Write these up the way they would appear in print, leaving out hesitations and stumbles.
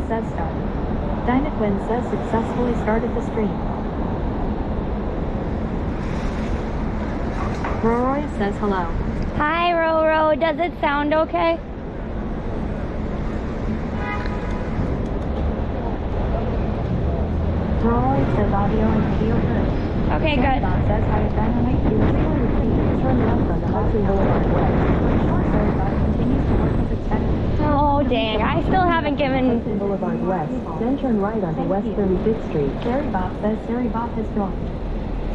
says start. DinomiteTwins says successfully started the stream. Roy says hello. Hi, Roro. Does it sound okay? Roy says audio and video good. Okay, good. Says hi to Dynamite. Turn left on the Hudson Boulevard West. Continues to work as expected. Oh, dang. I still haven't given... Hudson Boulevard West. Then turn right onto West 35th Street. Sari Bob says Sari Bob has joined.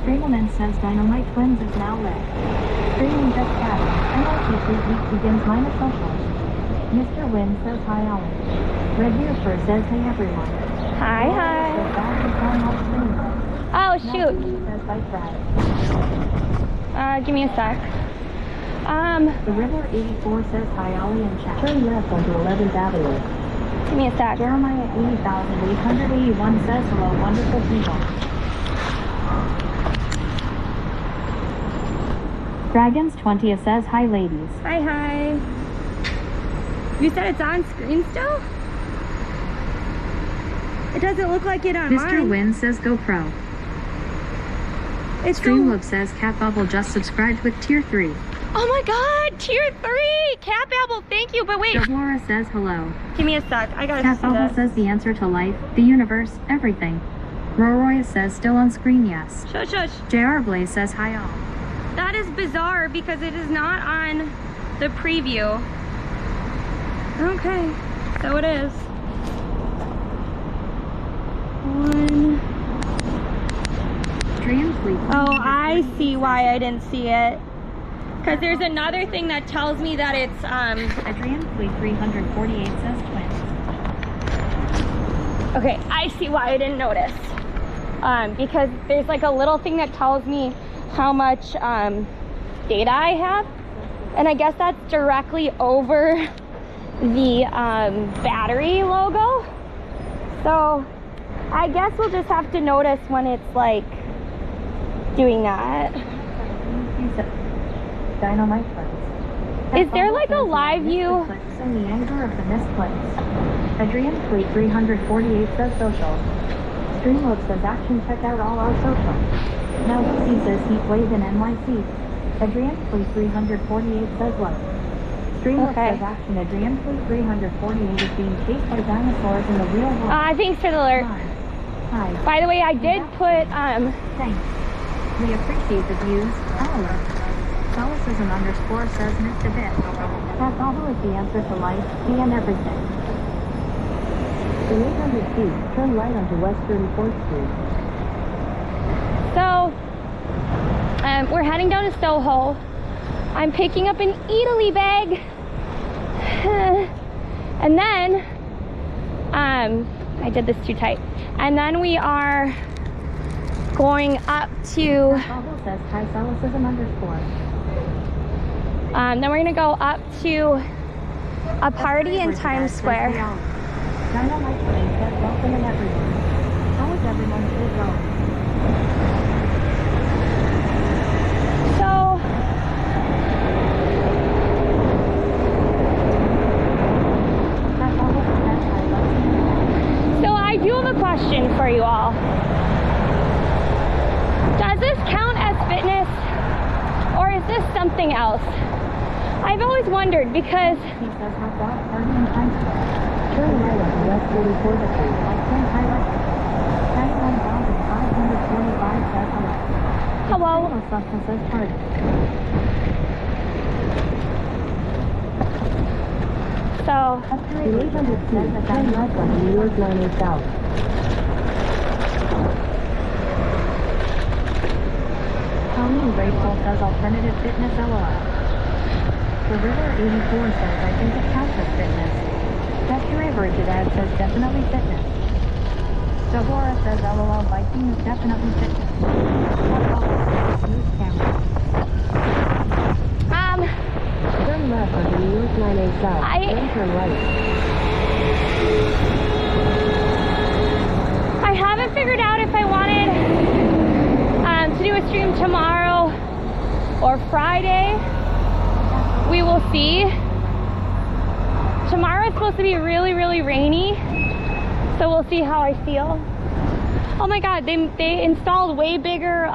Streamwoman says DinomiteTwins is now lit. Streaming just started. MLT week begins minus social. Mr. Wynn says hi, Alan. Red Deerfur says hey, everyone. Hi, hi. Oh, shoot. Give me a sec. The River 84 says hi, Ollie and chat. Turn left onto 11th Avenue. Give me a sec. Jeremiah 80,881 says hello, wonderful people. Dragons 20 says hi, ladies. Hi, hi. You said it's on screen still? It doesn't look like it on Mr. mine. Wynn says GoPro. It's Streamloops says Cat Bubble just subscribed with tier 3. Oh my god, tier 3! Cat Babble, thank you, but wait. Laura says hello. Give me a sec, I gotta Cat see Bubble this. says the answer to life, the universe, everything. Roroy says still on screen, yes. Shush, shush. JR Blaze says hi all. That is bizarre because it is not on the preview. Okay, so it is. Oh, I see why I didn't see it. Because there's another thing that tells me that it's Adrian Fleet 348 says twins. okay, I see why I didn't notice. Because there's like a little thing that tells me how much data I have, and I guess that's directly over the battery logo. So I guess we'll just have to notice when it's like doing that. DinomiteTwins. Is there like a live view? In the anger of the misplaced. Adrian Fleet 348 says social. Streamloops says action, check out all our social. Now Lucy says heat wave in NYC. Adrian Fleet 348 says what? Streamloops says action. Adrian Fleet 348 is being chased by dinosaurs in the real world. Thanks for the alert. Hi. By the way, I did put Thanks. We appreciate the views. Solecism underscore says missed a bit. Cat Bobble is the answer to life, tea and everything. In 800 feet, turn right onto West 34th Street. So, we're heading down to Soho. I'm picking up an Italy bag. And then, I did this too tight. And then we are going up to... Bobble says hi, Solecism underscore. Then we're gonna go up to a party in Times Square. DinomiteTwins says welcome and everyone. How is everyone still going? So I do have a question for you all. Does this count as fitness, or is this something else? I've always wondered because... He says hot dog party in Times Square. Turn right on West 44th Street. Like Ken highlight. 91,545 says hello. Hello. Says party. So... The 800 says that Turn left on New York 98 South. Tommy Grateful says alternative fitness LOL. The River 84 says I think it counts as fitness. Dr. Average Dad says definitely fitness. Deborah says LOL biking is definitely fitness. News camera. Turn left onto New York 98 South. Then turn right. I haven't figured out if I wanted to do a stream tomorrow or Friday. We will see. Tomorrow is supposed to be really, really rainy. So we'll see how I feel. Oh my God, they installed way bigger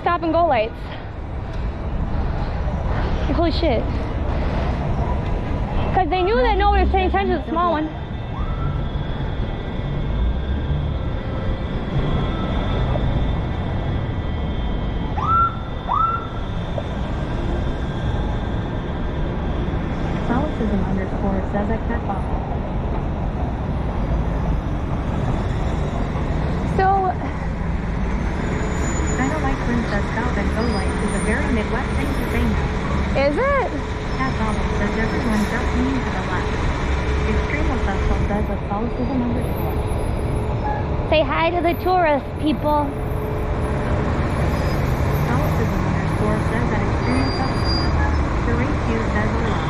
stop and go lights. Holy shit. Because they knew that nobody was paying attention to the small one. Sexism underscore says a cat bottle. So, Kind of like Princess Stop and Go Light is a very Midwest thing to say now. is it? Cat bottle says everyone just mean to the left. Extremo Sexual says a Catholicism underscore. Say hi to the tourist people. Catholicism underscore says that Extremo Sexual. Sheree Q says a lot.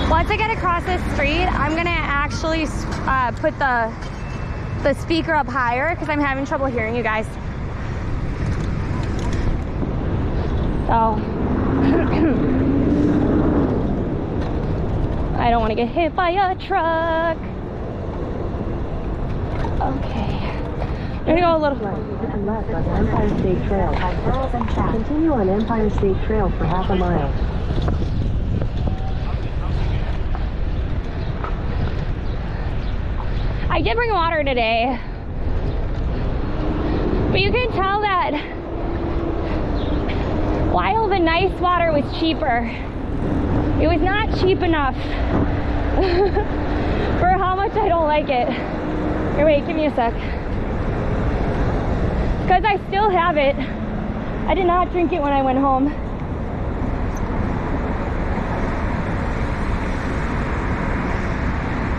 Once I get across this street, I'm gonna actually put the speaker up higher because I'm having trouble hearing you guys. So I don't want to get hit by a truck. Okay. I'm gonna go a little left on Empire State Trail. Continue on Empire State Trail for half a mile. I did bring water today, but you can tell that while the nice water was cheaper, it was not cheap enough for how much I don't like it. Here, wait, give me a sec. Because I still have it. I did not drink it when I went home.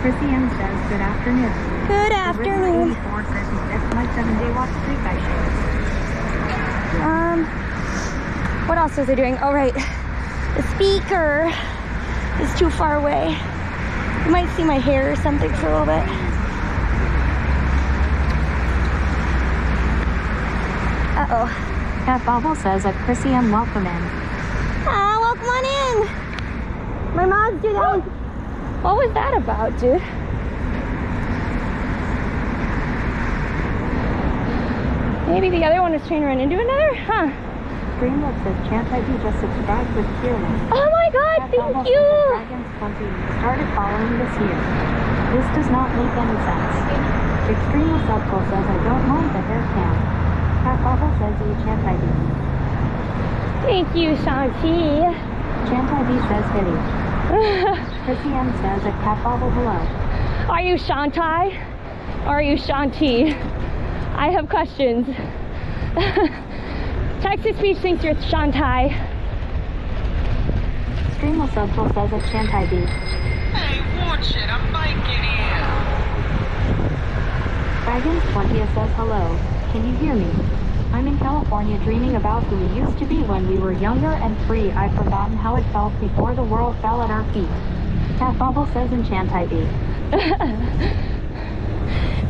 Chrissy M says, good afternoon. Good afternoon. 84 says he missed my 7-day watch streak I shared. What else was I doing? Oh, right. The speaker is too far away. You might see my hair or something for a little bit. Uh-oh. Cat Bobble says that Chrissy M welcome in. Ah, welcome on in. My mom's doing that one. What was that about, dude? Maybe the other one is trying to run into another? Huh. Dreamlip says Chant ID just subscribed with Fearless. Oh my God, Cat thank Bobble you. says that Dragons 20 started following this year. This does not make any sense. Extremo Subtle says I don't mind the hair cam. Cat Bobble says you Chant ID. Thank you, Shanti. Chant ID says Hitty. Chrissy M says at Cat Bobble hello. Are you Shanti or are you Shanti? I have questions. Text-to-speech thinks you're Shanti. Extremo Subtle says at Chant ID. Hey, watch it, I'm biking here. Dragons 20 says hello. Can you hear me? I'm in California dreaming about who we used to be when we were younger and free. I've forgotten how it felt before the world fell at our feet. Cat Bubble says Enchant ID.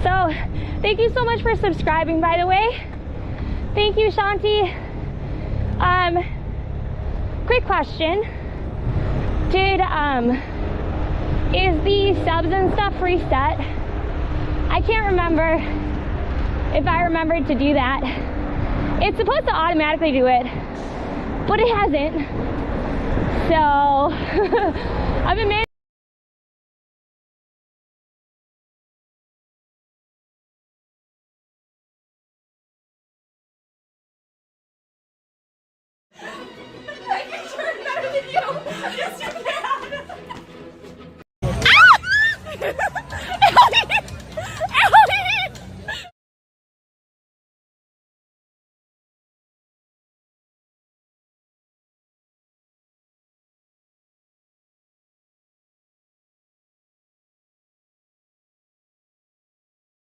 So, thank you so much for subscribing, by the way. Thank you, Shanti. Quick question. Is the subs and stuff reset? I can't remember if I remembered to do that. It's supposed to automatically do it, but it hasn't. So, I've been managing. I can turn better than you. Yes, you can.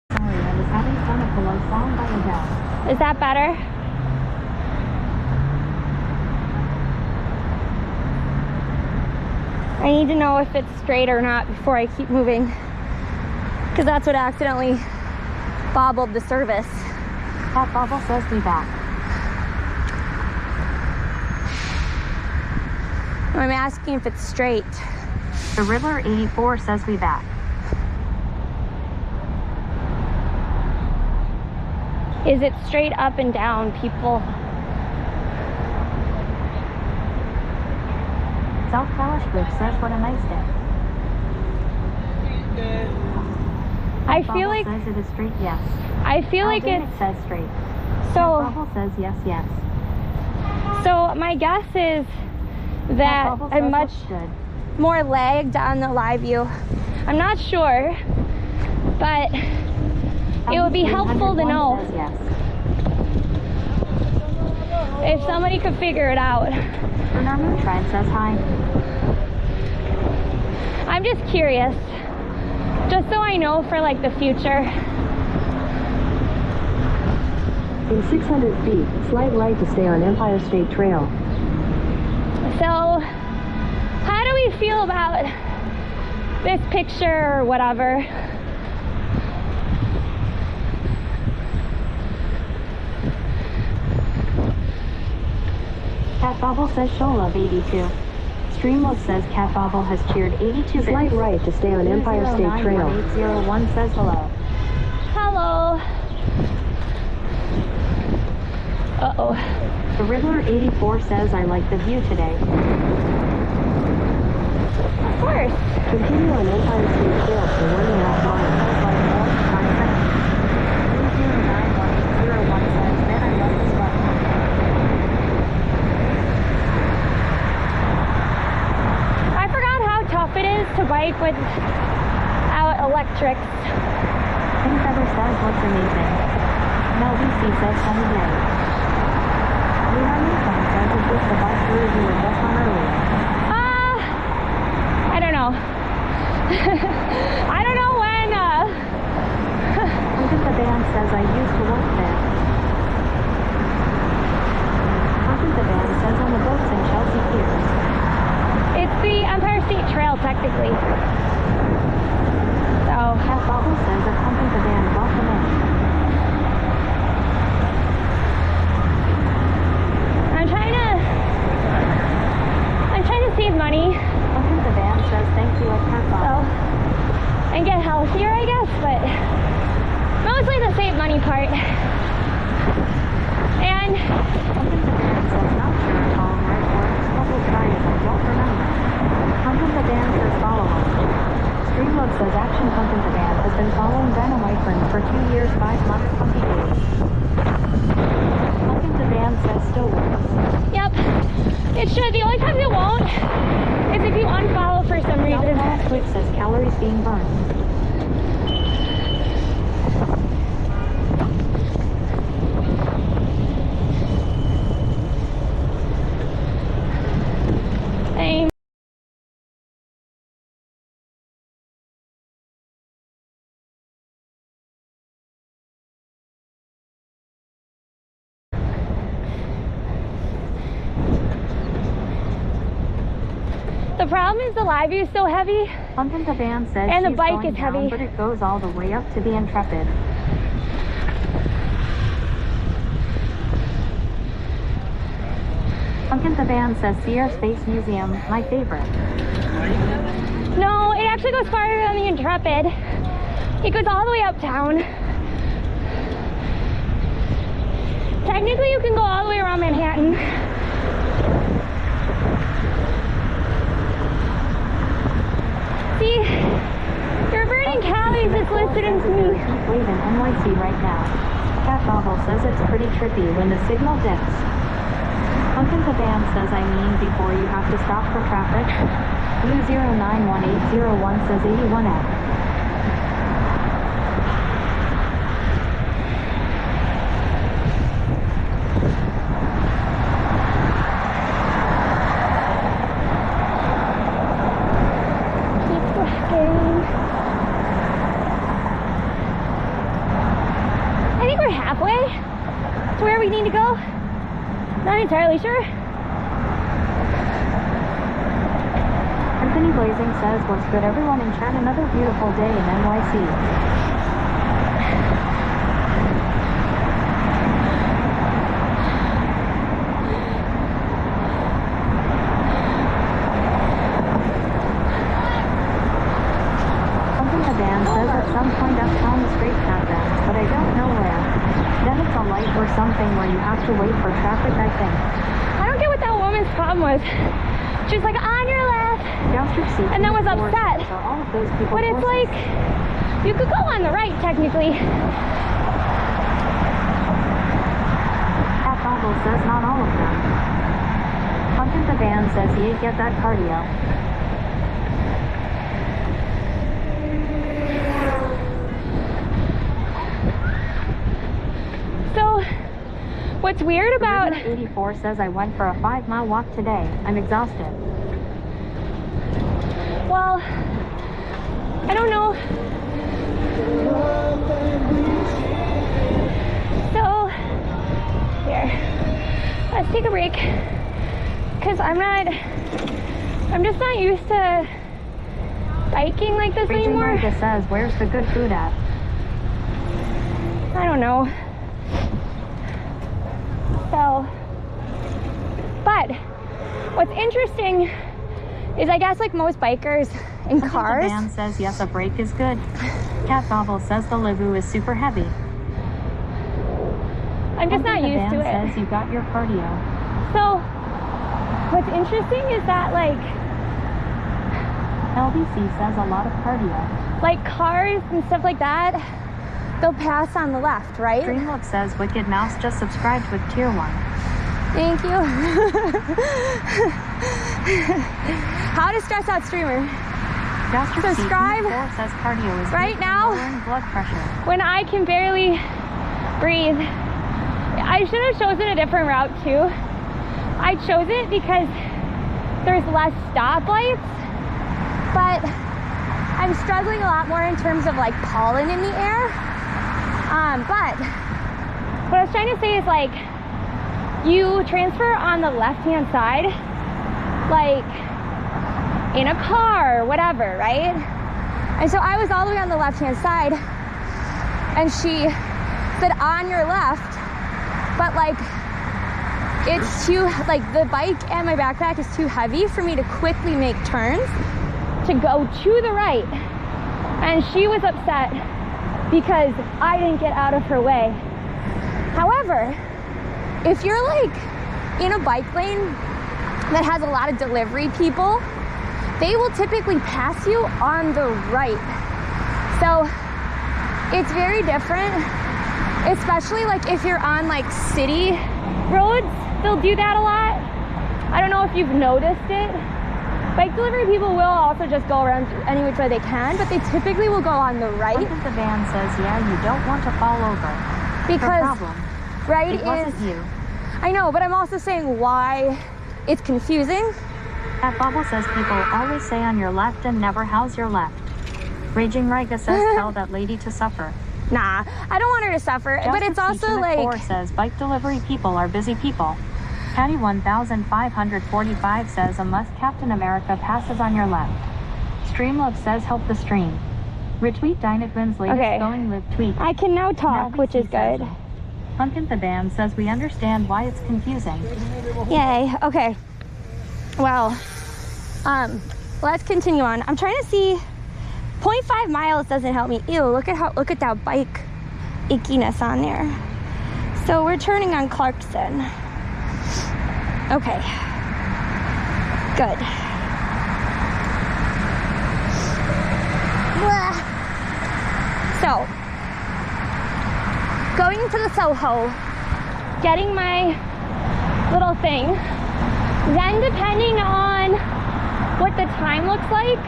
Sorry, I was having fun at below song by Adele. Is that better? I need to know if it's straight or not before I keep moving, because that's what accidentally bobbled the service. That bubble says be back. I'm asking if it's straight. The Riddler 84 says be back. Is it straight up and down, people? South Palace Bridge says what a nice day. I That feel bubble like says it is straight, yes. I feel like Aldrin, it's it says straight. so. That bubble says yes, yes. So my guess is that bubble I'm says much looks good. more lagged on the live view. I'm not sure, but it would be helpful to 301 know says yes. if somebody could figure it out. DinomiteTwins says hi. I'm just curious, just so I know for like the future. In 600 feet, slight right to stay on Empire State Trail. So, how do we feel about this picture or whatever? Cat Bobble says show love 82. Streamlove says Cat Bobble has cheered 82 bits. Slight right to stay on Empire State Trail. 801 says hello. Hello. Uh-oh. The Riddler 84 says I like the view today. Of course. Continue on Empire State Trail for 1.5 miles. I forgot how tough it is to bike without electrics. Pink Feather says looks amazing. Mel BC says sunny day. DinomiteTwins says is this the bus route you were just on earlier? I don't know. I don't know when, Look at the band says I used to work there. Look at the band says on the boats in Chelsea Piers. it's the Empire State Trail, technically. So, Cat Bobble says a pump in the band welcome in. I'm trying to save money, Pump in the band says thank you at Cat so, Bobble. and get healthier, I guess, but mostly the save money part. And Pump in the band says not sure at all where it works, but we'll try it and won't remember. Pump in the band says follow us. Streamlove says Action Pump in the Band has been following DinomiteTwins for 2 years, 5 months, 20 days. Pump in the Band says still works. yep, it should. The only time it won't is if you unfollow for some reason. Twitch says calories being burned. Same. The problem is the live view is so heavy. Pump in the Band says And the she's bike going is down, heavy. but it goes all the way up to the Intrepid. Pump in the Band says Sierra Space Museum, my favorite. No, it actually goes farther than the Intrepid. It goes all the way uptown. Technically, you can go all the way around Manhattan. See, your burning calories is listed in me. Heat wave in NYC right now. Cat Bobble says it's pretty trippy when the signal dips. Pump in the Band says I mean before you have to stop for traffic. Blue 091801 says 81F. Keep walking. I think we're halfway to where we need to go. Not entirely sure. And Anthony Blazing says, what's good everyone in chat, another beautiful day in NYC. Some point uptown the straight path ends, but I don't know where. Then it's a light or something where you have to wait for traffic, I think. I don't get what that woman's problem was. She was like, on your left, and then was upset. But it's like, you could go on the right, technically. Pat Bobble says not all of them. Hunter the van says he ain't get that cardio. What's weird about 84 says I went for a 5-mile walk today. I'm exhausted. Well, I don't know. So here, let's take a break because I'm just not used to biking like this anymore. Rachel says, where's the good food at? I don't know. So, but what's interesting is I guess like most bikers in cars. The van says yes, a brake is good. Cat Bobble says the Livu is super heavy. I'm just not used to it. Says you got your cardio. So, what's interesting is that like LBC says a lot of cardio. Like cars and stuff like that, they'll pass on the left, right? Dreamlook says Wicked Mouse just subscribed with tier 1. Thank you. How to stress out streamer. Subscribe. Says cardio is right now. Blood pressure. When I can barely breathe. I should have chosen a different route too. I chose it because there's less stoplights, but I'm struggling a lot more in terms of like pollen in the air. But what I was trying to say is like you transfer on the left-hand side, like in a car or whatever, right? And so I was all the way on the left-hand side and she said on your left, but like it's too, like the bike and my backpack is too heavy for me to quickly make turns to go to the right. And she was upset because I didn't get out of her way. However, if you're like in a bike lane that has a lot of delivery people, they will typically pass you on the right. So it's very different, especially like if you're on like city roads, they'll do that a lot. I don't know if you've noticed it. Bike delivery people will also just go around any which way they can, but they typically will go on the right. The van says, yeah, you don't want to fall over. Because right it wasn't you. I know, but I'm also saying why it's confusing. That Bubble says people always say on your left and never how's your left. Raging Riga says tell that lady to suffer. Nah, I don't want her to suffer, but it's also like... 4 says bike delivery people are busy people. Patty 1545 says unless Captain America passes on your left. Streamlove says help the stream. Retweet DinomiteTwins latest going live tweet. I can now talk, which is good. Pumpkin the Band says we understand why it's confusing. Yay, okay. Well, let's continue on. I'm trying to see, 0.5 miles doesn't help me. Ew, look at that bike ickiness on there. So we're turning on Clarkson. Okay, good. So, going to the Soho, getting my little thing, then depending on what the time looks like,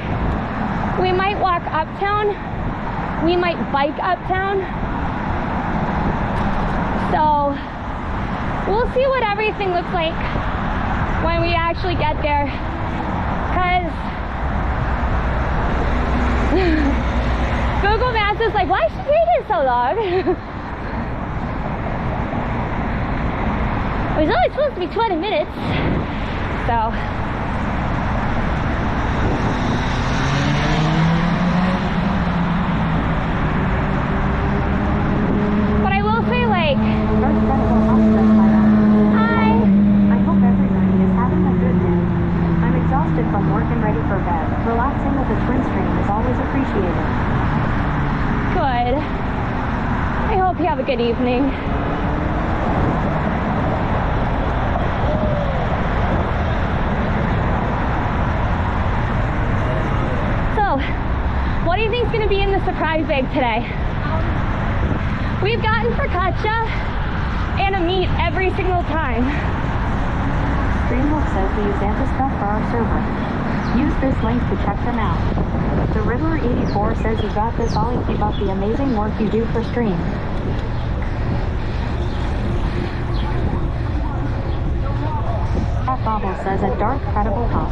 we might walk uptown, we might bike uptown. So, we'll see what everything looks like when we actually get there, because Google Maps is like, why is she taking so long? It was only supposed to be 20 minutes, so good. I hope you have a good evening. So, what do you think is going to be in the surprise bag today? We've gotten focaccia and a meat every single time. Greenwood says we use anti-stuff for our server. Use this link to check them out. The Riddler84 says you got this, Ollie. Keep up the amazing work you do for stream. Cat Bobble says a dark, credible hop.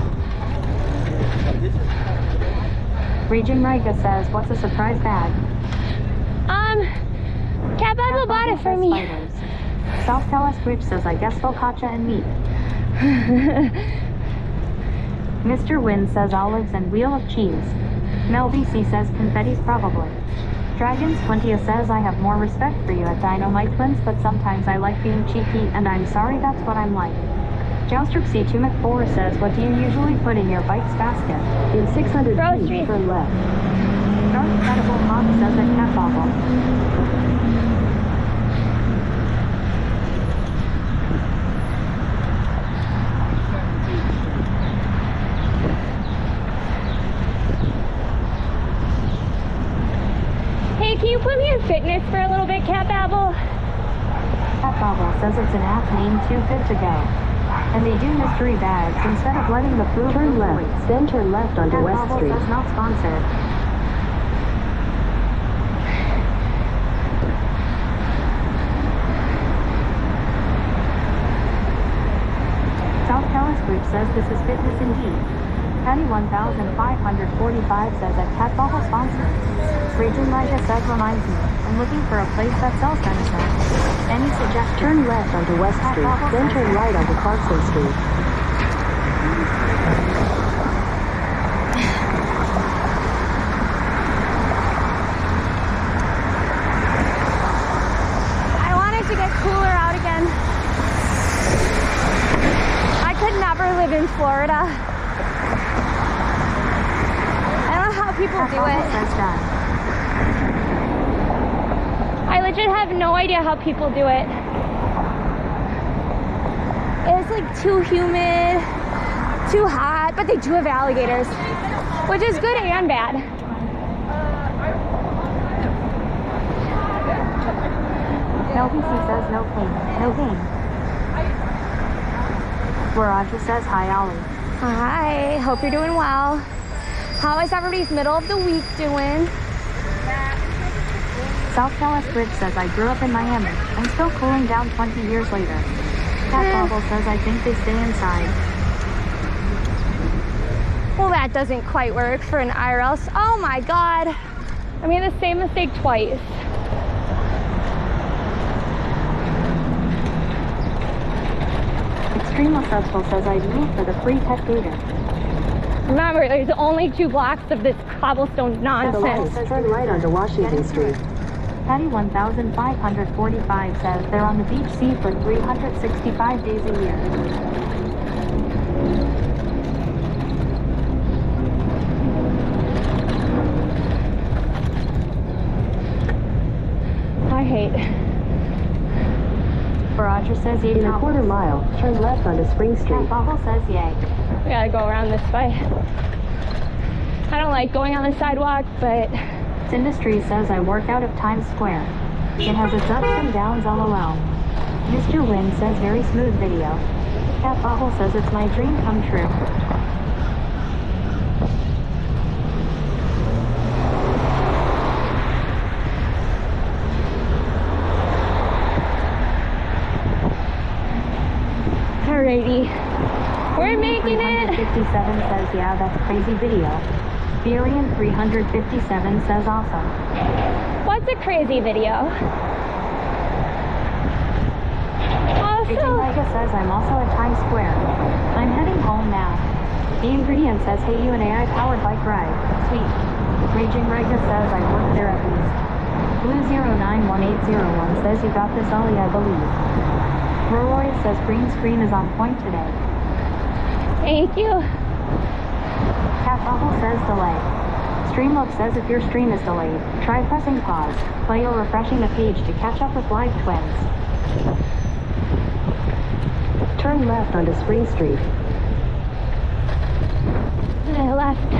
Raging Riga says, what's a surprise bag? Cat Bobble bought it for me. Spiders. South Dallas Bridge says, I guess focaccia and meat. Mr. Wynn says olives and wheel of cheese. Mel BC says confetti's probably. Dragons20 says I have more respect for you at DinomiteTwins, but sometimes I like being cheeky, and I'm sorry that's what I'm like. Joustrip C2 McFour says, what do you usually put in your bites basket? In 600 Groceries. feet, turn left. Dark Credible Hawk says a cat bobble. Hey, can you put me in fitness for a little bit, Cat Babble? Cat Bobble says it's an app named Too Good To Go. And they do mystery bags instead of letting the food Turn left, then turn left onto Cat West Bobble Street. says not sponsored. South Dallas Group says this is fitness indeed. Patty 1545 says a Cat Bobble sponsor. Raging Riga says reminds me, I'm looking for a place that sells medicine. Any suggestions? Turn left onto West Street, then turn right onto Clarkson Street. I want it to get cooler out again. I could never live in Florida. I don't know how people Cat do Bobble it. says done. I legit have no idea how people do it. It's like too humid, too hot, but they do have alligators, which is good and bad. LBC says no pain, no gain. Waraja says hi, Ollie. Hi, hope you're doing well. How is everybody's middle of the week doing? South Dallas Bridge says I grew up in Miami. I'm still cooling down 20 years later. Cat Bobble says I think they stay inside. Well, that doesn't quite work for an IRL. Oh my God. I made the same mistake twice. Extreme Successful says I moved for the free pet data. Remember, there's only 2 blocks of this cobblestone nonsense. Turn right onto Washington Street. Patty 1545 says they're on the beach sea for 365 days a year. I hate. Baraja says yay. In a quarter mile, turn left onto Spring Cat Street. Bobble says yay. We gotta go around this way. I don't like going on the sidewalk, but Industry says I work out of Times Square. It has its ups and downs, lol. Mr. Wynn says very smooth video. Cat Bobble says it's my dream come true. alrighty. We're making it. 357 says yeah, that's crazy video. Burian 357 says awesome. What's a crazy video? Agent Also, Mega says I'm also at Times Square. I'm heading home now. The Ingredient says, hey, you an AI powered bike ride. Sweet. Raging Rega says I work there at least. Blue091801 says you got this, Ollie, I believe. Roy says green screen is on point today. thank you. Cat Bubble says delay. Streamlook says if your stream is delayed, try pressing pause, play or refreshing the page to catch up with live twins. Turn left onto Spring Street. Left.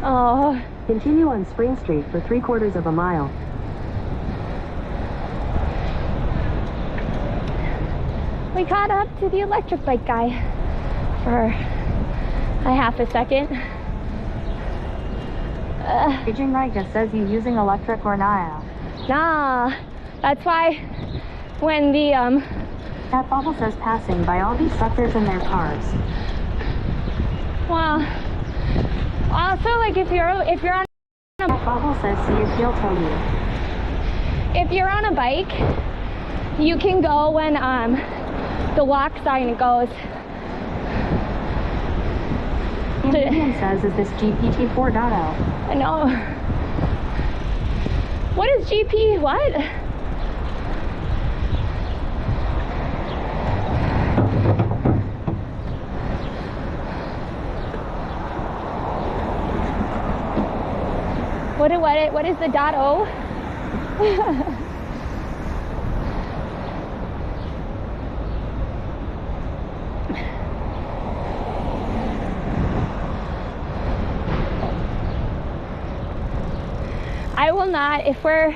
Oh. Continue on Spring Street for 3/4 of a mile. We caught up to the electric bike guy for a half a second. Aging Riga says you using electric or not? Nah, that's why when the That bubble says passing by all these suckers in their cars. well, also like if you're on That bubble says see if he'll tell you. if you're on a bike, you can go when the walk sign goes. Ian says is this GPT 4.0? I know. What is GP? What? What is the .o? I will not, if we're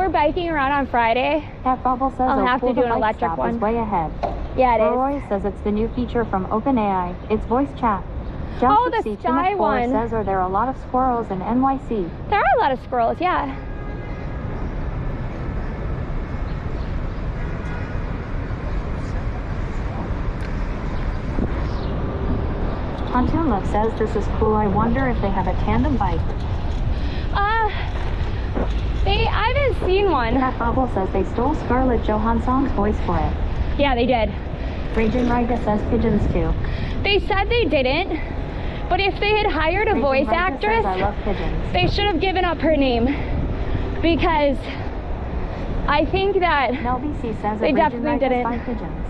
biking around on Friday, That bubble says I'll have to do an bike electric stop one. is way ahead. yeah, it is. Roy says it's the new feature from OpenAI. It's voice chat. Oh, Joseph the C. sky Chinook 4 one. says are there a lot of squirrels in NYC? There are a lot of squirrels, yeah. Pontoon Love says this is cool. I wonder if they have a tandem bike. I haven't seen one. That bubble says they stole Scarlett Johansson's voice for it. Yeah, they did. Raging Riga says pigeons too. They said they didn't, but if they had hired a Raging voice Riga actress, says I love pigeons. they should have given up her name, because I think that Mel BC says They that Raging definitely Riga didn't. spy pigeons.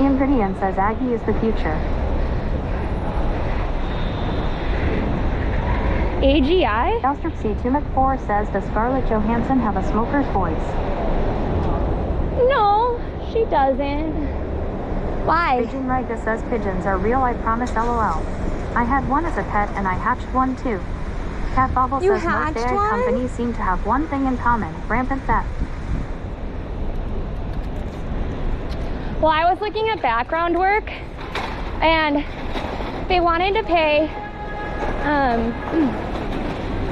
Ian Verdian says Aggie is the future. AGI? Elstrip C. Tumic 4 says does Scarlett Johansson have a smoker's voice? No, she doesn't. Why? Raging Riga says pigeons are real, I promise, LOL. I had one as a pet and I hatched one too. Cat Bobble You says most hatched AI one? companies seem to have one thing in common, rampant theft. Well, I was looking at background work, and they wanted to pay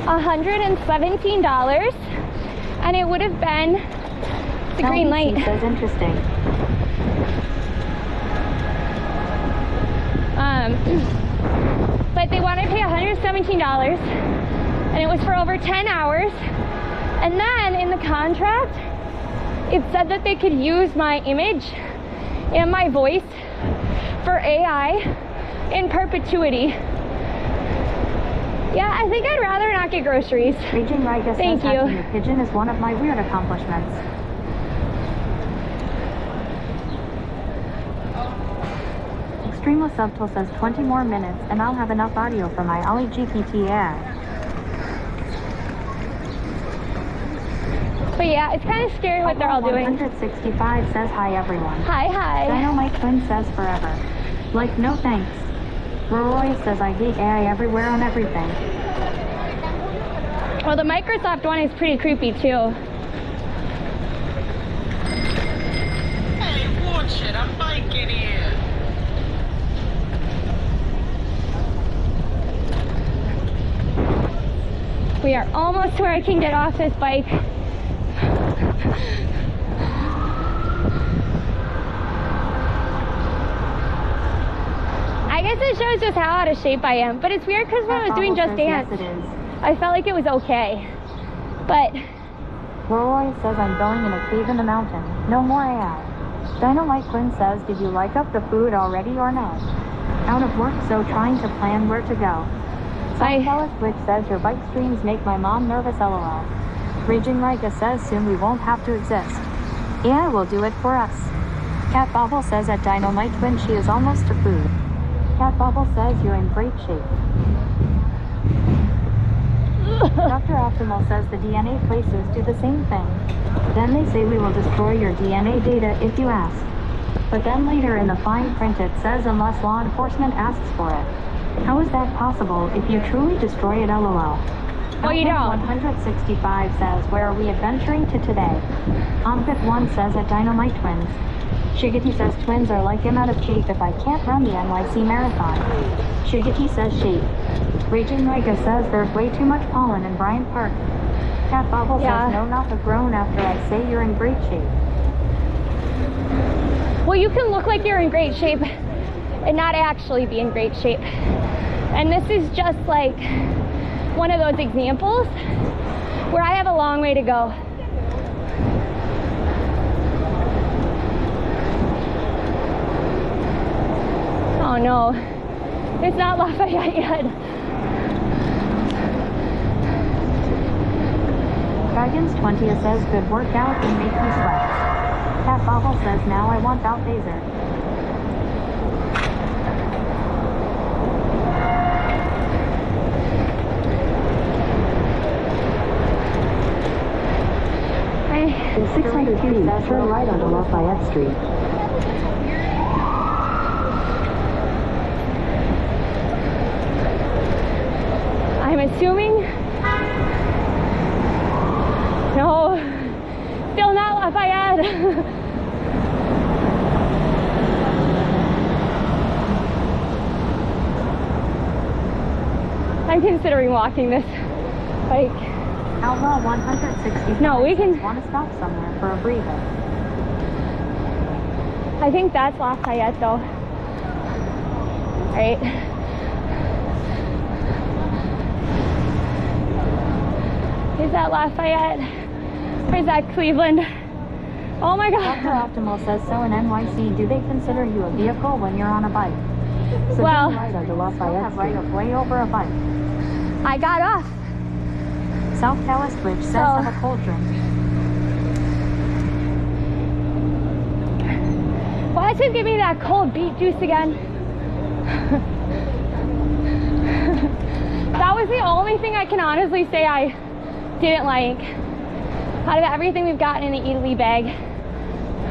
$117, and it would have been the green light. LBC says interesting. But they wanted to pay $117, and it was for over 10 hours. And then in the contract, it said that they could use my image and my voice for AI in perpetuity. Yeah, I think I'd rather not get groceries. Raging Riga Thank says you. hacking a pigeon is one of my weird accomplishments. Extremely Subtle says 20 more minutes and I'll have enough audio for my Ollie GPT ad. But yeah, it's kind of scary what they're all doing. 165 says hi everyone. Hi, hi. DinomiteTwins says forever. Like no thanks. Roy says I hate AI everywhere on everything. Well, the Microsoft one is pretty creepy too. Hey, watch it, I'm biking here. We are almost to where I can get off this bike. I guess it shows just how out of shape I am. But it's weird because when I was doing Just Dance, Yes, it is. I felt like it was okay. But Roy says I'm going in a cave in the mountain. No more AI. DinomiteTwins says, did you like up the food already or no? Out of work, so trying to plan where to go. Which says your bike streams make my mom nervous, lol. Raging Rika says soon we won't have to exist. AI will do it for us. Cat Bobble says at DinomiteTwins she is almost to food. Cat Bobble says you're in great shape. Dr. Optimal says the DNA places do the same thing. Then they say we will destroy your DNA data if you ask. But then later in the fine print it says unless law enforcement asks for it. How is that possible if you truly destroy it, lol? Well, you don't. 165 says, where are we adventuring to today? Onfit1 says at DinomiteTwins. Shiggy says twins are like I'm out of shape if I can't run the NYC marathon. Shiggy says shape. Raging Rika says there's way too much pollen in Bryant Park. Cat Bobble says no, not the groan after I say you're in great shape. Well, you can look like you're in great shape and not actually be in great shape. And this is just like one of those examples where I have a long way to go. Oh no, it's not Lafayette yet. Dragons20 says good workout and make me sweat. Cat Bobble says now I want that phaser. In 600 feet, turn right onto Lafayette Street. I'm assuming. No, still not Lafayette. I'm considering walking this bike. Outlaw 160. No, we can. Want to stop somewhere for a breather. I think that's Lafayette though. Right? Is that Lafayette? Or is that Cleveland? Oh my God. Dr. Optimal says so in NYC. Do they consider you a vehicle when you're on a bike? So well, right onto Lafayette have right of way over a bike. I got off. South Dallas Twitch says have a cold drink. Why don't you give me that cold beet juice again? That was the only thing I can honestly say I didn't like out of everything we've gotten in the Italy bag.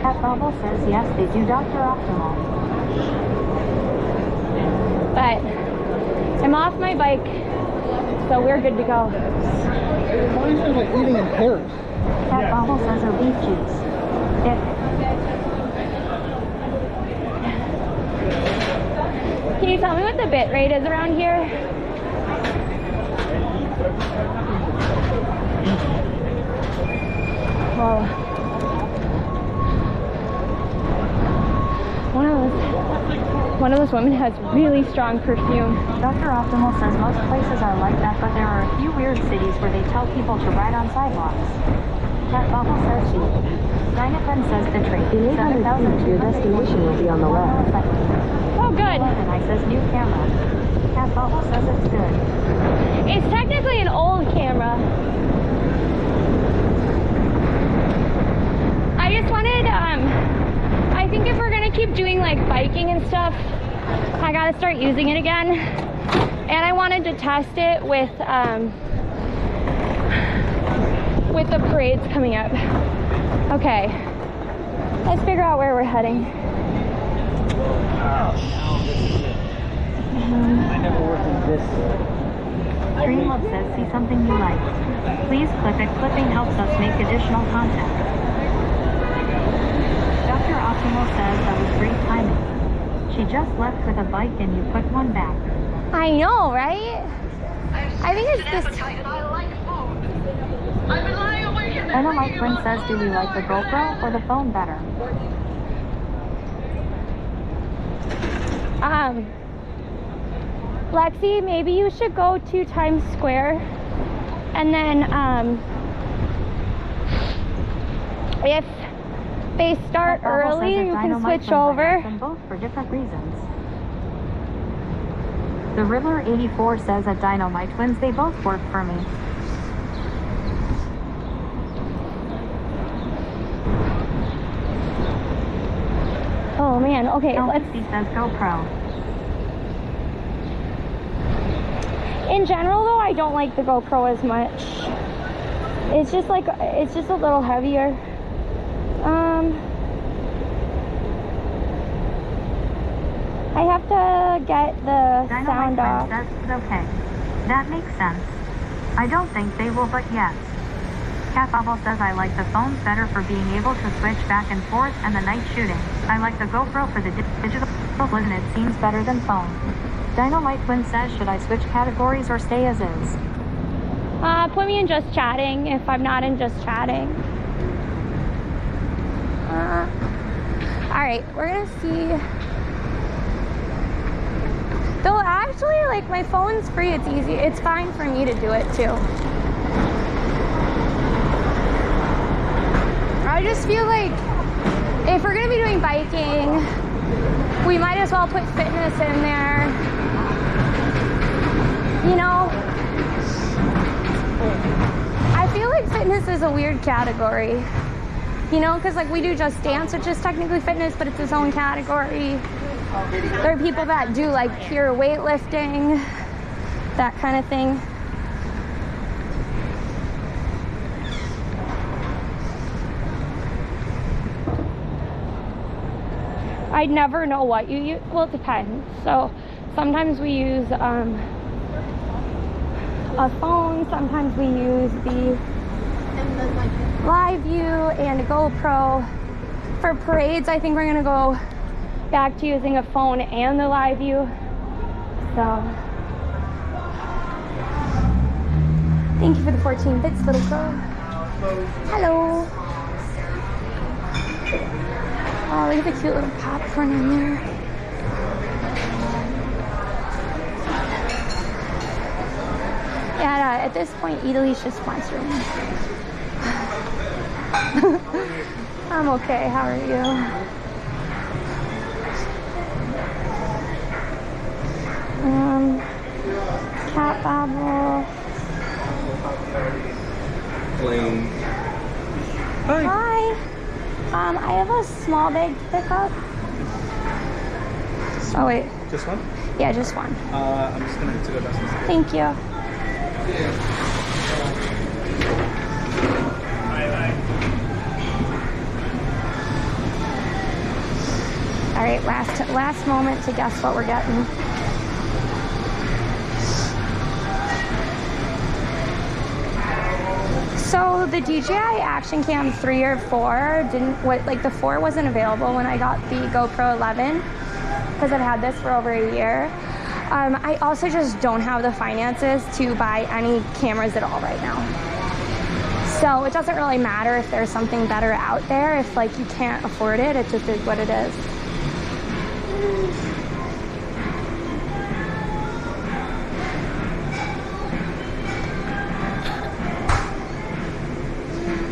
Cat Bubble says yes, they do Dr. Optimal. But I'm off my bike, so we're good to go. It reminds me of like eating in Paris. Cat Bubble says a beet juice. Can you tell me what the bit rate is around here? Whoa. One of those women has really strong perfume. Dr. Optimal says most places are like that, but there are a few weird cities where they tell people to ride on sidewalks. Cat Bubble says she. Dynathan says the tree. In 800 feet, your destination will be on the left. Oh, good. I says new camera. Cat Bubble says it's good. It's technically an old camera. I just wanted, I think if we're gonna keep doing like biking and stuff, I gotta start using it again. And I wanted to test it with the parades coming up. Okay, let's figure out where we're heading. I never worked in this. Streamlove says see something you like. Please click it. Clipping helps us make additional content. Dr. Optimal says that was great timing. She just left with a bike and you put one back. I know, right? I think it's just... DinomiteTwins says, do we like the GoPro or the phone better? Lexi, maybe you should go to Times Square and then if they start early, you can switch over. Them both for different reasons. The Riddler 84 says at DinomiteTwins they both work for me. Oh man, okay, He says GoPro. In general though, I don't like the GoPro as much. It's just like, it's just a little heavier. I have to get the sound off. That's okay. That makes sense. I don't think they will, but yes. Cat Bubble says I like the phones better for being able to switch back and forth and the night shooting. I like the GoPro for the digital and it seems better than phone. DinomiteTwins says should I switch categories or stay as is? Put me in just chatting if I'm not in just chatting. Alright, we're gonna see. Though actually, like, my phone's free, it's easy. It's fine for me to do it too. I just feel like if we're gonna be doing biking, we might as well put fitness in there. You know? I feel like fitness is a weird category. You know, because like we do Just Dance, which is technically fitness, but it's its own category. There are people that do like pure weightlifting, that kind of thing. I never know what you use. Well, it depends. So sometimes we use a phone, sometimes we use the live view and a GoPro. For parades, I think we're gonna go back to using a phone and the live view. So thank you for the 14 bits, little girl. Hello. Oh, look at the cute little popcorn in there. Yeah, at this point, Italy's just sponsoring me. I'm okay, how are you? Cat Babble. Plain. Hi. I have a small bag to pick up. Oh wait. Just one? Yeah, just one. I'm just gonna to go downstairs. Thank you. All right, last moment to guess what we're getting. So the DJI Action Cam 3 or 4 the 4 wasn't available when I got the GoPro 11 because I've had this for over a year. I also just don't have the finances to buy any cameras at all right now. So it doesn't really matter if there's something better out there. If like you can't afford it, it just is what it is.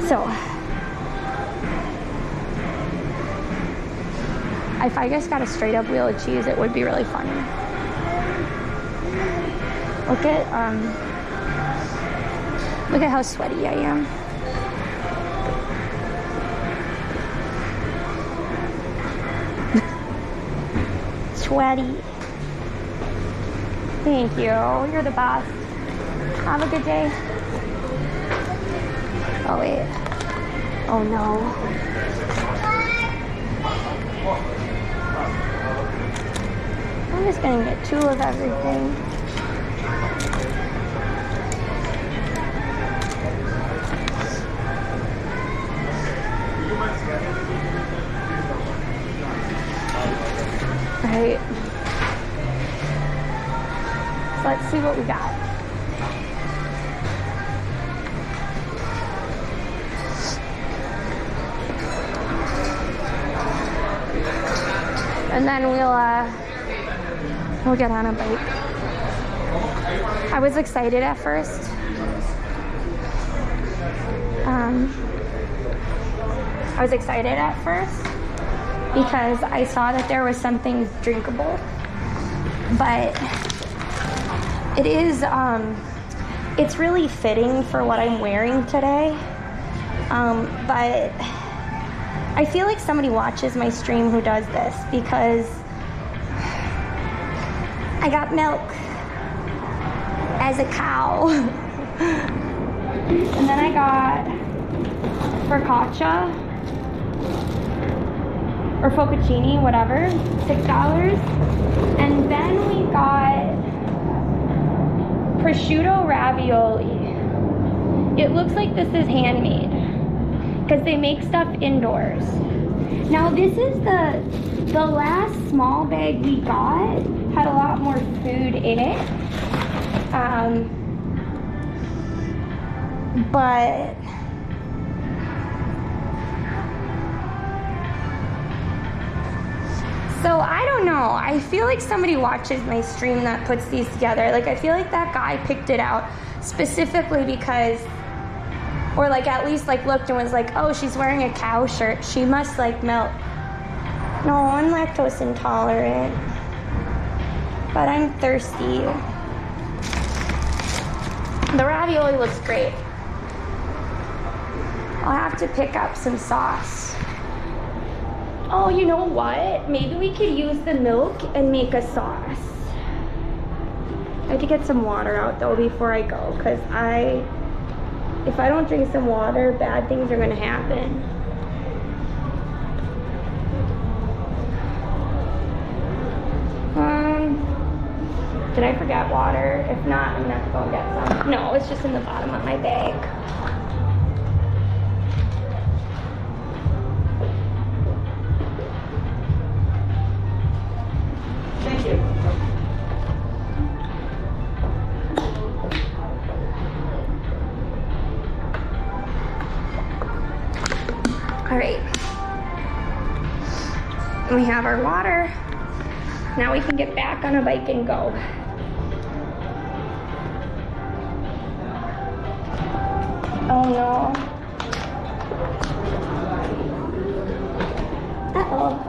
So, if I just got a straight up wheel of cheese, it would be really funny. Look at how sweaty I am. Sweaty. Thank you. You're the best. Have a good day. Oh wait. Oh no. I'm just gonna get 2 of everything. Right. So let's see what we got. And then we'll get on a bike. I was excited at first. I was excited at first because I saw that there was something drinkable, but it is, it's really fitting for what I'm wearing today, but I feel like somebody watches my stream who does this because I got milk as a cow. And then I got focaccia or focacciini, whatever, $6. And then we got prosciutto ravioli. It looks like this is handmade because they make stuff indoors. Now this is the last small bag we got had a lot more food in it. But so I don't know. I feel like somebody watches my stream that puts these together. Like I feel like that guy picked it out specifically because, or like at least like looked and was like, oh, she's wearing a cow shirt. She must like milk. No, I'm lactose intolerant, but I'm thirsty. The ravioli looks great. I'll have to pick up some sauce. Oh, you know what? Maybe we could use the milk and make a sauce. I have to get some water out though before I go, because if I don't drink some water, bad things are gonna happen. Did I forget water? If not, I'm gonna have to go and get some. No, it's just in the bottom of my bag. Thank you. All right. We have our water. Now we can get back on a bike and go. Oh no. Uh-oh.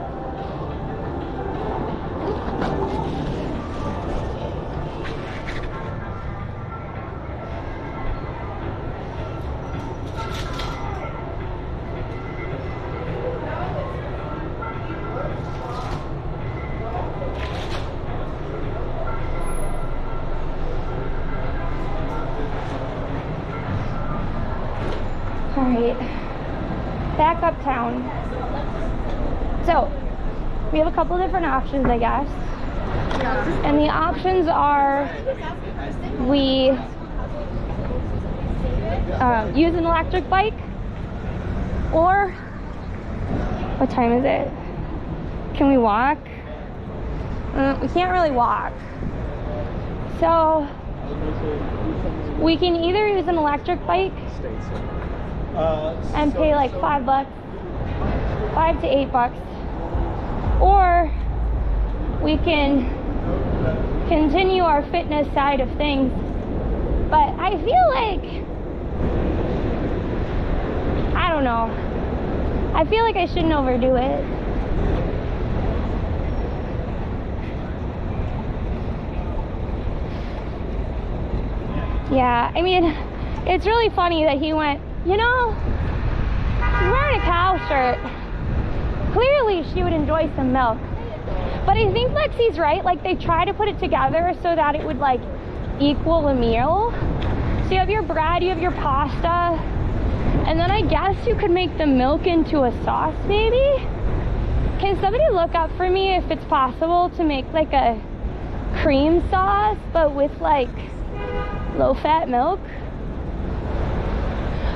Alright, back uptown. So, we have a couple different options, I guess. And the options are we use an electric bike, or what time is it? Can we walk? We can't really walk. So, we can either use an electric bike and pay like $5, $5 to $8, or we can continue our fitness side of things. But I feel like, I don't know, I feel like I shouldn't overdo it. Yeah, I mean, it's really funny that he went, you know, she's wearing a cow shirt. Clearly she would enjoy some milk. But I think Lexi's right, like they try to put it together so that it would like equal a meal. So you have your bread, you have your pasta, and then I guess you could make the milk into a sauce maybe? Can somebody look up for me if it's possible to make like a cream sauce but with like low-fat milk?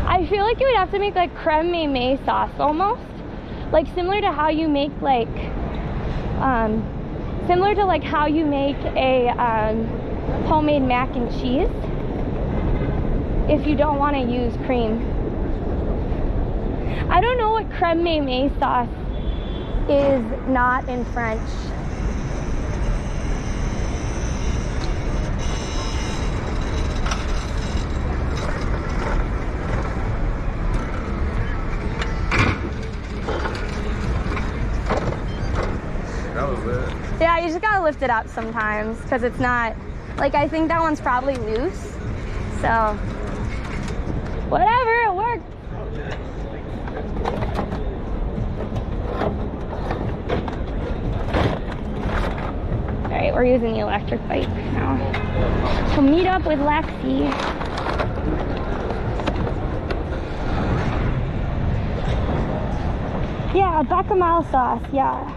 I feel like you would have to make like creme meme sauce almost, like similar to how you make like similar to like how you make a homemade mac and cheese if you don't want to use cream. I don't know what creme meme sauce is not in French. little bit. Yeah, you just gotta lift it up sometimes because it's not, like, I think that one's probably loose. So, whatever, it worked. All right, we're using the electric bike now. So meet up with Lexi. Yeah, bechamel sauce, yeah.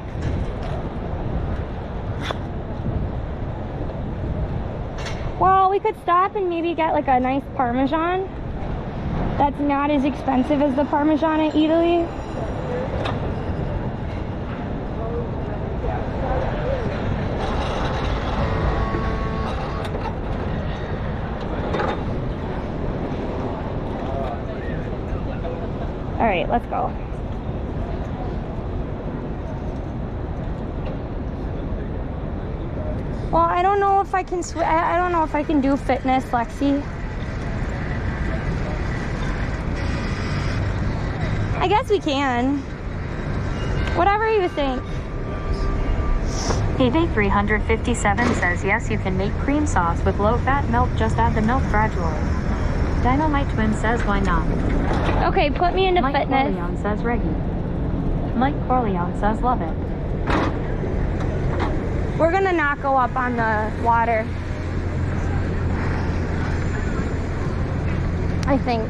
Well, we could stop and maybe get like a nice Parmesan. That's not as expensive as the Parmesan at Italy. All right, let's go. Well, I don't know if I can I don't know if I can do fitness, Lexi. I guess we can. Whatever you think. PV357 says yes, you can make cream sauce with low-fat milk. Just add the milk gradually. DinomiteTwins says why not? Okay, put me into Mike fitness. Corleone says Reggie. Mike Corleone says love it. We're gonna not go up on the water. I think.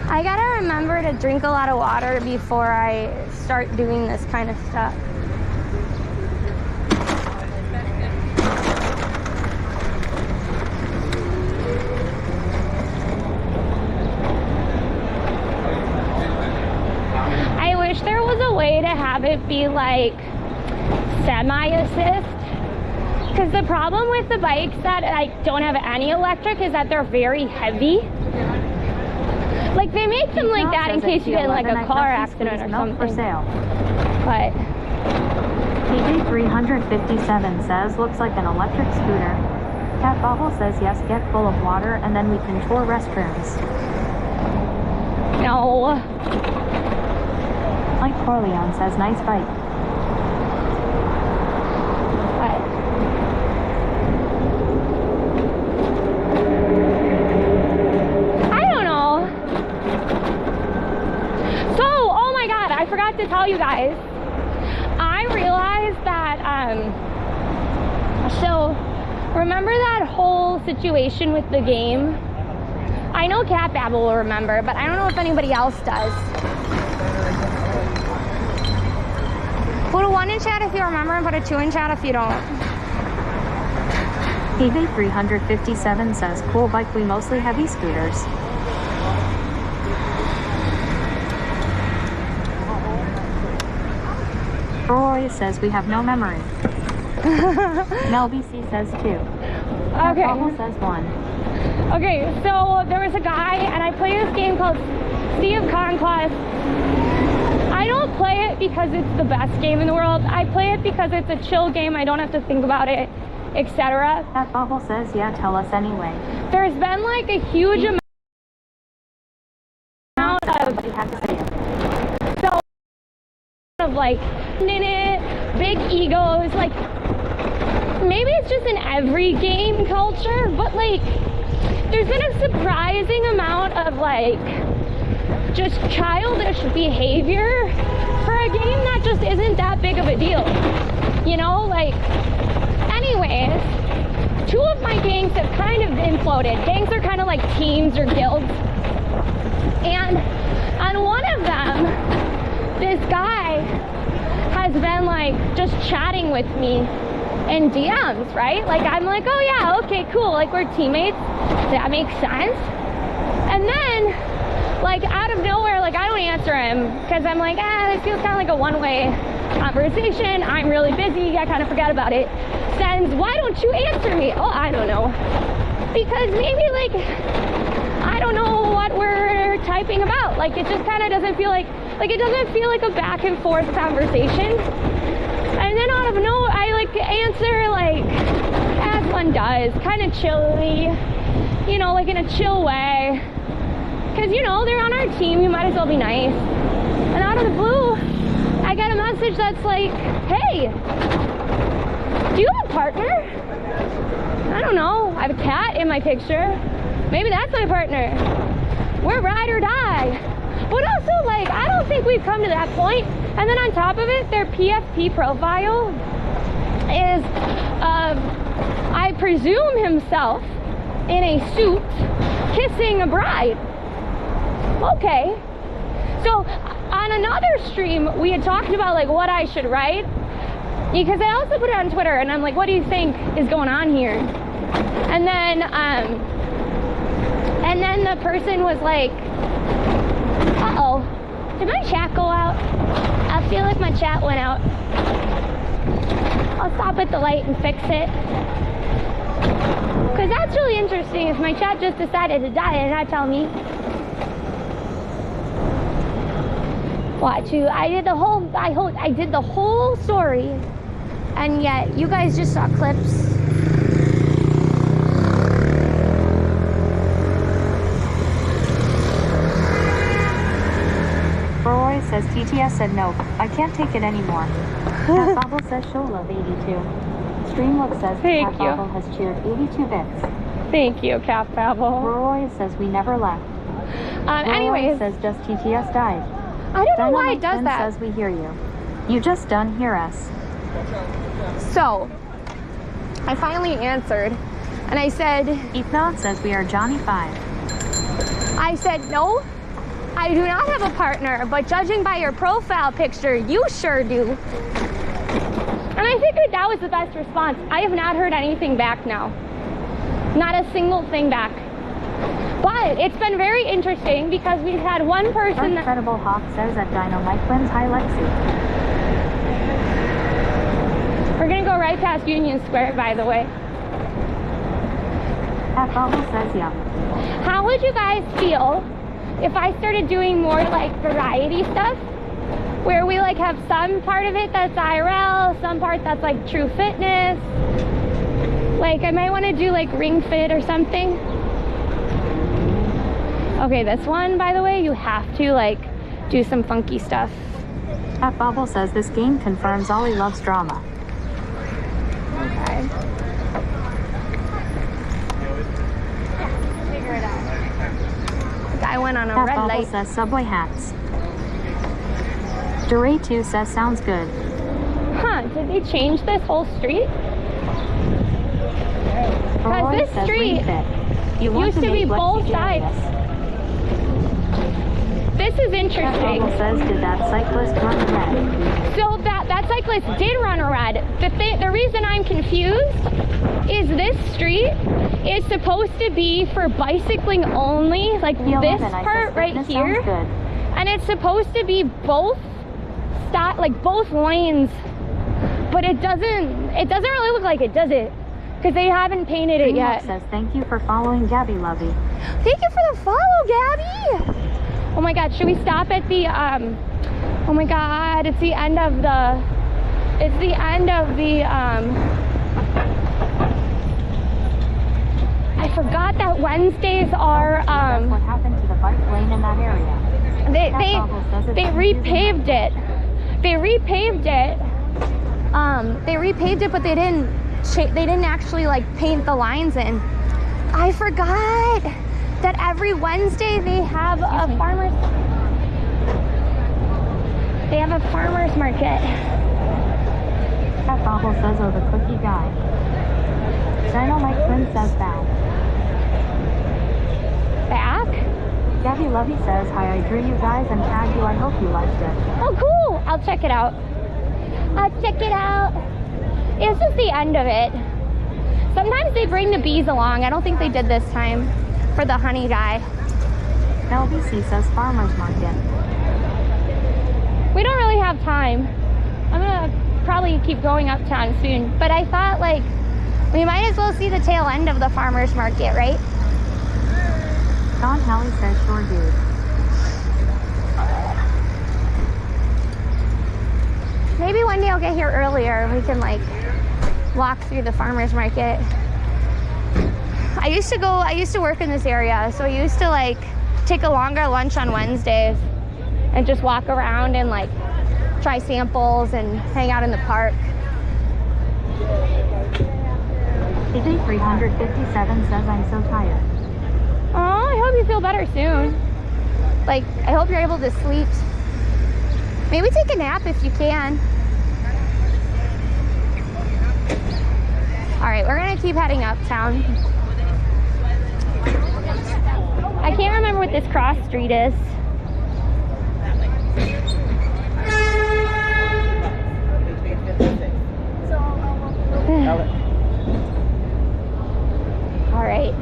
I gotta remember to drink a lot of water before I start doing this kind of stuff. I wish there was a way to have it be like semi-assist. Because the problem with the bikes that don't have any electric is that they're very heavy. Like they make them like that in case you get in like a car accident or something. For sale. But PJ357 says looks like an electric scooter. Cat Bobble says yes, get full of water and then we can tour restrooms. no. Mike Corleone says nice bike. But I don't know. So, oh my God, I forgot to tell you guys. I realized that, so remember that whole situation with the game? I know Cat Babble will remember, but I don't know if anybody else does. Put a 1 in chat if you remember and put a 2 in chat if you don't. PV357 says cool bike, we mostly have e-scooters. Roy says we have no memory. Mel BC says 2. Okay. Bobble says 1. Okay, so there was a guy, and I play this game called Sea of Conquest. I don't play it because it's the best game in the world. I play it because it's a chill game. I don't have to think about it, etc. That Bobble says, yeah, tell us anyway. There's been like a huge amount of so of like in it, big egos, like maybe it's just in every game culture, but like there's been a surprising amount of like just childish behavior for a game that just isn't that big of a deal, you know? Like, anyways, 2 of my gangs have kind of imploded. Gangs are kind of like teams or guilds, and on one of them, this guy has been like just chatting with me in DMs, right? Like I'm like, oh yeah, okay, cool, like we're teammates, that makes sense. And then like out of nowhere, like I don't answer him because I'm like, this feels kind of like a one-way conversation. I'm really busy, I kind of forgot about it. Sends, why don't you answer me? Oh, I don't know. Because maybe like, I don't know what we're typing about. Like it just kind of doesn't feel like it doesn't feel like a back and forth conversation. And then out of nowhere, I like answer like, as one does, kind of chilly, you know, like in a chill way. Because, you know, they're on our team, you might as well be nice. And out of the blue, I get a message that's like, hey, do you have a partner? I don't know. I have a cat in my picture. Maybe that's my partner. We're ride or die. But also, like, I don't think we've come to that point. And then on top of it, their PFP profile is, I presume himself in a suit kissing a bride. Okay. So on another stream, we had talked about like what I should write, because I also put it on Twitter and I'm like, what do you think is going on here? And then the person was like, uh-oh, did my chat go out? I feel like my chat went out. I'll stop at the light and fix it. Because that's really interesting if my chat just decided to die and not tell me. Watch you. I did the whole story, and yet you guys just saw clips. Roy says TTS said no, I can't take it anymore. Cat Bobble says show love 82. Streamlook says Thank Cat you. Bobble has cheered 82 bits. Thank you, Cat Babble. Roy says we never left. Anyways, says just TTS died. I don't know why it does DinomiteTwins that. says we hear you. You just done hear us. So, I finally answered, and I said, Ethan says we are Johnny 5. I said, no, I do not have a partner, but judging by your profile picture, you sure do. And I figured that was the best response. I have not heard anything back now. Not a single thing back. But it's been very interesting because we've had one person that... Incredible Hawk says at DinomiteTwins, hi Lexi. We're gonna go right past Union Square, by the way. Cat Bobble says yeah. How would you guys feel if I started doing more like variety stuff? Where we like have some part of it that's IRL, some part that's like true fitness. Like I might want to do like Ring Fit or something. Okay, this one, by the way, you have to like do some funky stuff. Cat Bobble says this game confirms Ollie loves drama. Okay. Figure it out. The guy went on a Cat red Bobble light. says Subway hats. Duray2 says sounds good. Huh, did they change this whole street? Because Roy this says street Ring Fit. You want used to be make both Lexi sides. jealous. This is Cat interesting. Bobble says did that cyclist run red? So that cyclist did run a red. The reason I'm confused is this street is supposed to be for bicycling only, like this part right here. And it's supposed to be both both lanes, but it doesn't really look like it, does it? Because they haven't painted it yet. Says thank you for following Gabby Lovey. Thank you for the follow, Gabby. Oh my God, should we stop at the oh my God, it's the end of the I forgot that Wednesdays are what happened to the bike lane in that area? they repaved it. They repaved it, but they didn't actually like paint the lines in. I forgot that every Wednesday they have a farmer's market. Cat Bobble says, oh, the cookie guy. DinomiteTwins says back. Back? Gabby Lovey says, hi, I drew you guys and tagged you. I hope you liked it. Oh, cool. I'll check it out. It's just the end of it. Sometimes they bring the bees along. I don't think they did this time for the honey guy. LBC says farmer's market. We don't really have time. I'm gonna probably keep going uptown soon, but I thought like we might as well see the tail end of the farmer's market, right? Don Hallie says sure dude. Maybe one day I'll get here earlier and we can like walk through the farmer's market. I used to work in this area, so I used to like take a longer lunch on Wednesdays and just walk around and like try samples and hang out in the park. AJ 357 says I'm so tired. Oh, I hope you feel better soon. Like, I hope you're able to sleep. Maybe take a nap if you can. All right, we're gonna keep heading uptown. I can't remember what this cross street is. All right.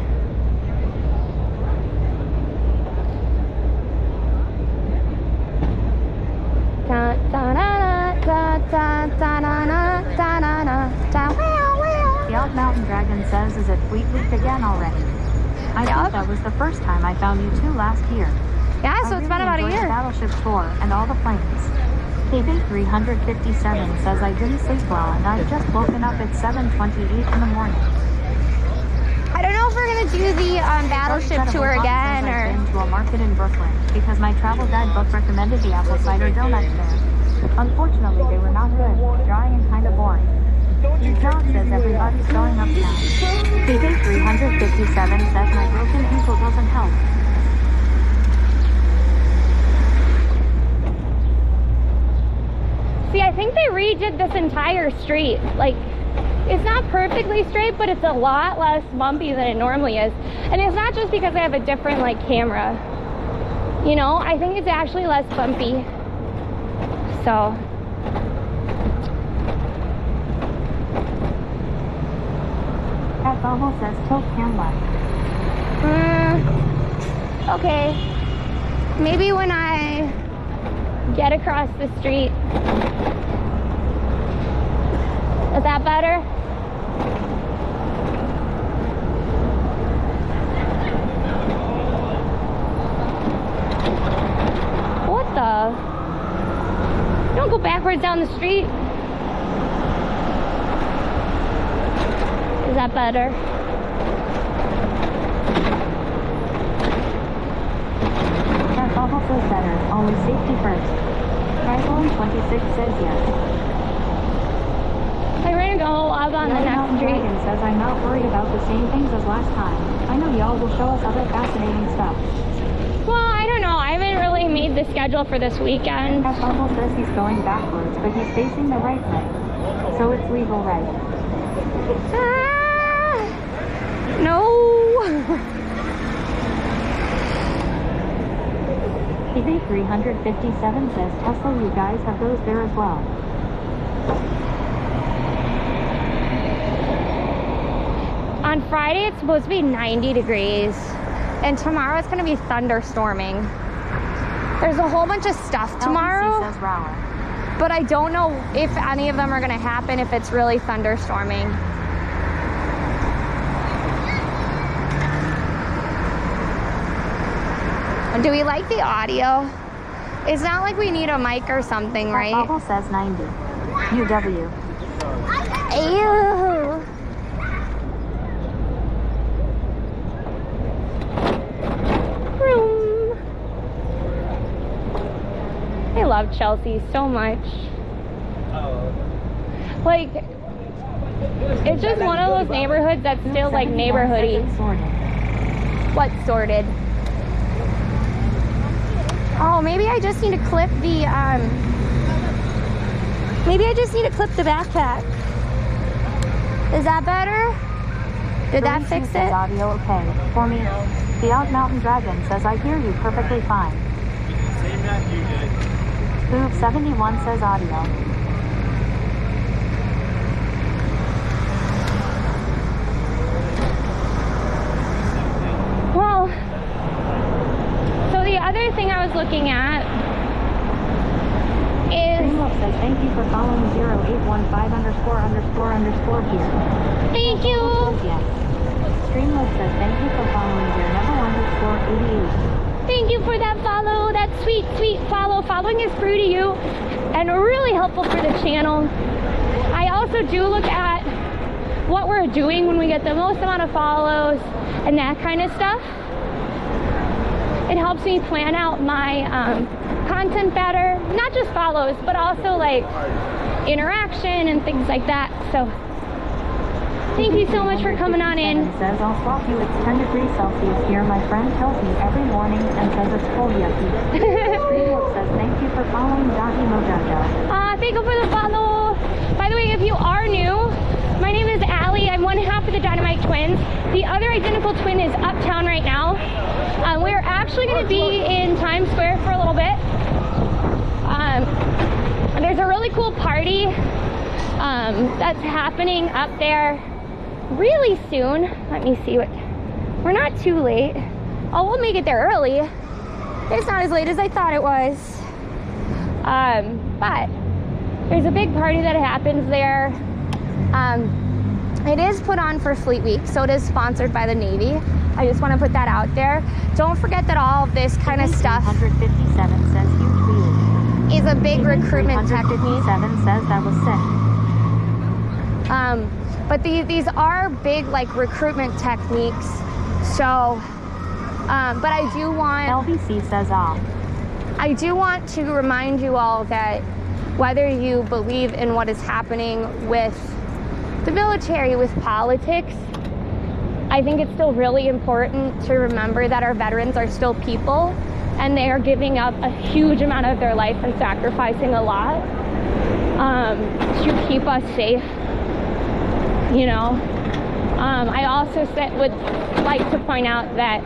The Odd Mountain Dragon says, is it Fleet Week again already? I think that was the first time I found you two last year. Yeah, so it's been about a year. The Battleship tour and all the planes. KB 357 says I didn't sleep well and I've just woken up at 7:28 in the morning. I don't know if we're gonna do the Battleship tour again or. I've been to a market in Brooklyn because my travel guidebook recommended the apple cider donuts there. Unfortunately, they were not good, dry and kind of boring. John says everybody's going uptown. KB 357 says my broken ankle doesn't help. See, I think they redid this entire street. Like, it's not perfectly straight, but it's a lot less bumpy than it normally is. And it's not just because I have a different, like, camera. You know, I think it's actually less bumpy. So. Cat Bubble says tilt cam left. Okay. Maybe when I get across the street. Is that better? What the? Don't go backwards down the street. Is that better? Cat Bubble says better, only safety first. Rifle 26 says yes. I'm ready to go up on the next street. Dragon says I'm not worried about the same things as last time. I know y'all will show us other fascinating stuff. Well, I don't know. I haven't really made the schedule for this weekend. Cat Bubble says he's going backwards, but he's facing the right way. So it's legal right. No. KB 357 says Tesla, you guys have those there as well. On Friday, it's supposed to be 90 degrees. And tomorrow it's going to be thunderstorming. There's a whole bunch of stuff tomorrow. LBC says Rower. But I don't know if any of them are going to happen if it's really thunderstorming. Do we like the audio? It's not like we need a mic or something, right? Bubble says 90. UW. Ew. Room. I love Chelsea so much. Like, it's just one of those neighborhoods that's still like neighborhoody. What's sorted? Oh, maybe I just need to clip the, maybe I just need to clip the backpack. Is that better? Did that fix it? Is audio okay? For me, the Odd Mountain Dragon says I hear you perfectly fine. Same that you did. Boob 71 says audio. Well, so the other thing I was looking at is... Streamlove says thank you for following 0815___ here. Thank you! Yes. Streamlove says thank you for following _88. Thank you for that follow, that sweet, sweet follow. Following is free to you and really helpful for the channel. I also do look at what we're doing when we get the most amount of follows and that kind of stuff. It helps me plan out my content better, not just follows, but also like interaction and things like that. So thank you so much for coming on in. Says, I'll swap you. It's 10 degrees Celsius here. My friend tells me every morning and says it's cold yucky. Streamlook says, thank you for following DinomiteTwins. Thank you for the follow. By the way, if you are new, my name is Allie. I'm one half of the DinomiteTwins. The other identical twin is uptown right now. We're actually going to be in Times Square for a little bit. There's a really cool party that's happening up there really soon. Let me see what, we're not too late. Oh, we'll make it there early. It's not as late as I thought it was. But there's a big party that happens there. It is put on for Fleet Week, so it is sponsored by the Navy. I just want to put that out there. Don't forget that all of this kind of stuff 157 says you tweeted. is a big recruitment technique. 157 says that was sick. But these are big like recruitment techniques. So, but I do want, LBC says off. I do want to remind you all that whether you believe in what is happening with the military, with politics, I think it's still really important to remember that our veterans are still people and they are giving up a huge amount of their life and sacrificing a lot to keep us safe, you know. I also would like to point out that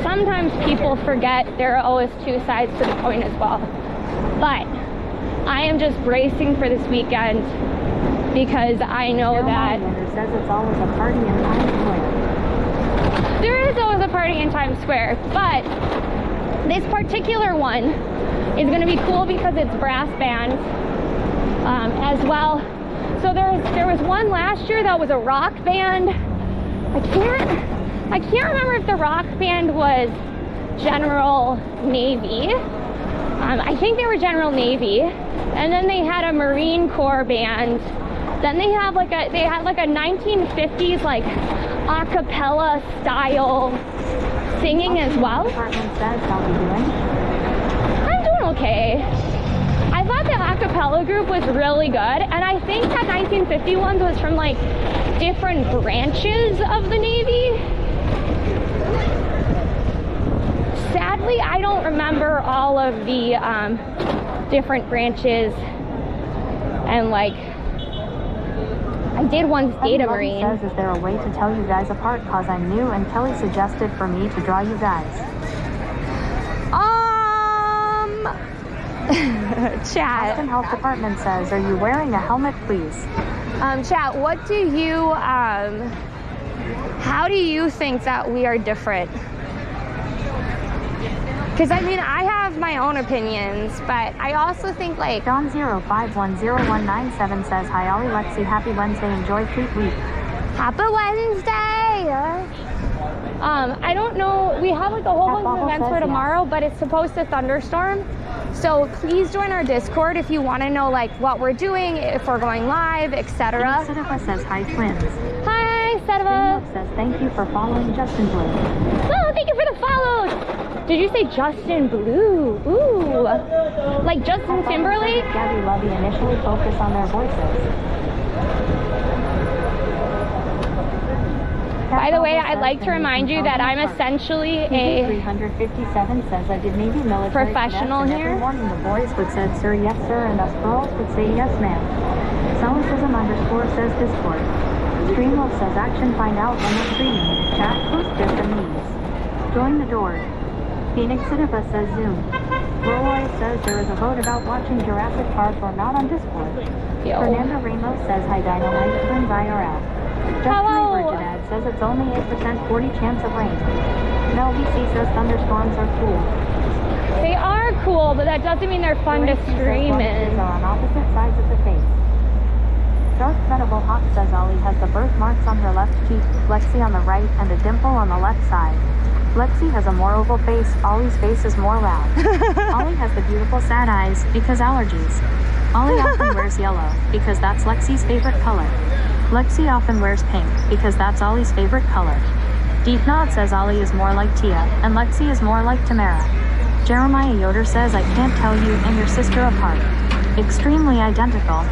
sometimes people forget there are always two sides to the coin as well. But I am just bracing for this weekend because I know that It says it's always a party in Times Square. there is always a party in Times Square, but this particular one is going to be cool because it's brass bands as well. So there was one last year that was a rock band. I can't remember if the rock band was General Navy. I think they were General Navy, and then they had a Marine Corps band. Then they had like a 1950s like a cappella style singing as well. Department says, how are you doing? I'm doing okay. I thought the a cappella group was really good, and I think that 1950 ones was from like different branches of the Navy. Sadly, I don't remember all of the different branches, and like I did once date a Marine. Says, is there a way to tell you guys apart? Cause I'm new and Kelly suggested for me to draw you guys. Chat. Boston Health Department says, are you wearing a helmet, please? Chat, what do you, how do you think that we are different? Because I mean, I have my own opinions, but I also think like John 05100197 says, hi Ollie, Lexi, happy Wednesday, enjoy Fleet Week. Happy Wednesday! I don't know, we have like a whole bunch of events for tomorrow, but it's supposed to thunderstorm. So please join our Discord if you want to know like what we're doing, if we're going live, etc. Sedeva says, hi twins. Hi, Sedeva. Says, thank you for following Justin Blue. Oh, thank you for the follow. Did you say Justin Blue? Ooh, like Justin Timberlake? Gabby Lovey initially focused on their voices. By the way, I'd like to remind you that I'm essentially a 357 says, I did Navy military professional cadets, and here. every morning the boys would say, sir, yes, sir, and us girls would say, yes, ma'am. Sexism _ says Discord. Streamlook says, action, find out when we're streaming. Chat, post just a knees. Join the door. Phoenix Cinema says Zoom. Roy says there is a vote about watching Jurassic Park or not on Discord. Yo. Fernando Ramos says, hi DinomiteTwins IRL. Justin Virgin says it's only 8% 40 chance of rain. Mel VC says thunderstorms are cool. They are cool, but that doesn't mean they're fun to stream in. Are on opposite sides of the face. Dark Venable Hawk says Ollie has the birthmarks on her left cheek, Lexi on the right, and a dimple on the left side. Lexi has a more oval face, Ollie's face is more round. Ollie has the beautiful sad eyes, because allergies. Ollie often wears yellow, because that's Lexi's favorite color. Lexi often wears pink, because that's Ollie's favorite color. Deep Nod says Ollie is more like Tia, and Lexi is more like Tamara. Jeremiah Yoder says, I can't tell you and your sister apart. Extremely identical.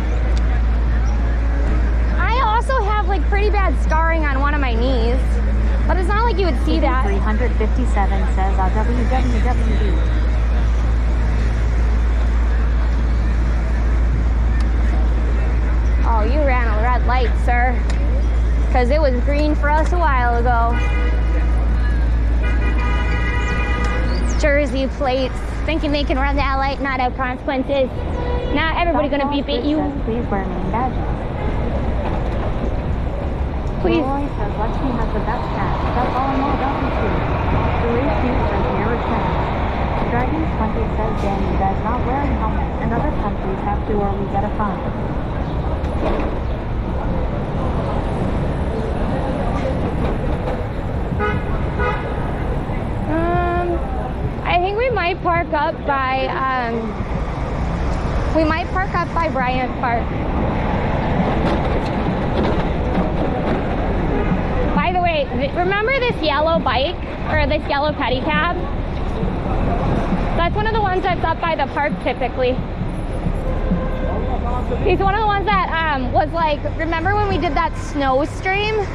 I also have like pretty bad scarring on one of my knees, but it's not like you would see that. 357 says www. Oh, you ran a red light, sir. Because it was green for us a while ago. Jersey plates, thinking they can run that light, not have consequences. Not everybody gonna beep at you. Please wear name badges. Please. Roy says Lexi has the best cat. That's all I know about you two. The race team says never chance. Dragons Country says Danny does not wearing helmets, and other countries have to or we get a fine. I think we might park up by Bryant Park. By the way, remember this yellow bike or this yellow pedicab? That's one of the ones that's up by the park typically. He's one of the ones that was like, remember when we did that snow stream?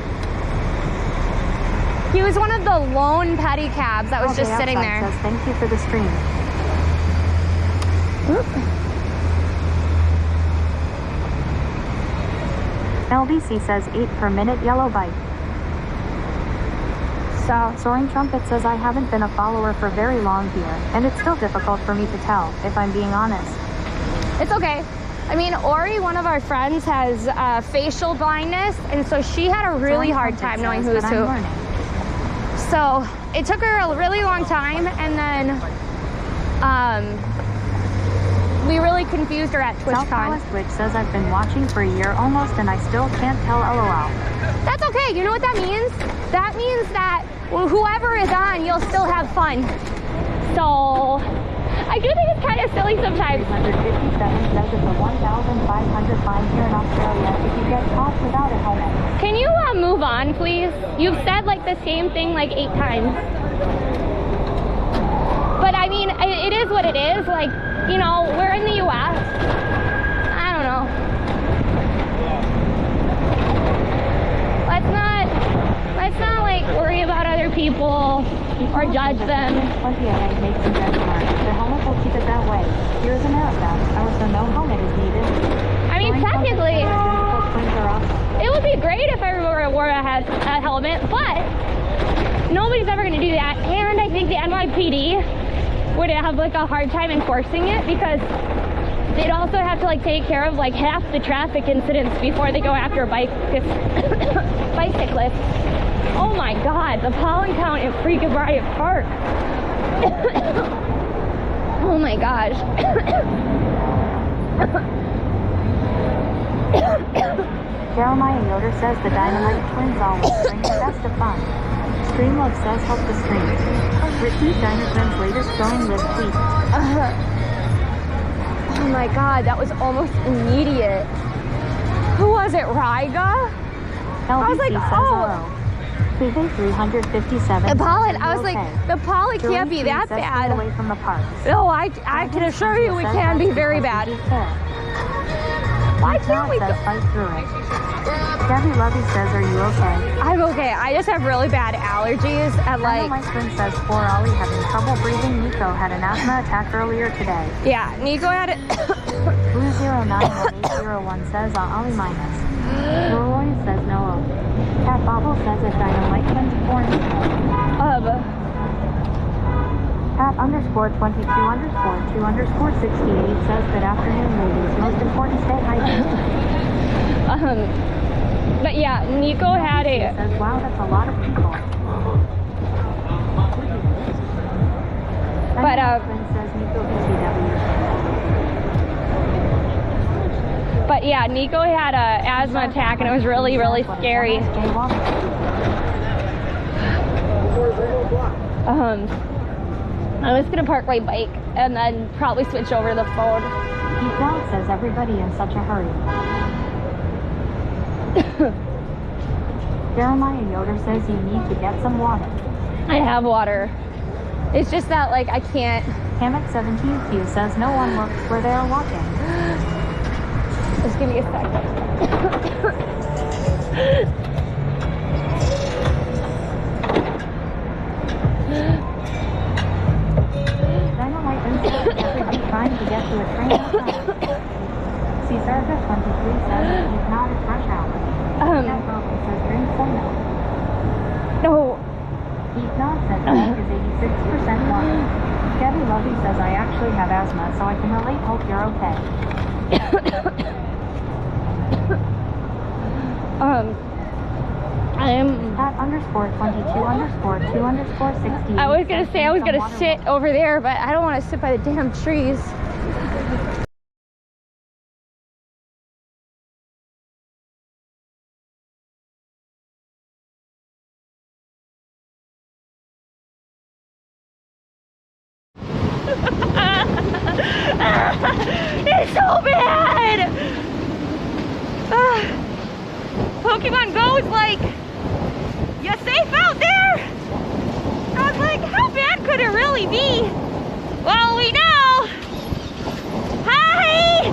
He was one of the lone pedicabs that was just sitting there. Says, thank you for the stream. LBC says 8 per minute yellow bike. So, Soaring Trumpet says I haven't been a follower for very long here, and it's still difficult for me to tell, if I'm being honest. It's okay. I mean, Ori, one of our friends, has facial blindness, and so she had a really hard time knowing who's who. So it took her a really long time, and then we really confused her at TwitchCon. Twitch says I've been watching for a year almost, and I still can't tell LOL. That's okay. You know what that means? That means that whoever is on, you'll still have fun. So I do think it's kind of silly sometimes. 357 says it's a 1,500 fine here in Australia if you get caught without a helmet. Can you move on, please? You've said like the same thing like 8 times. But I mean, it is what it is. Like, you know, we're in the U.S. I don't know. Let's not like worry about other people or judge them. Plenty of egg makes a benchmark. The helmet will keep it that way. Here's America. So no helmet is needed. I mean, technically, it would be great if everyone wore a helmet, but nobody's ever going to do that. And I think the NYPD would have like a hard time enforcing it because they'd also have to like take care of like half the traffic incidents before they go after a bicyclist. Oh my God, the pollen count in freaking Bryant Park. Oh my gosh. Jeremiah Yoder says the DinomiteTwins always bring the best of fun. Streamlove says help the stream. Repeat DinomiteTwins latest going live tweet. Oh my God, that was almost immediate. Who was it, Ryga? LBC I was like, oh. 357. The pollen, I was like, the pollen can't be that bad. Away from the park. No, I can assure you it can be very bad. Why can't we go? Fight through it. Debbie Lovey says, are you okay? I'm okay. I just have really bad allergies and like... My friend says, poor Ollie having trouble breathing. Nico had an asthma attack earlier today. Yeah, Nico had it. Blue091801 says, Ollie minus. Roy says, no. Cat Bobble says, if DinomiteTwins born Nico. Cat _22_2_68 says, good afternoon, ladies. Most important, stay hydrated. But yeah, Nico had a... Says, wow, that's a lot of people. But, says Nico BTW. But yeah, Nico had a asthma attack and it was really, really scary. I was gonna park my bike and then probably switch over to the phone. Pete Dog says everybody in such a hurry. Jeremiah Yoder says you need to get some water. I have water. It's just that, like, I can't. Hammock 17Q says no one looks where they are walking. Just give me a second. DinomiteTwins says every be trying to get to a train or train. Caesarca 23 says he's not at rush hour. That probably says drink some milk. No. Heat Nod says milk is 86% water. Debbie Lovey says I actually have asthma, so I can relate. Hope you're okay. At _22_2_60. I was gonna say I was gonna sit over there, but I don't want to sit by the damn trees. It's so bad! Pokemon Go is like, you safe out there? I was like, how bad could it really be? Well, we know. Hi!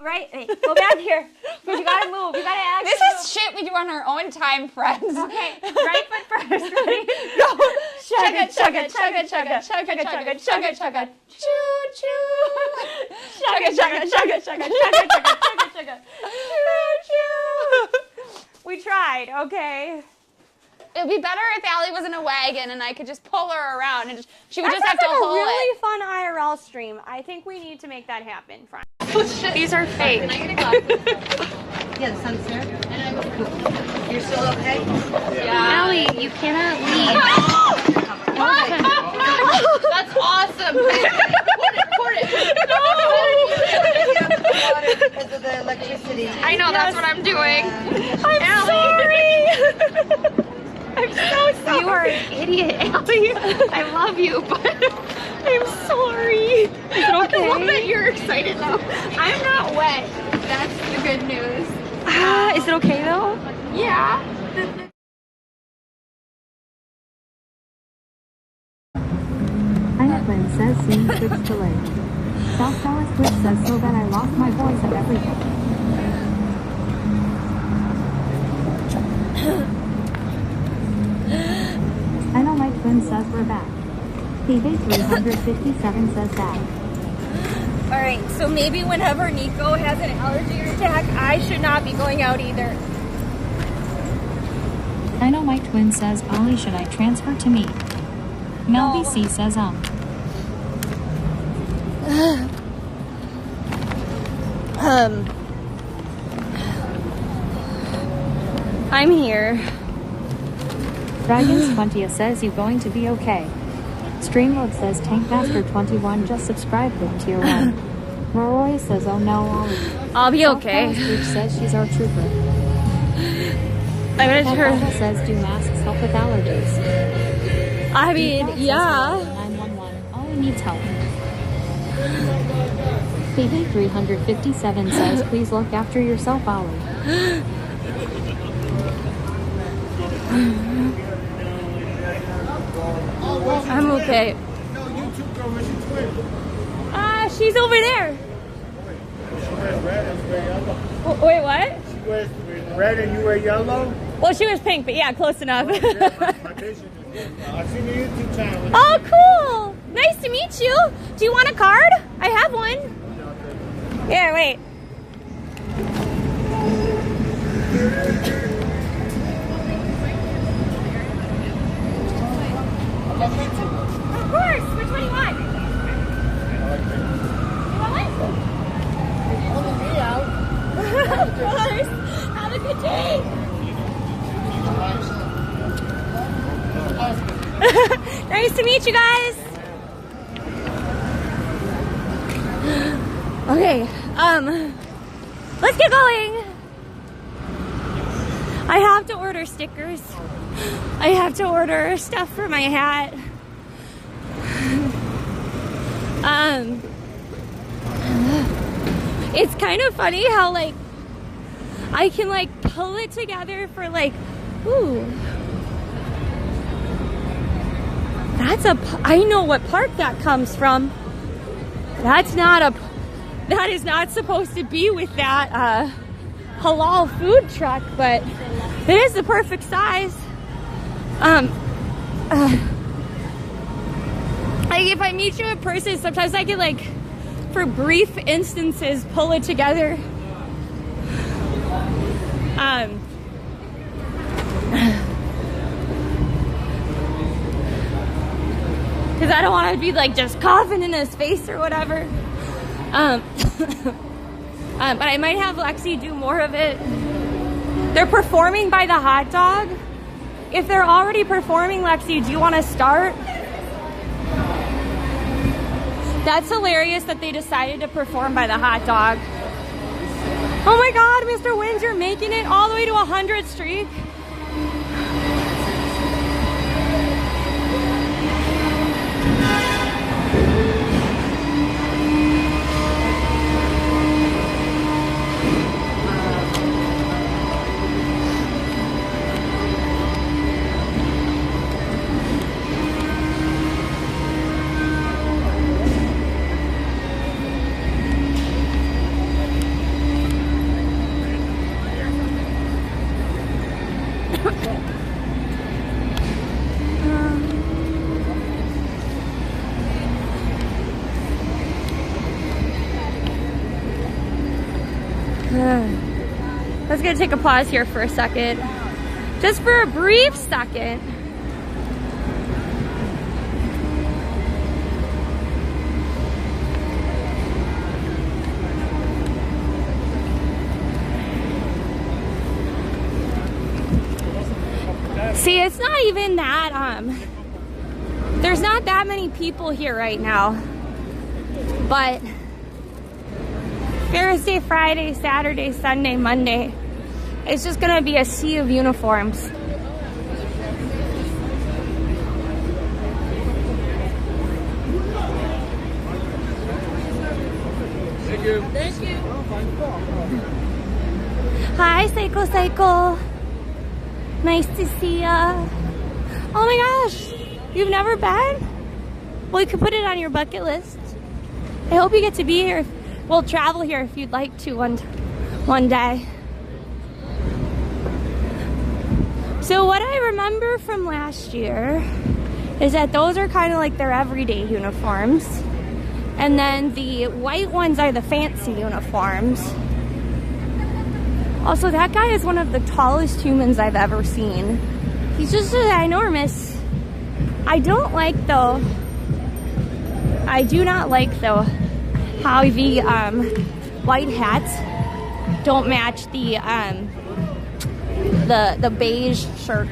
Right, wait, go back here. Because you gotta move. You gotta act. This is shit we do on our own time, friends. Okay, right foot first. Ready? Go. Chugga, chugga, chugga, chugga, chugga, chugga, chugga, chugga, choo, choo. Chugga, chugga, chugga, chugga, chugga, chugga, chugga, chugga, choo, choo. We tried, okay. It would be better if Allie was in a wagon and I could just pull her around and she would That just have to sounds like hold a really it. fun IRL stream. I think we need to make that happen, Frank. These are fake. Can I get a glass? Yeah, the sun's there. You're still okay? Yeah. Allie, you cannot leave. That's awesome. Pour it. Because of the electricity. I know, that's what I'm doing. I'm sorry. I'm so sorry. You are an idiot, Allie. I love you, but I'm sorry. Is it okay? I love that you're excited though. I'm not wet. That's the good news. Is it okay though? Yeah. DinomiteTwins says scene switch delayed. South Dallas Twitch says so that I lost my voice and everything. DinomiteTwins says we're back. TV357 says that. Alright, so maybe whenever Nico has an allergy attack, I should not be going out either. DinomiteTwins says Ollie, should I transfer to me? Mel BC says I'm here. Dragons 20 says you going to be okay. Streamload says Tankmaster21 just subscribed with tier 1. Maroy says oh no Ollie. I'll be okay. Which says she's our trooper. I'm gonna turn. Says do masks help with allergies. I mean, yeah. 911. Ollie needs help. TV357 says please look after yourself, Ollie. I'm okay. She's over there. Wait, what? She wears red and you wear yellow? Well, she was pink, but yeah, close enough. My vision is good. I've seen the YouTube channel. Oh, cool. Nice to meet you. Do you want a card? I have one. Here, wait. Of course. Which one do you want? You want one? Of course. Nice to meet you guys. Okay, let's get going. I have to order stickers. I have to order stuff for my hat. It's kind of funny how like I can like pull it together for like, ooh. That's I know what park that comes from. That is not supposed to be with that halal food truck, but it is the perfect size. Like if I meet you in person, sometimes I can like, for brief instances, pull it together. Because I don't want to be like just coughing in his face or whatever. But I might have Lexi do more of it. They're performing by the hot dog. If they're already performing, Lexi, do you want to start? That's hilarious that they decided to perform by the hot dog. Oh my God, Mr. Wins, you're making it all the way to 100th Street. Let's gonna take a pause here for a second. Just for a brief second. See, it's not even that, there's not that many people here right now, but Thursday, Friday, Saturday, Sunday, Monday, it's just gonna be a sea of uniforms. Thank you. Thank you. Hi, Psycho. Nice to see ya. Oh my gosh, you've never been? Well, you could put it on your bucket list. I hope you get to be here. We'll travel here if you'd like to one day. So what I remember from last year is that those are kind of like their everyday uniforms. And then the white ones are the fancy uniforms. Also, that guy is one of the tallest humans I've ever seen. He's just enormous. I do not like though, how the white hats don't match the beige shirt.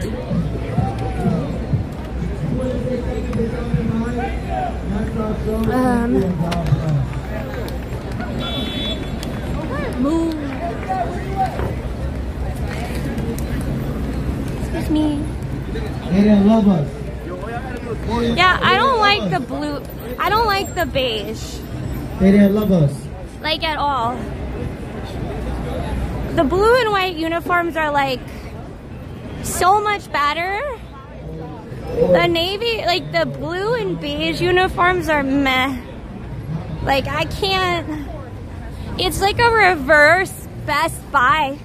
Move. Excuse me. Yeah, I don't like the blue. I don't like the beige. Like at all. The blue and white uniforms are like so much better. The navy, like the blue and beige uniforms are meh. Like I can't. It's like a reverse Best Buy.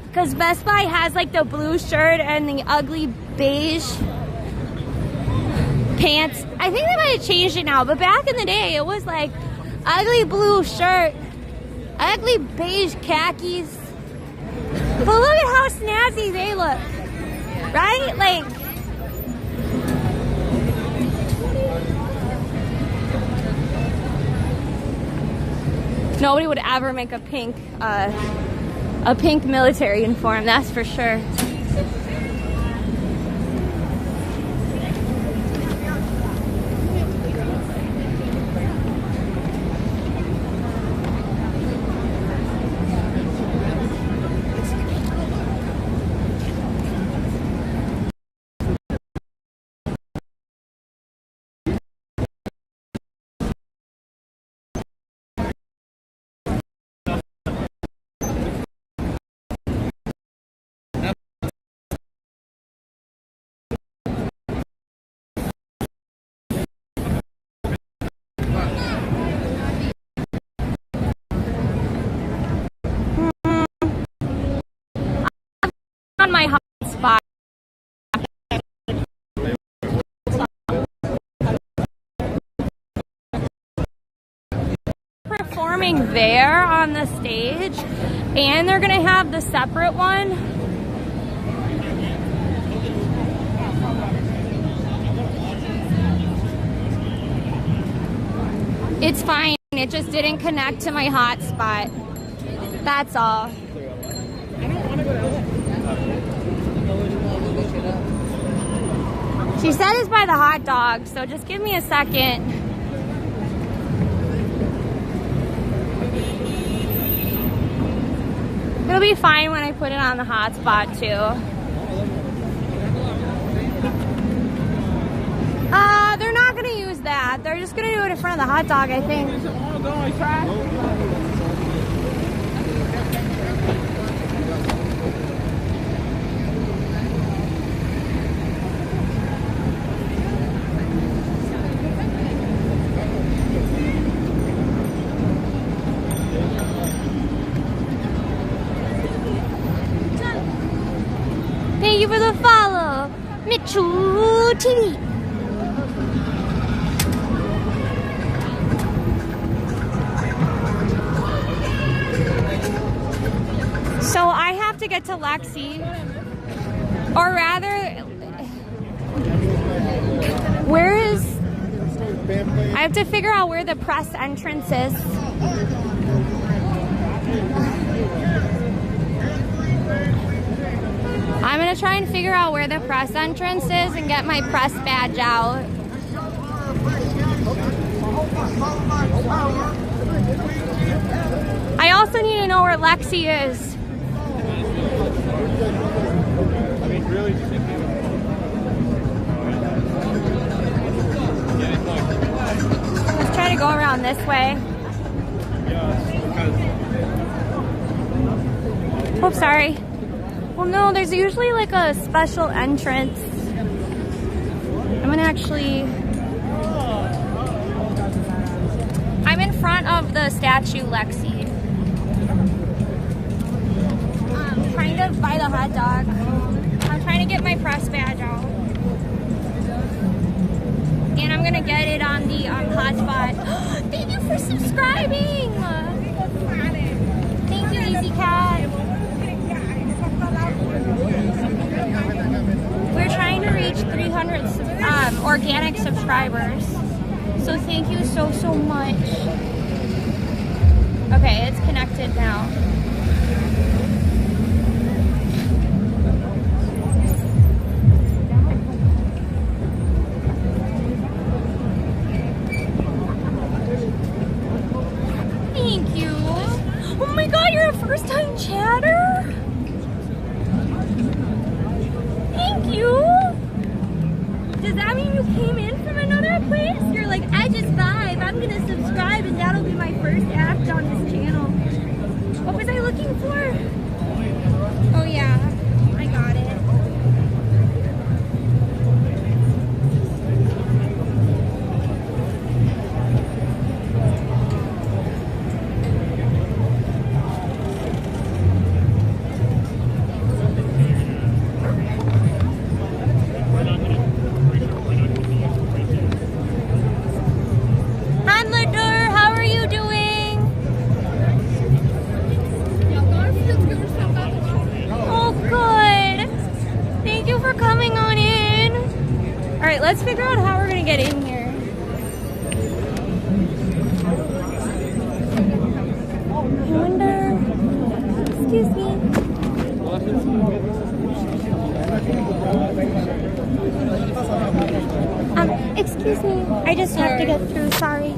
Because Best Buy has like the blue shirt and the ugly beige pants. I think they might have changed it now, but back in the day it was like ugly blue shirt, ugly beige khakis. But look at how snazzy they look, right? Like, nobody would ever make a pink military uniform, that's for sure. on my hotspot. Performing there on the stage, and they're gonna have the separate one. It's fine, it just didn't connect to my hotspot. That's all. She said it's by the hot dog, so just give me a second. It'll be fine when I put it on the hotspot too. They're not gonna use that. They're just gonna do it in front of the hot dog, I think. Thank you for the follow, Mitchell TV. So I have to get to Lexi, or rather, where is, I have to figure out where the press entrance is. I'm gonna try and figure out where the press entrance is and get my press badge out. I also need to know where Lexi is. Let's try to go around this way. Oh, sorry. Well, no, there's usually like a special entrance. I'm gonna actually... I'm in front of the statue, Lexi. I'm trying to buy the hot dog. I'm trying to get my press badge out. And I'm gonna get it on the hotspot. Thank you for subscribing! Thank you, Easy Cat. We're trying to reach 300 organic subscribers. So thank you so much. Okay, it's connected now. Thank you. Oh my god, you're a first-time chatter? Thank you. Does that mean you came in from another place? You're like, I just vibe. I'm gonna subscribe and that'll be my first act on this channel. What was I looking for? Oh yeah, I got it. Let's figure out how we're gonna get in here. I wonder. Excuse me. Excuse me. I just have to get through. Sorry.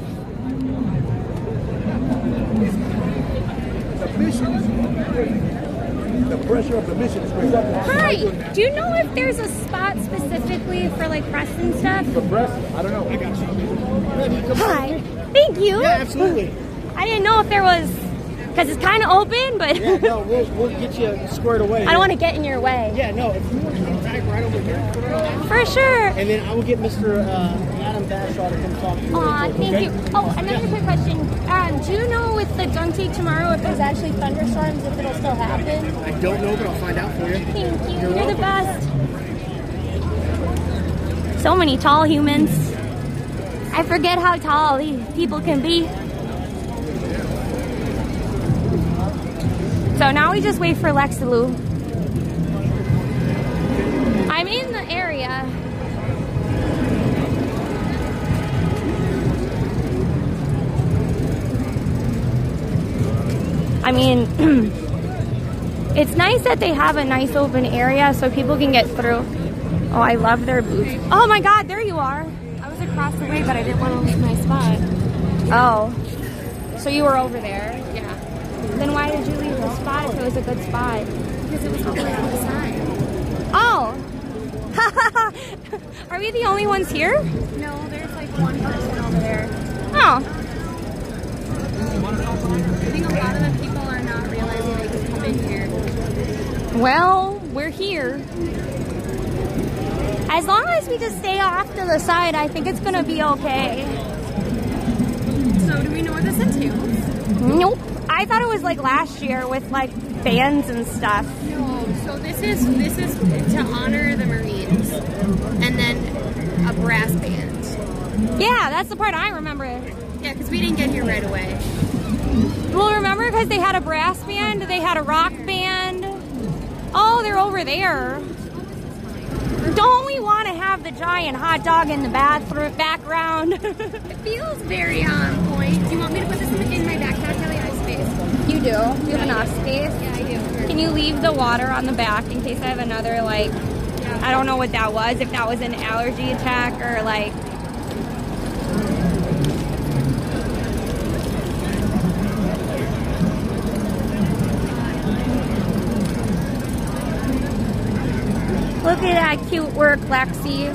The pressure of the mission is great. Hi. Do you know if there's a spot specifically for like press and stuff? For press? I don't know. I got you. Hi. Thank you. Yeah, absolutely. I didn't know if there was, because it's kind of open, but... Yeah, no, we'll get you squared away. I don't want to get in your way. Yeah, no, if you want to come back right over here. For sure. And then I will get Mr. Adam Dash ought to come talk to you. Aw, thank Okay? you. Oh, another quick question. Do you know with the dunk take tomorrow if there's actually thunderstorms, if it'll still happen? I don't know, but I'll find out for you. Thank you. You're the best. So many tall humans. I forget how tall these people can be. So now we just wait for Lexilu. I'm in the area. I mean, it's nice that they have a nice open area so people can get through. Oh, I love their boots. Oh my God, there you are. I was across the way, but I didn't want to leave my spot. Oh, so you were over there. Yeah. Then why did you leave the spot if it was a good spot? Because it was all the way on the side. Oh. Are we the only ones here? No, there's like one person over there. Oh. I think a lot of the people are not realizing they can come in here. Well, we're here. As long as we just stay off to the side, I think it's gonna be okay. So do we know what this entails? Nope. I thought it was like last year with like bands and stuff. No. So this is to honor the Marines, and then a brass band. Yeah, that's the part I remember. Yeah, because we didn't get here right away. Well, remember because they had a brass band, they had a rock band. Oh, they're over there. Don't we want to have the giant hot dog in the background? It feels very on point. Do you want me to put this in my backpack? Really, I have space. You do? You have enough space? Yeah, I do. Can you leave the water on the back in case I have another, like, I don't know what that was, if that was an allergy attack or like... Look at that cute work, Lexi.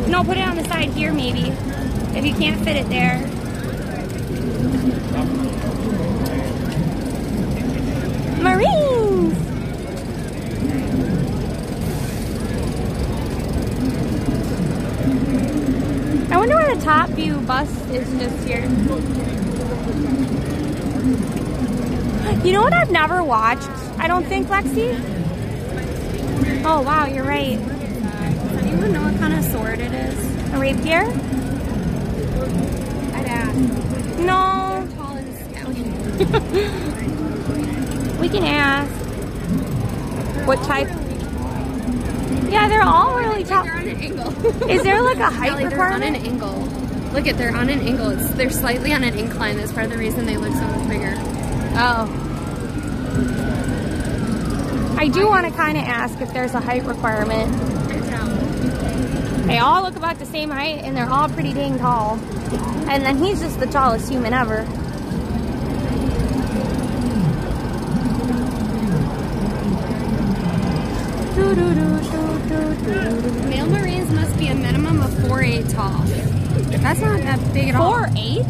No, put it on the side here, maybe. If you can't fit it there. Marines! I wonder why the top view bus is just here. You know what I've never watched? I don't think, Lexi? Oh, wow, you're right. Does anyone know what kind of sword it is? A rapier? I'd ask. No. They're tall and scally. We can ask. What type? Yeah, they're all really tall. They're on an angle. Is there like a height Allie, they're on requirement? an angle. Look at, they're on an angle. They're slightly on an incline. That's part of the reason they look so much bigger. Oh. I do want to kind of ask if there's a height requirement. They all look about the same height and they're all pretty dang tall. And then he's just the tallest human ever. Male Marines must be a minimum of 4'8" tall. That's not that big at all. 4'8"?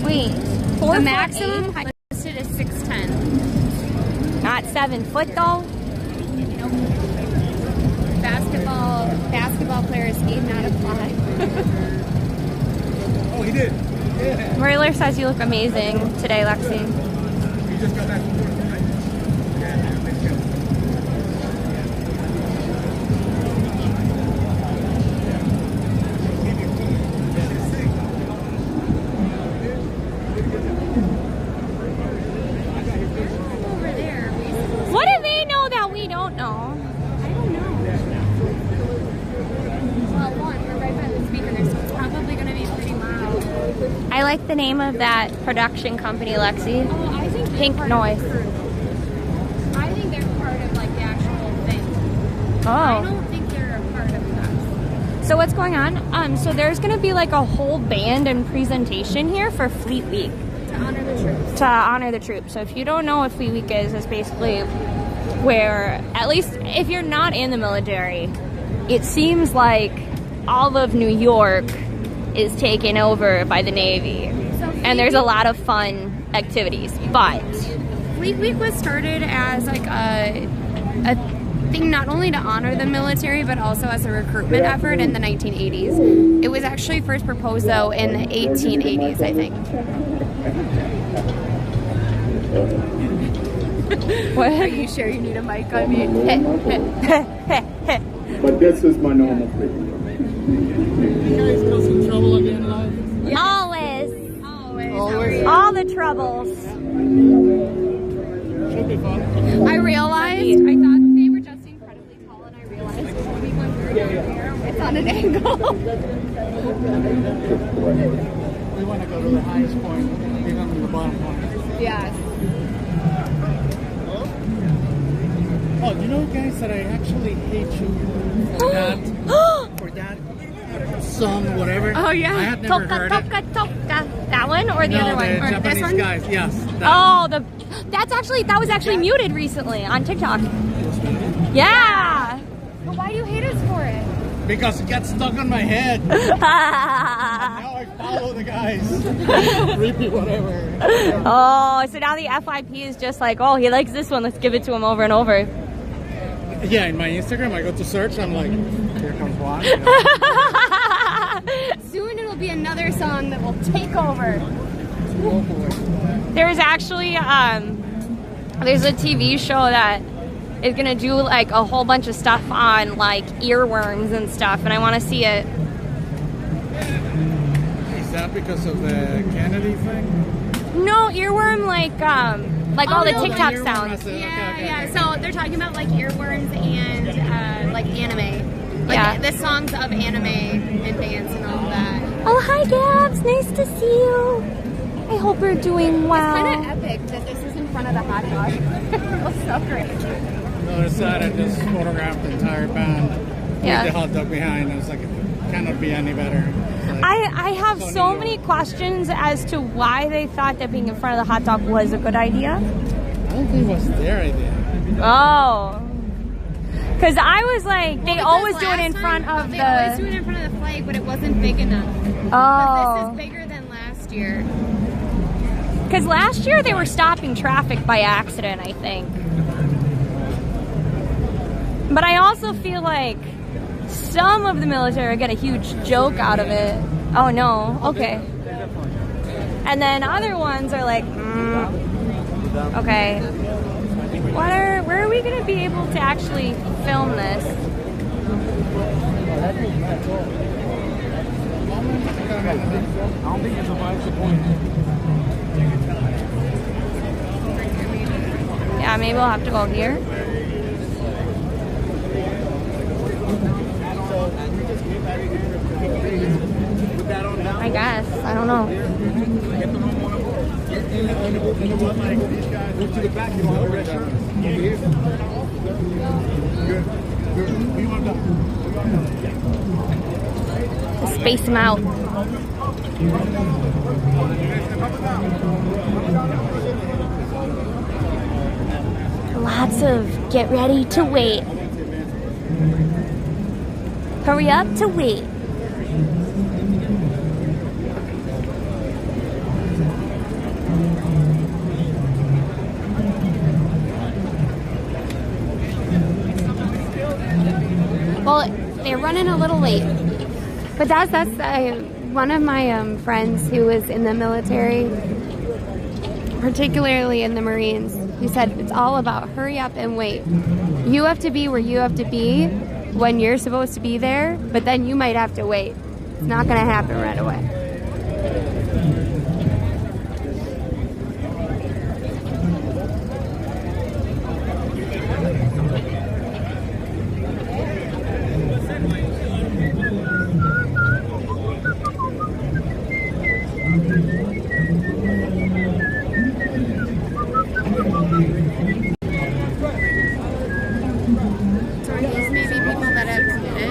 Wait, The maximum height listed is 6'10". Not 7 foot though? Basketball players need not apply. Oh, he did. Yeah. Royler says you look amazing today, Lexi. He just got back from work, right? Yeah, thank you. Over there. What do they know that we don't know? I don't know. Well, one, we're right by the speaker, so it's probably going to be pretty loud. I like the name of that production company, Lexi. Oh, I think they're Pink part Noise. Of the crew. I think they're part of like the actual thing. I Oh. don't think they're a part of us. So what's going on? So there's gonna be like a whole band and presentation here for Fleet Week. To honor the troops. To honor the troops. So if you don't know what Fleet Week is, it's basically where, at least if you're not in the military, it seems like all of New York is taken over by the Navy. So and there's a lot of fun activities. But Fleet Week was started as like a thing not only to honor the military, but also as a recruitment effort in the 1980s. It was actually first proposed though in the 1880s, I think. what? Are you sure you need a mic on me? But this is my normal thing. You guys cause some trouble again in life? Always. Always. All the troubles. Should be fun. I realized, I thought they were just incredibly tall, and I realized it's on an angle. We want to go to the highest point, even the bottom point. Yes. Oh, you know, guys, that I actually hate you for that song, whatever. Oh, yeah. I had never heard it. That one or the other one? The Or Japanese this one? guys, yes. Oh, that was actually muted recently on TikTok. Yeah. But why do you hate us for it? Because it got stuck on my head. Now I follow the guys. Repeat whatever. Oh, so now the FYP is just like, oh, he likes this one. Let's give it to him over and over. Yeah, in my Instagram, I go to search. I'm like, here comes one. Soon it'll be another song that will take over. There's actually, there's a TV show that is gonna do like a whole bunch of stuff on like earworms and stuff, and I want to see it. Is that because of the Kennedy thing? No, earworm like all the no, TikTok earworm, sounds. I said, Yeah. So they're talking about like earworms and like anime. Like Yeah. the songs of anime and dance and all that. Oh, hi Gabs, nice to see you. I hope you're doing well. It's kind of epic that this is in front of the hot dog. It feels so great. No, I decided I just photographed the entire band Yeah. with the hot dog behind. I was like, it cannot be any better. Like, I have so many questions as to why they thought that being in front of the hot dog was a good idea. I don't think it was their idea. Oh. Because I was like, they Because always do it last in front time, of they always do the... it in front of the flag, but it wasn't big enough. But Oh. this is bigger than last year. Because last year they were stopping traffic by accident, I think. But I also feel like some of the military get a huge joke out of it. Oh no, okay. And then other ones are like, okay. Where are we going to be able to actually film this? I don't think it's a vital point. Yeah, maybe we'll have to go here. I guess. I don't know. Just space them out. Lots of get ready to wait. Hurry up to wait. Well, they're running a little late. But that's one of my friends who was in the military, particularly in the Marines. He said it's all about hurry up and wait. You have to be where you have to be when you're supposed to be there, but then you might have to wait. It's not going to happen right away.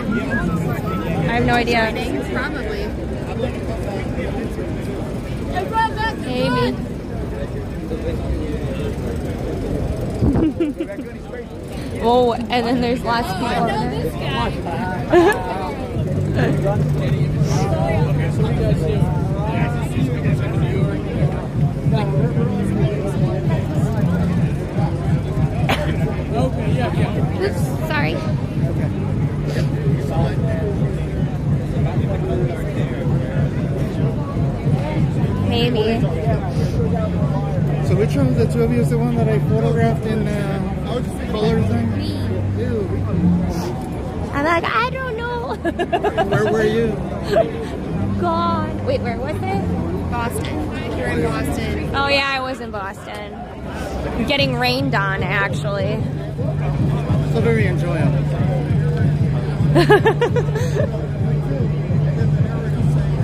I have no idea. Probably. Maybe. Oh, and then there's lots of people over there. Maybe. So which one of the two of you is the one that I photographed in colors thing? Me. You. I'm like, I don't know. Where were you? God. Wait, where was it? Boston. You're in Boston. Oh yeah, I was in Boston. Getting rained on, actually. So very enjoyable.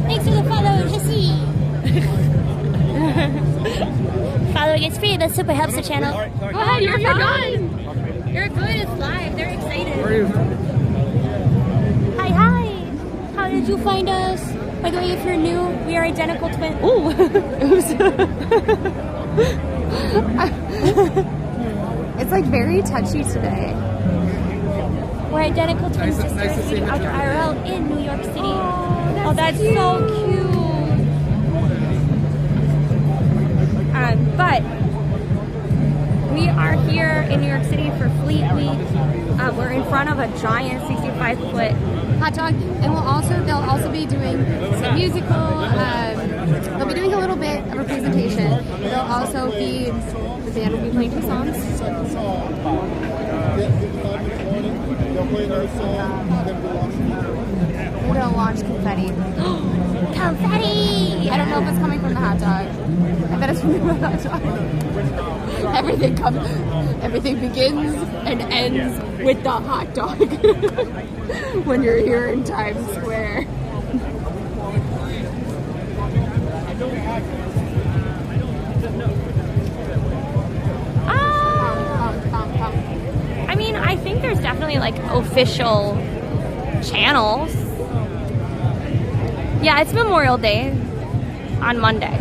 Thanks for the follow, Jesse. Following is free, that super helps the channel. Go ahead, you're fine. You're good, it's live. They're excited. Where are you? Hi, hi. How did you find us? By the way, if you're new, we are identical twins. Ooh. Oops. It's like very touchy today. We're identical twins Nice to see you. after IRL in New York City. Oh, that's so cute. But we are here in New York City for Fleet Week. We're in front of a giant 65-foot Hot dog, and they'll also be doing some musical. They'll be doing a little bit of a presentation. They'll also be the band will be playing 2 songs. We're gonna launch confetti. confetti. I don't know if it's coming from the hot dog. I bet it's from the hot dog. Everything begins and ends with the hot dog. When you're here in Times Square. I mean, I think there's definitely like official channels. Yeah, it's Memorial Day on Monday.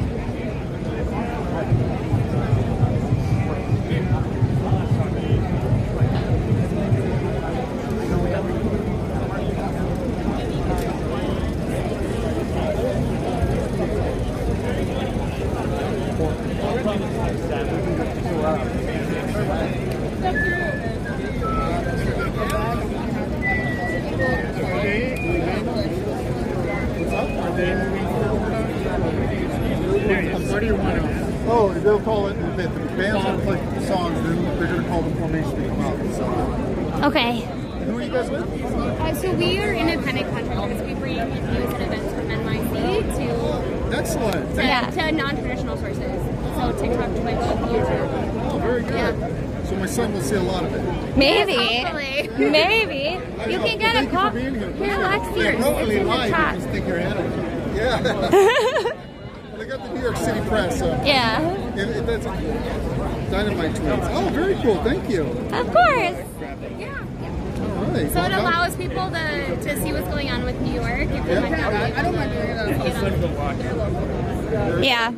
Oh, they'll call it, the band's going to play songs, then they're going to call the formation to come out. So. Okay. Who are you guys with? So we are independent contractors. We bring news and events from NYC Excellent. to non-traditional sources. So TikTok, Twitch, YouTube. Oh, very good. So my son will see a lot of it. Maybe. Hopefully. Maybe. You can get a call. Here, Lexi. It's in the chat. Just think you're ahead of me. Yeah. They got the New York City press. So Yeah. That's DinomiteTwins. Oh, very cool. Thank you. Of course. Yeah. All right. So it allows people to see what's going on with New York. If they might not I don't mind doing that. Yeah.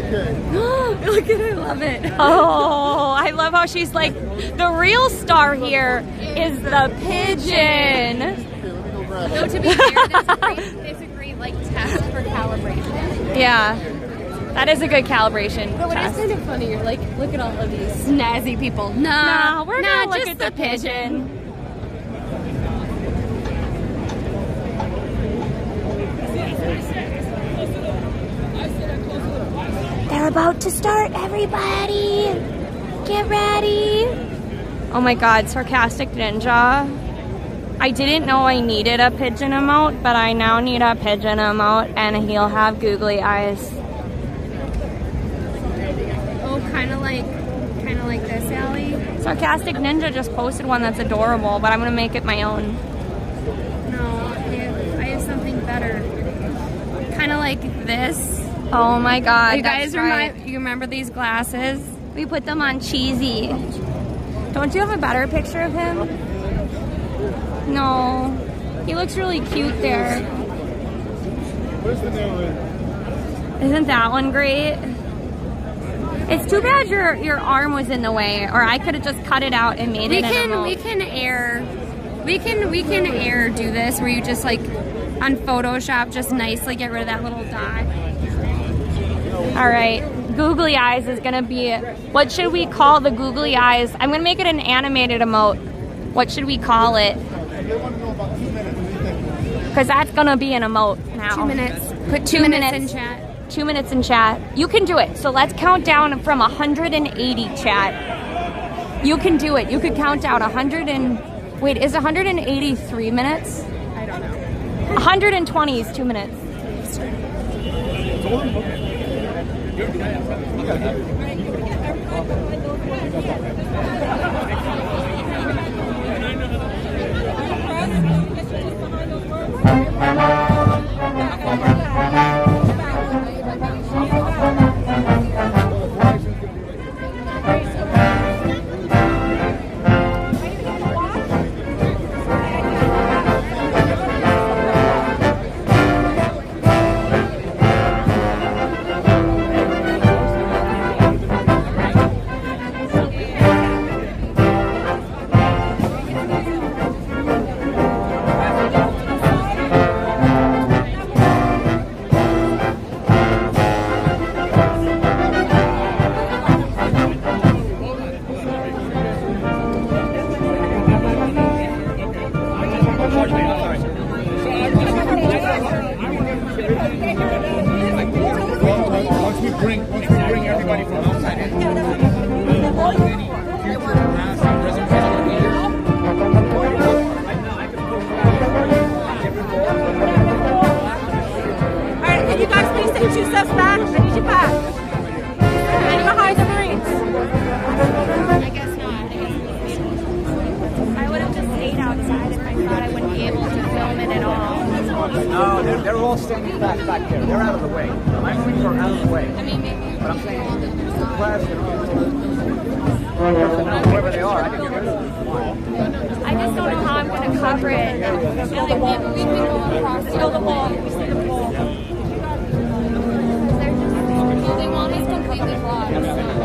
Okay. Look at it, I love it. Oh, I love how she's like, the real star here is the pigeon. Okay, let me go grab So it. to be fair, there's a great like test for calibration. Yeah, that is a good calibration But what is test. kind of funny, you're like, look at all of these snazzy people. Nah, we're gonna look just at the pigeon. They're about to start, everybody. Get ready. Oh my God, Sarcastic Ninja. I didn't know I needed a pigeon emote, but I now need a pigeon emote, and he'll have googly eyes. Oh, kind of like this, Allie. Sarcastic Ninja just posted one that's adorable, but I'm gonna make it my own. No, I have something better. Kind of like this. Oh my God, You guys that's right. you remember these glasses? We put them on Cheesy. Don't you have a better picture of him? No. He looks really cute there. Where's the new one? Isn't that one great? It's too bad your arm was in the way, or I could have just cut it out and made it an emote. We can do this where you just like on Photoshop just nicely get rid of that little dot. All right, googly eyes is gonna be, what should we call the googly eyes? I'm gonna make it an animated emote. What should we call it? They want to know about 2 minutes. What do you think? Because that's gonna be an emote now. 2 minutes. Put 2 2 minutes minutes in chat. 2 minutes in chat. You can do it. So let's count down from 180 chat. You can do it. You could count down 100 and wait, is 183 minutes? I don't know. 120 is 2 minutes. Once we bring everybody from outside in. Alright, can you guys please take 2 steps back? I need you back. And behind the Marines. I guess not. I would have just stayed outside if I thought I wouldn't be able to film it at all. No, they're all standing back there. They're out of the way. My friends are out of the way. I mean, maybe. But I'm saying, the press and whoever they are, I can get rid of them. I just don't know how I'm going to cover it. We can go across the wall. We see the wall. They want us completely blocked. I'm just trying to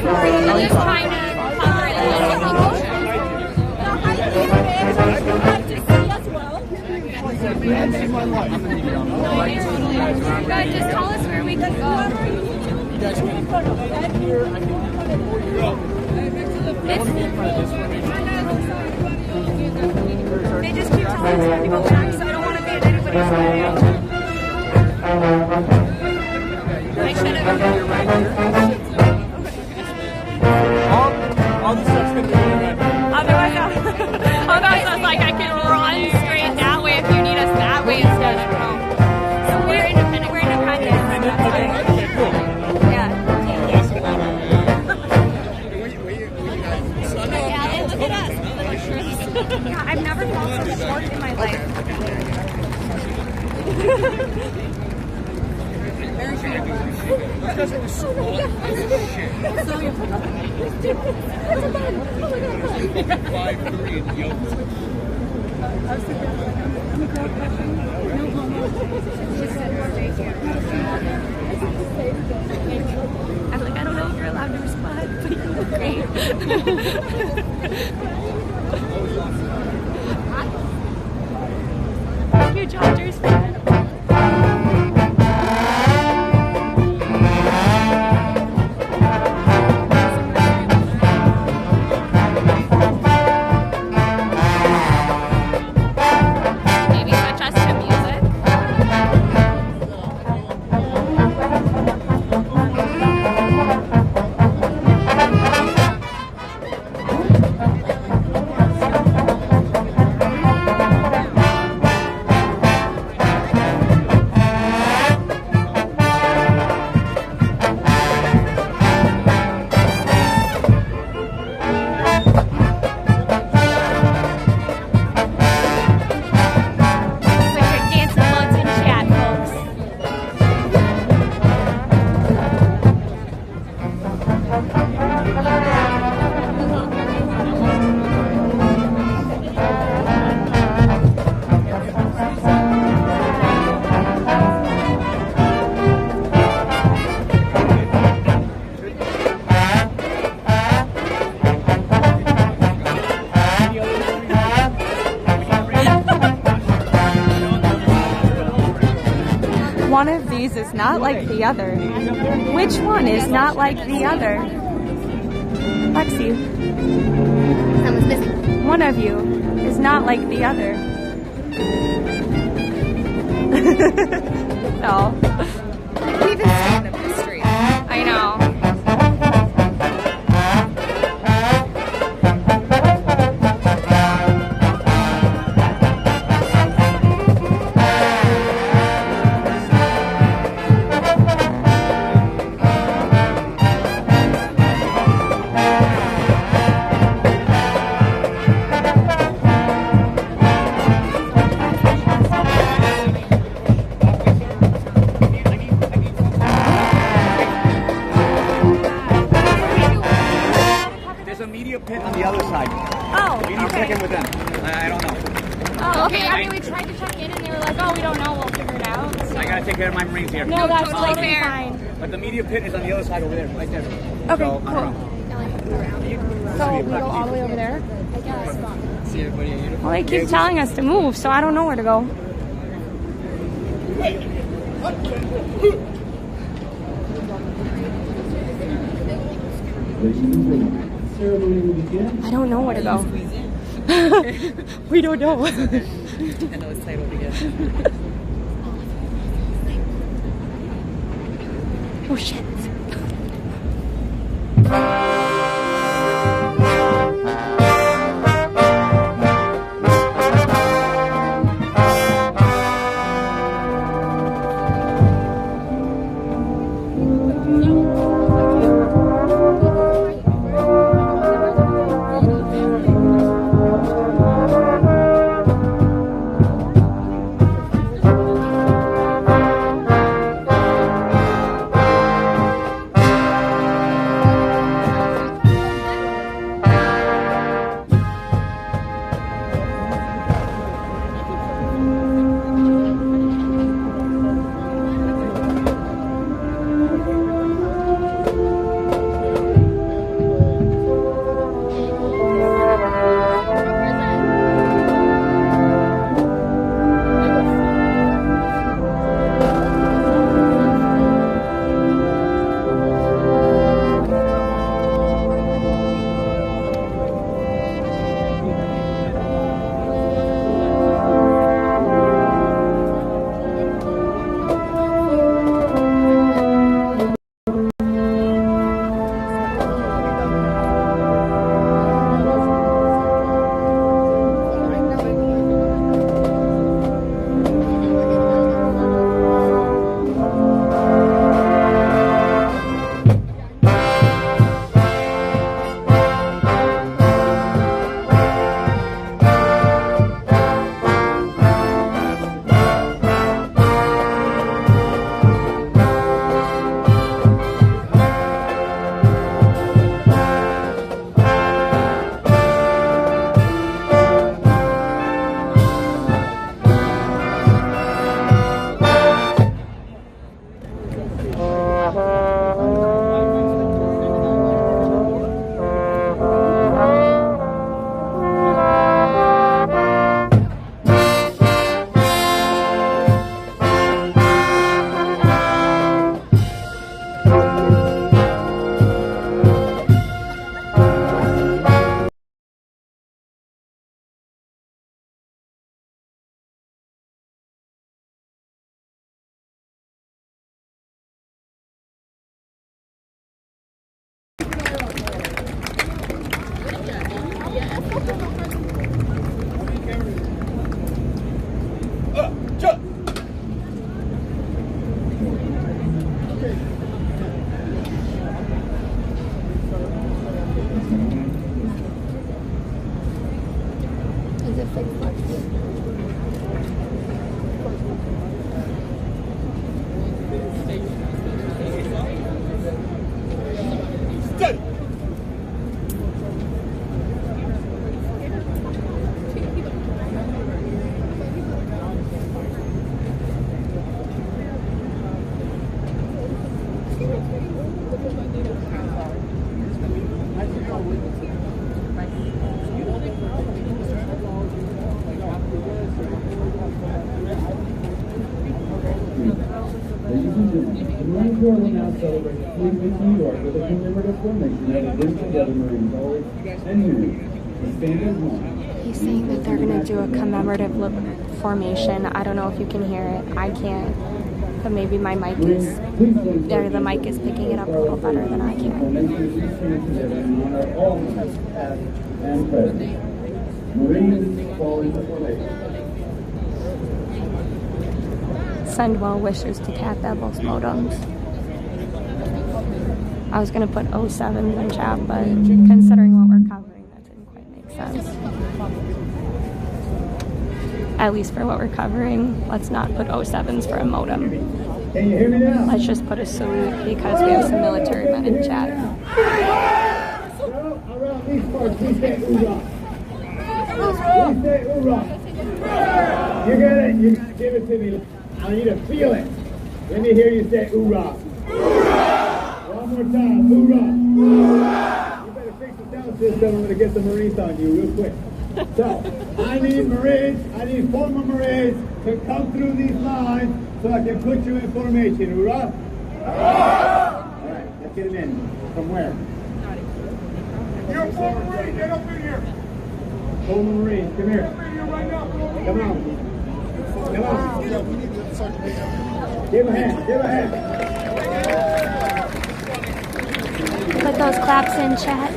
cover it a little bit. Good, just tell us where we can go. They just keep telling us we have to go back, so I don't want to be at anybody's way. I should have. All the stuff's going to be right now. Otherwise, I was like, I can run straight that way if you need us that way instead of home. So we're independent. We're independent. Yeah. Yeah, look at us. Yeah, I've never felt so short in my life. I'm like, I don't know if you're allowed to respond, but you look great. You Dodgers fan. Maybe switch us to music. One of these is not like the other. Which one is not like the other? Lexi, Someone's missing. one of you is not like the other. No. I can't even stand up the street. I know. Pit on the other side. Oh, You need to check in with them. I don't know. Oh, okay. I mean, we tried to check in and they were like, oh, we don't know. We'll figure it out. So. I gotta take care of my Marines here. No, that's totally totally fair. fine. But the media pit is on the other side over there, right there. Okay, So, cool. I don't know. So we go all the way over there? See everybody at uniform. Well, they keep telling us to move, so I don't know where to go. I don't know where to go. We don't know. I know it's tight over here. Oh shit. Waterfront will now celebrate the Fleet Week New York with a commemorative formation that will bring together Marines old and new. The standard one. He's saying that they're going to do a commemorative formation. I don't know if you can hear it. I can't. But maybe my mic is, or the mic is picking it up a little better than I can. Send well wishes to Cat Devils modems. I was going to put 07s in chat, but considering what we're covering, that didn't quite make sense. At least for what we're covering, let's not put 07s for a modem. Can you hear me now? Let's just put a salute because we have some military men in chat. Well, around these parts, we say hoorah. We say hoorah. You got it. You got to give it to me. I need to feel it. Let me hear you say hoorah. One more time. Hoorah. You better fix the sound system. I'm going to get the Marines on you real quick. So, I need Marines, I need former Marines to come through these lines so I can put you in formation. Hoorah! Alright, let's get them in. From where? You're a former Marine, get up in here. Former Marines, come here. Come on. Come on. Give a hand, give a hand. Put those claps in chat.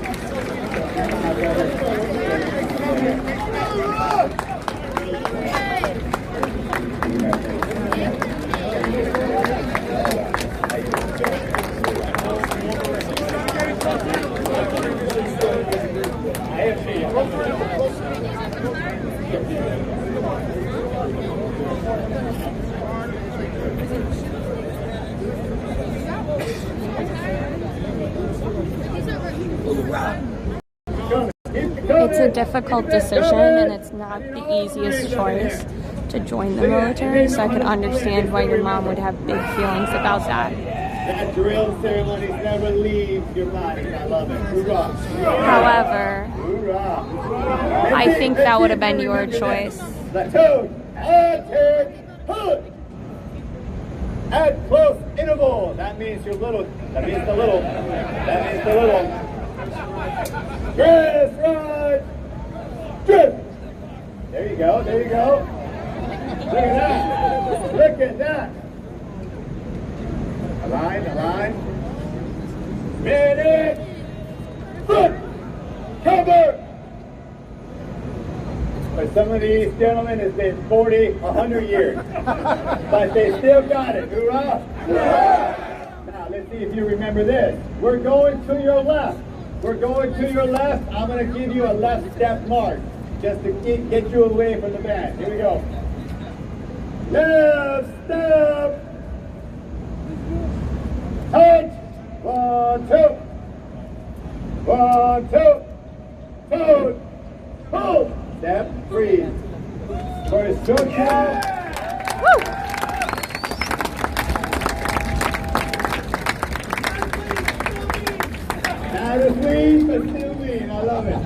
It's a difficult decision and it's not the easiest choice to join the military, so I can understand why your mom would have big feelings about that. That drill ceremonies never leave your body. I love it. Hoorah. However, Hoorah. I think that would have been your choice. Platoon, attack, hood. At close interval. That means you're little. That means the little. That means the little. Dress right. Drift. There you go. There you go. Look at that. Look at that. Align, align. Minute. Foot. Cover. For some of these gentlemen, it's been 40, 100 years. But they still got it. Hoorah. Now, let's see if you remember this. We're going to your left. We're going to your left. I'm going to give you a left step mark just to get you away from the band. Here we go. Left step. Touch. 1, 2. 1, 2. Hold. Hold. Step, freeze. For instruction. Woo! Not as lean, but still lean. I love it.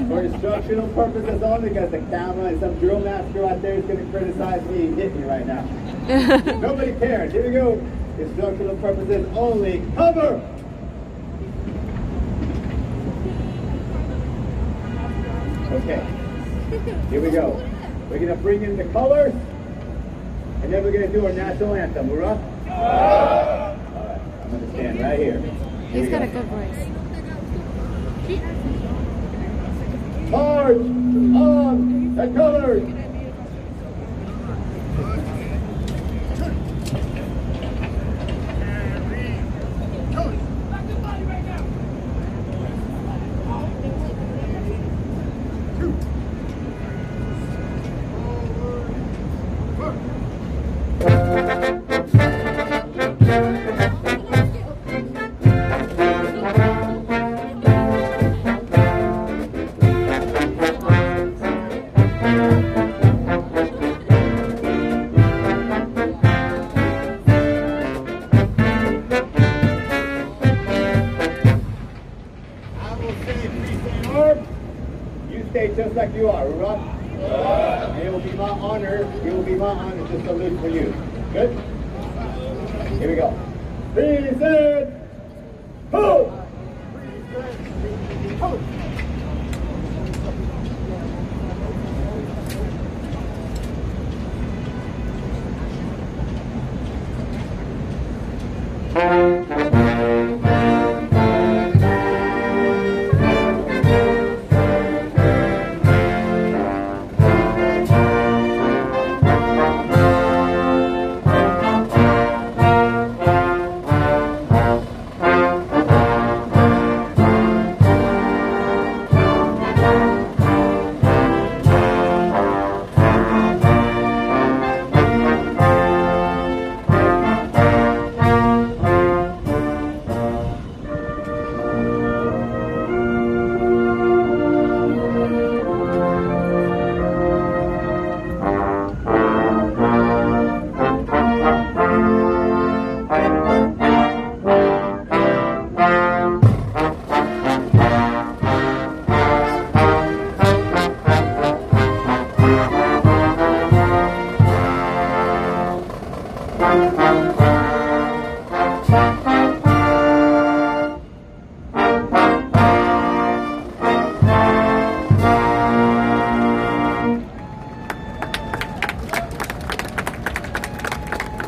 For instructional purposes only, because the camera and some drill master out there is going to criticize me and hit me right now. Nobody cares. Here we go. Instructional purposes only. Cover! Okay. Here we go. We're going to bring in the colors, and then we're going to do our national anthem. We're up? All right. I'm going to stand right here. He's got a good voice. March on the colors. Just like you are, right? It will be my honor. It will be my honor to salute for you. Good? Here we go. Present. Hold.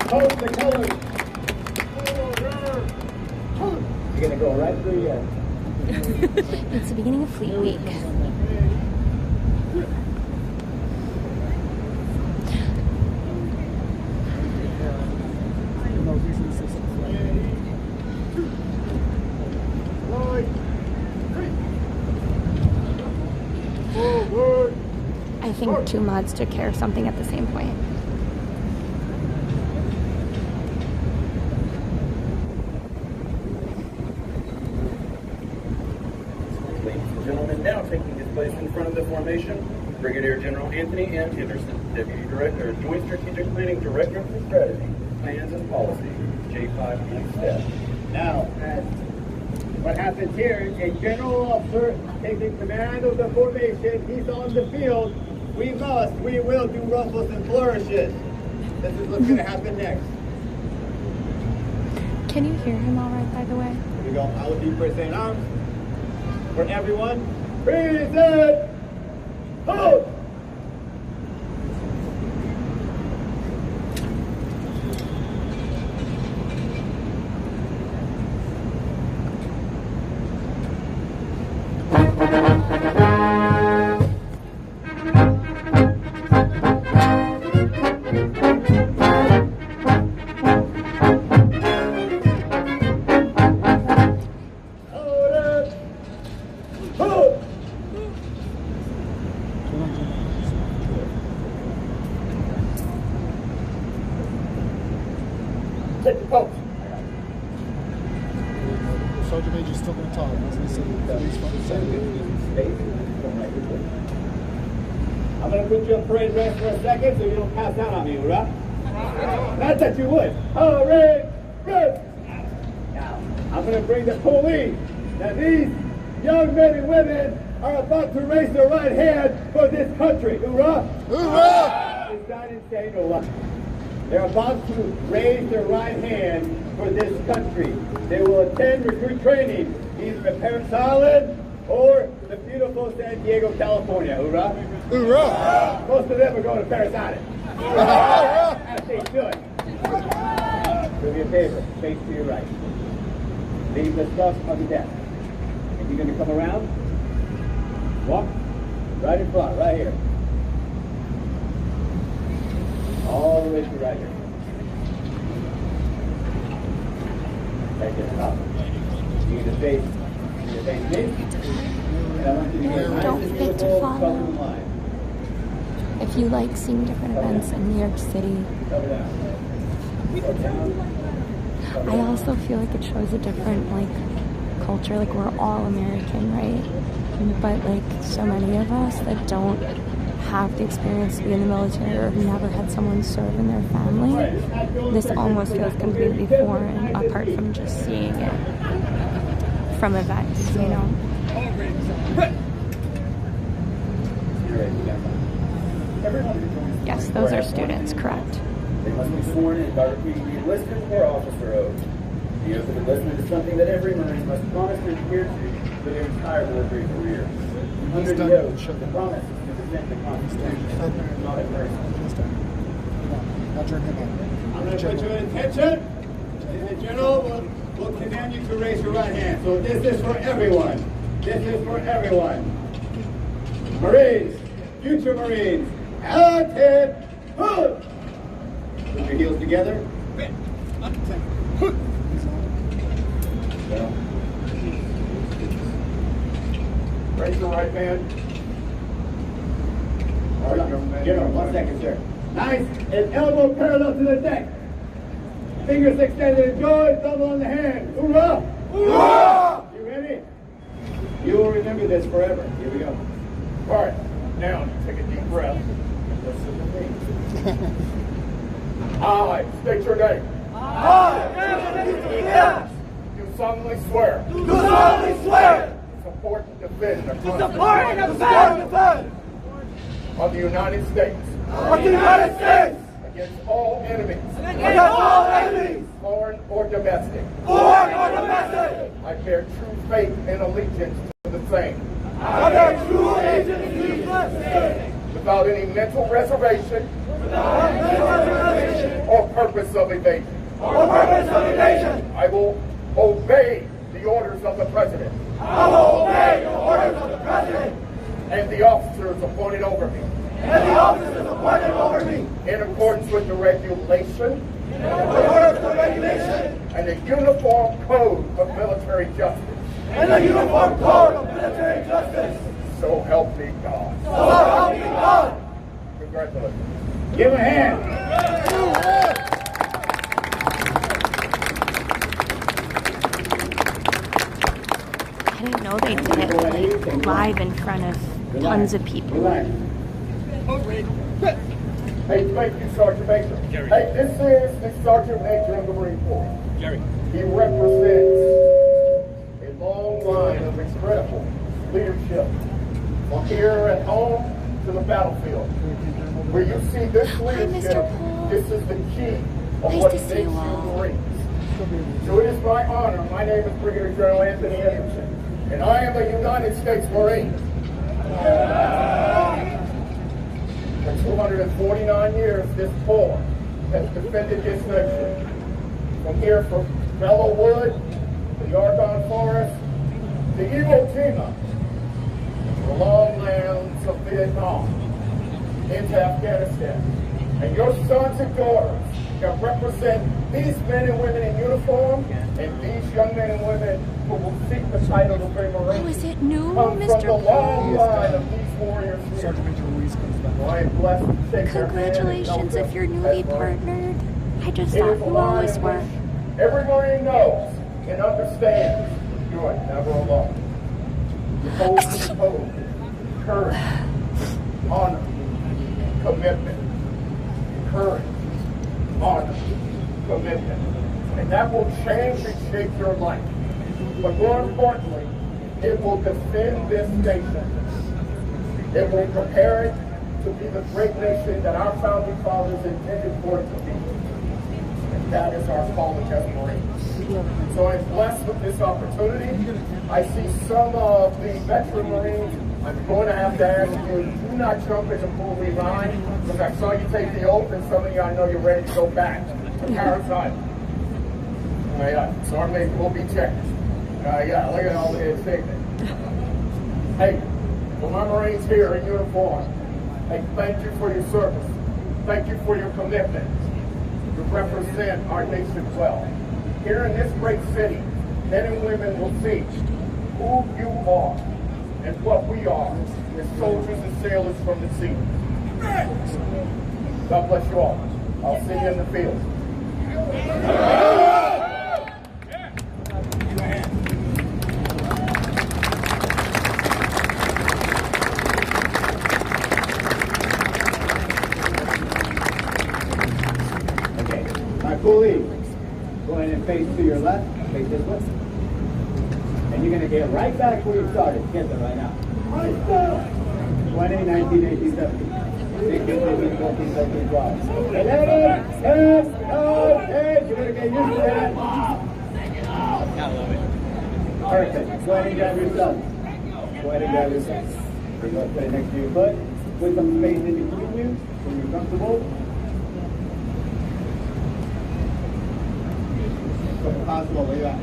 Post the colors. You're gonna go right through your. It's the beginning of Fleet Week. I think two mods took care of something at the same point. Ladies and gentlemen, now taking his place in front of the formation, Brigadier General Anthony M. Henderson, Deputy Director, Joint Strategic Planning Director for Strategy, Plans and Policy, J5 next step. Now, what happens here, a general officer taking command of the formation, he's on the field. We will do ruffles and flourishes. This is what's going to happen next. Can you hear him all right, by the way? Here we go. I will be first in arms. For everyone, present. Hold. Take the post. Sergeant Major's still going to talk. As we said, police from the center. I'm going to put you on parade rest for a second so you don't pass out on me, right? Not that you would. Parade rest. Now, I'm going to bring the police. Now, these young men and women are about to raise their right hand for this country. Hoorah! Hoorah! It's not insane or what? They're about to raise their right hand for this country. They will attend recruit training either at Parris Island or the beautiful San Diego, California. Hoorah! Hoorah! Most of them are going to Parris Island. As they should. Do me a favor, face to your right. Leave the stuff on the desk. And you're going to come around, walk right in front, right here. All the way to right here. Take it up. You need to face me. And I want you to get Don't forget to follow. If you like seeing different events in New York City. I also feel like it shows a different culture. Like, we're all American, right? But so many of us that don't have the experience to be in the military or who never had someone serve in their family, this almost feels completely foreign apart from just seeing it from events, you know? Yes, those are students, correct. They must be sworn in by repeating the enlistment or officer oath. The oath of enlistment is something that every Marine must promise to adhere to for their entire military career. Under the oath, the promise is to defend the Constitution, not a person. Now turn him on. I'm going to put you in attention, and the general will command you to raise your right hand. So this is for everyone. This is for everyone. Marines, future Marines, attitude, put your heels together. Raise your right hand. All right, General, 1 second, sir. Nice, and elbow parallel to the deck. Fingers extended and joined, thumb on the hand. Hoorah! Hoorah! You ready? You will remember this forever. Here we go. All right, now take a deep breath. Listen to me. I state your name. I, Do solemnly swear. do solemnly swear To support and defend the to support Constitution and defend of the United States of the United States against all enemies, against all enemies, foreign or domestic. foreign or domestic. I bear true faith and allegiance to the same, I bear true allegiance to the same, without any mental reservation without any reservation or purpose of evasion. or purpose of evasion. I will obey the orders of the President I will obey the orders of the President and the officers appointed over me and the officers appointed over me in accordance with the regulation in accordance with regulation and the Uniform Code of Military Justice. and the Uniform Code of Military Justice. So help me God. So help me God. Congratulations. Give a hand. I didn't know they did it like live in front of tons of people. Relax. Hey, thank you, Sergeant Major. Hey, this is the Sergeant Major of the Marine Corps. Jerry. He represents a long line of incredible leadership from here at home to the battlefield. Where you see this leadership, this is the key of Nice what to makes see you you all. Marines. So it is my honor. My name is Brigadier General Anthony Anderson, and I am a United States Marine. For 249 years, this Corps has defended this nation. From here from Bellow Wood, to the Argonne Forest, to Iwo Jima, the long lands of Vietnam, into Afghanistan. And your sons and daughters that represent these men and women in uniform and these young men and women who will seek the title of a Marine. Oh, is it new, come Mr. from the long Paul? line of these warriors here. Sergeant Major Ruiz comes back. I am blessed to take their hand and Congratulations help if you're them newly as Marines. partnered. I just It thought is a you line always in were. which every Marine knows and understands you are never alone. You hold to the code, courage, honor, commitment, courage, honor, commitment. And that will change and shape your life. But more importantly, it will defend this nation. It will prepare it to be the great nation that our founding fathers intended for it to be. And that is our calling as Marines. So I'm blessed with this opportunity. I see some of the veteran Marines. I'm going to have to ask you, do not jump into full line, because I saw you take the oath, and some of you, I know you're ready to go back to Paris Island. So our maybe we'll be checked. Yeah, look at all the statement. Hey, for my Marines here in uniform, hey, thank you for your service. Thank you for your commitment. You represent our nation well. Here in this great city, men and women will see who you are and what we are as soldiers and sailors from the sea. God bless you all. I'll see you in the field. My coolie, go ahead and face to your left, face this way. And you're going to get right back where you started. Get there right now. 20, 19, 18, 17, 16, 17, 14, 13, 12. 11, 10, 9, 8. You're going to get used to that. Perfect. Go ahead and grab your son. Go ahead and grab your son. Bring your left leg next to your foot. Put some space in between you when you're comfortable. Possible, where you at?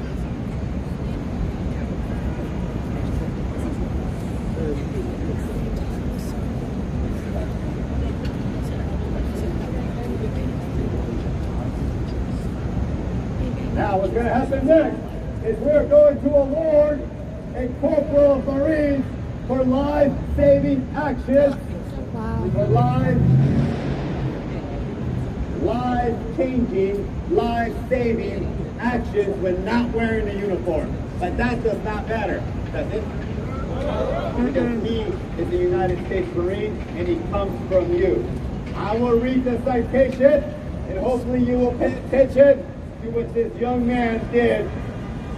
Now, what's going to happen next is we're going to award a corporal of Marines for life-saving actions. For life-changing, life-saving actions when not wearing a uniform. But that does not matter, does it? Because he is a United States Marine and he comes from you. I will read the citation and hopefully you will pay attention to what this young man did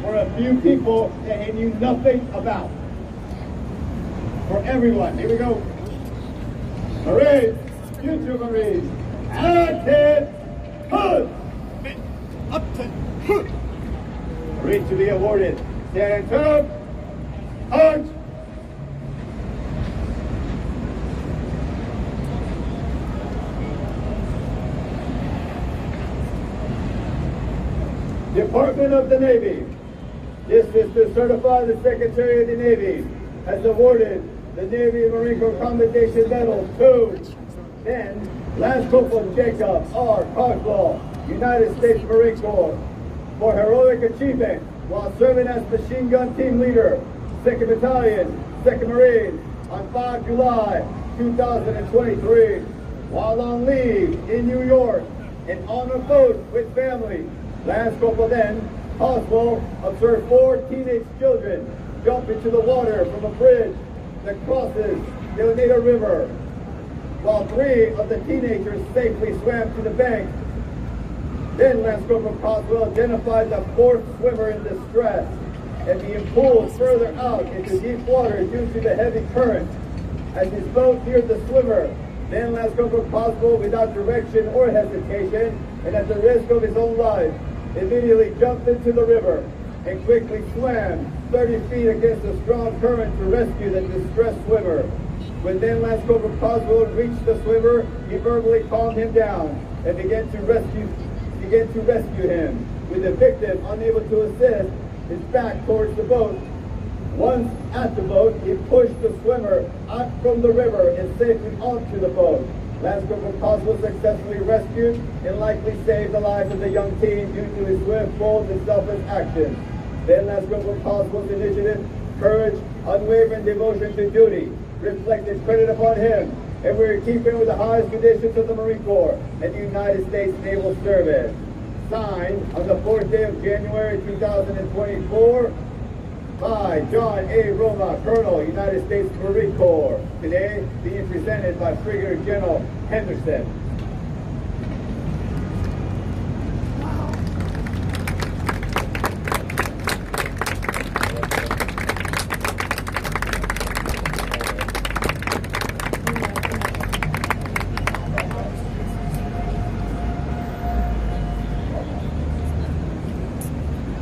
for a few people that he knew nothing about. For everyone. Here we go. Marines, future Marines, active, hood! Up to hood! Marines to be awarded. Stand up, punch! Department of the Navy. This is to certify the Secretary of the Navy has awarded the Navy and Marine Corps Commendation Medal to then Lance Corporal Jacob R. Cogswell, United States Marine Corps, for heroic achievement while serving as machine gun team leader, 2nd Battalion, 2nd Marines, on 5 July 2023, while on leave in New York and on a boat with family. Lance Corporal then Cogswell observed 4 teenage children jump into the water from a bridge that crosses the Oneida River, while 3 of the teenagers safely swam to the bank. Then Lance Corporal Cogswell identified the 4th swimmer in distress and being pulled further out into deep water due to the heavy current. As his boat neared the swimmer, then Lance Corporal Cogswell, without direction or hesitation, and at the risk of his own life, immediately jumped into the river and quickly swam 30 feet against a strong current to rescue the distressed swimmer. When then Lance Corporal Cogswell reached the swimmer, he verbally calmed him down and began to rescue him, with the victim unable to assist, his back towards the boat. Once at the boat, he pushed the swimmer out from the river and safely onto the boat. Lance Corporal Cogswell successfully rescued and likely saved the life of the young teen due to his swift, bold, and selfless actions. Then Lance Corporal Cogswell's initiative, courage, unwavering devotion to duty reflected credit upon him, and we are keeping with the highest conditions of the Marine Corps and the United States Naval Service. Signed on the 4th day of January 2024 by John A. Roma, Colonel, United States Marine Corps. Today being presented by Brigadier General Henderson.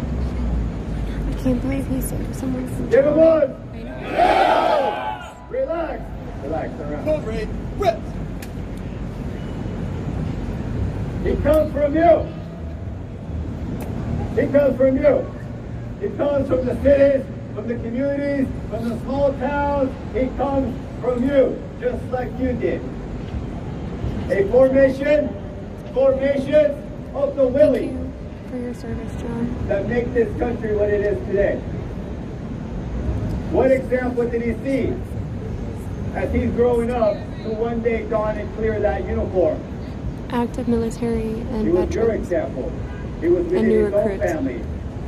I can't believe he saved someone from Give him drowning. one! Yeah. Relax! Relax, around. Code red, rip! He comes from you! He comes from you! He comes from the cities, from the communities, from the small towns. He comes from you, just like you did. A formation of the willing For your service, John. that make this country what it is today. What example did he see as he's growing up to one day don and clear that uniform? Active military and He was your veterans. example. He was within new his own recruits. family,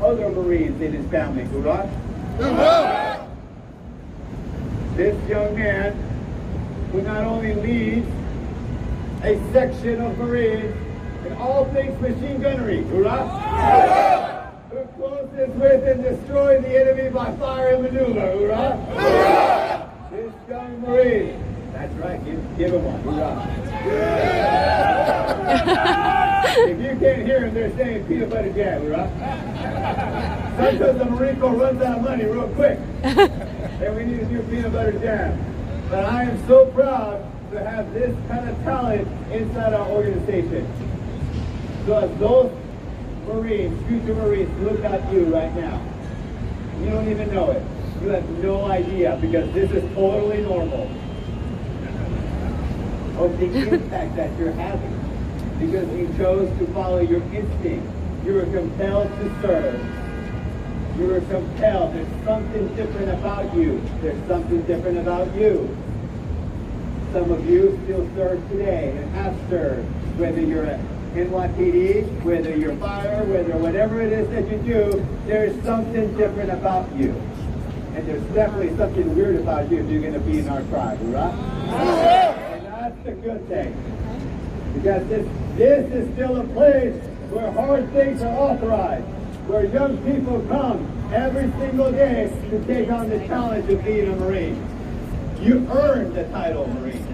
other Marines in his family. Hoorah! This young man who not only leads a section of Marines in all things machine gunnery, hoorah! Who closes with and destroys the enemy by fire and maneuver, hoorah! This young Marine, that's right, give him one, hoorah! If you can't hear them, they're saying peanut butter jam, right? Sometimes the Marine Corps runs out of money real quick, and we need to do peanut butter jam. But I am so proud to have this kind of talent inside our organization. So as those Marines, future Marines, look at you right now, you don't even know it. You have no idea, because this is totally normal, of the impact that you're having, because you chose to follow your instinct. You were compelled to serve. You were compelled. There's something different about you. There's something different about you. Some of you still serve today and have served, whether you're at NYPD, whether you're fire, whether whatever it is that you do, there's something different about you. And there's definitely something weird about you if you're going to be in our tribe, right? And that's the good thing. Because this is still a place where hard things are authorized, where young people come every single day to take on the challenge of being a Marine. You earned the title Marine.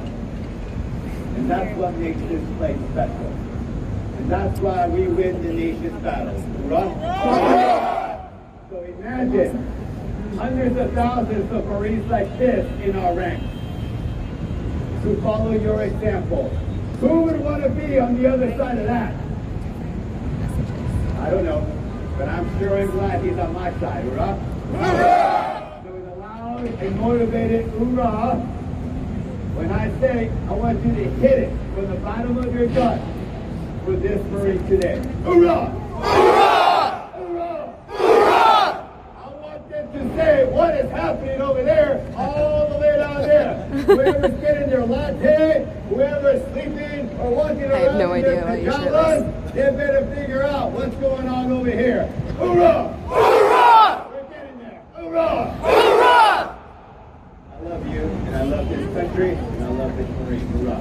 And that's what makes this place special. And that's why we win the nation's battles. Right? So imagine hundreds of thousands of Marines like this in our ranks who follow your example. Who would want to be on the other side of that? I don't know, but I'm sure and glad he's on my side, hoorah? So with a loud and motivated hoorah, when I say, I want you to hit it from the bottom of your gut for this Marine today. Hoorah! Hoorah! Hoorah! Hoorah! I want them to say what is happening over there, all the way down there. Whoever's getting their latte, whoever's sleeping or walking around, I have no idea what you said. They better figure out what's going on over here. Hoorah! Hoorah! We're getting there. Hoorah! Hoorah! I love you, and I love this country, and I love this Marine. Hoorah!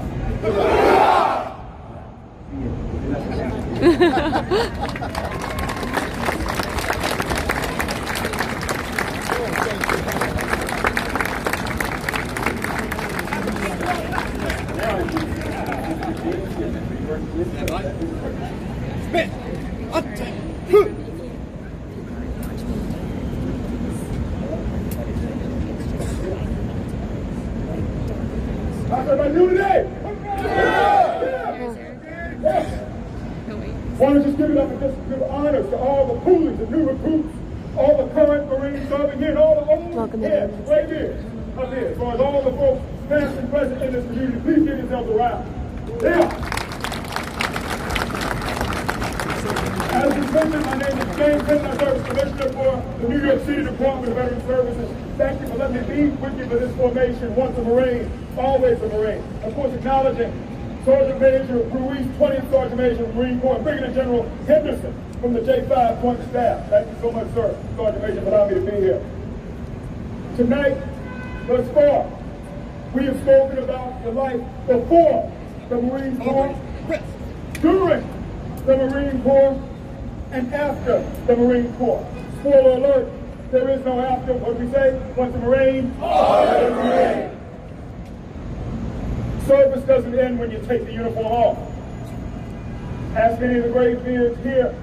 Spit! Up! How's everybody doing today? Want to just give it up and just give honors to all the coolies and new recruits, all the current Marines serving here, and all the old heads right here, up here, as far as all the folks past and present in this community. Please give yourselves a round. Yeah. As you mentioned, my name is James Clinton. I serve as Commissioner for the New York City Department of Veteran Services. Thank you for letting me be with you for this formation. Once a Marine, always a Marine. Of course, acknowledging Sergeant Major Ruiz, 20th Sergeant Major of the Marine Corps, and Brigadier General Henderson from the J5 Joint Staff. Thank you so much, sir, Sergeant Major, for allowing me to be here. Tonight, thus far, we have spoken about your life before the Marine Corps, during the Marine Corps, and after the Marine Corps. Spoiler alert, there is no after. What do we say? Once a Marine, always a Marine. Service doesn't end when you take the uniform off. Ask any of the gray beards here.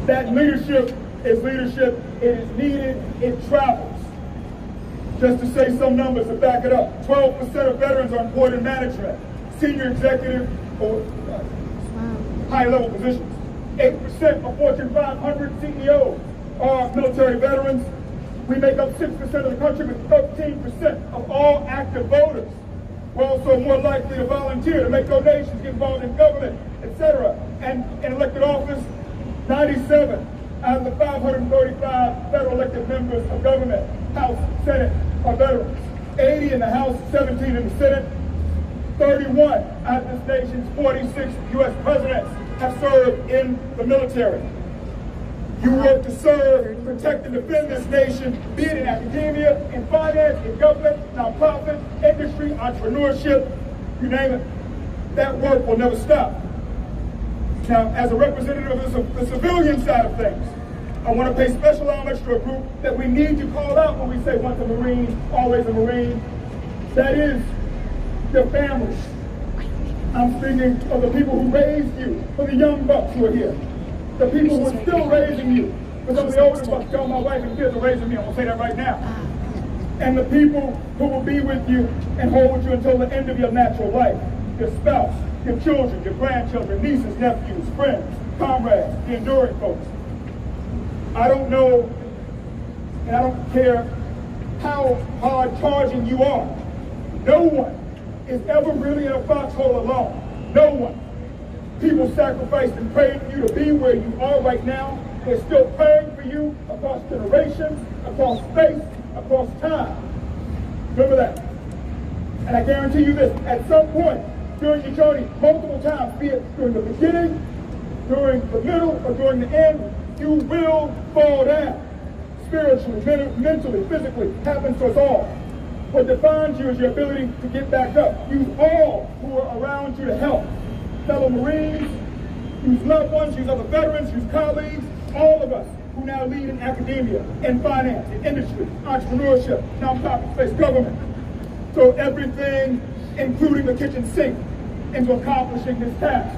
That leadership is leadership. It is needed. It travels. Just to say some numbers to back it up. 12% of veterans are employed in management, senior executive, or high-level positions. 8% of Fortune 500 CEOs are military veterans. We make up 6% of the country with 13% of all active voters. We're also more likely to volunteer, to make donations, get involved in government, etc. And in elected office, 97 out of the 535 federal elected members of government, House, Senate, are veterans. 80 in the House, 17 in the Senate. 31 out of this nation's 46 U.S. presidents have served in the military. You work to serve, protect, and defend this nation, be it in academia, in finance, in government, nonprofit, industry, entrepreneurship, you name it. That work will never stop. Now, as a representative of the civilian side of things, I want to pay special homage to a group that we need to call out when we say once a Marine, always a Marine. That is their families. I'm speaking of the people who raised you, for the young bucks who are here. The people who are still raising you. For some of the older bucks, tell my wife and kids are raising me. I'm going to say that right now. And the people who will be with you and hold you until the end of your natural life. Your spouse, your children, your grandchildren, nieces, nephews, friends, comrades, the enduring folks. I don't know, and I don't care how hard charging you are. No one is ever really in a foxhole alone. No one. People sacrificed and prayed for you to be where you are right now. They're still praying for you across generations, across space, across time. Remember that. And I guarantee you this, at some point during your journey, multiple times, be it during the beginning, during the middle, or during the end, you will fall down. Spiritually, mentally, physically, happens to us all. What defines you is your ability to get back up. Use all who are around you to help. Fellow Marines, use loved ones, use other veterans, use colleagues, all of us who now lead in academia, in finance, in industry, entrepreneurship, nonprofit space, government. So everything, including the kitchen sink, into accomplishing this task.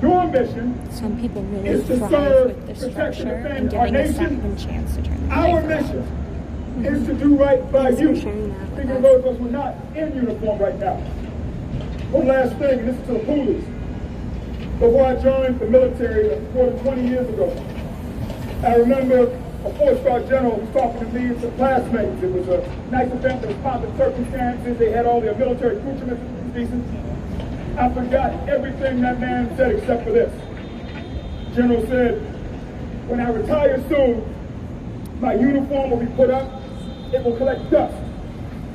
Your mission Some people really is to thrive serve, with the protect, structure and defend and our giving a nation. second chance to turn their Our life around. mission is to do right by Thanks you. for sharing that with Speaking us. of those of us who are not in uniform right now. One last thing, and this is to the police. Before I joined the military more than 20 years ago, I remember a four-star general was talking to me and some classmates. It was a nice event, there was pomp and circumstances, they had all their military accoutrements, it was decent. I forgot everything that man said except for this. The general said, when I retire soon, my uniform will be put up, it will collect dust.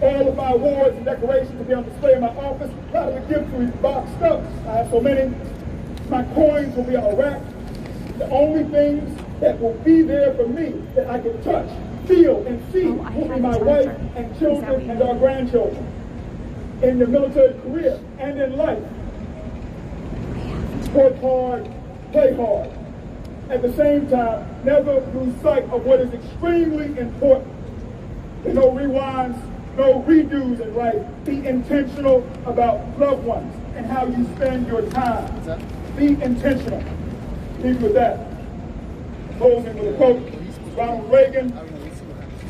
All of my awards and decorations will be on display in my office. A lot of the gifts will be boxed up. I have so many. My coins will be on a rack. The only things that will be there for me that I can touch, feel, and see will be my wife and children and our grandchildren. In the military career and in life, work hard, play hard. At the same time, never lose sight of what is extremely important. There are no rewinds, no redos in life. Be intentional about loved ones and how you spend your time. Be intentional. Leave with that. Closing with a quote, Ronald Reagan.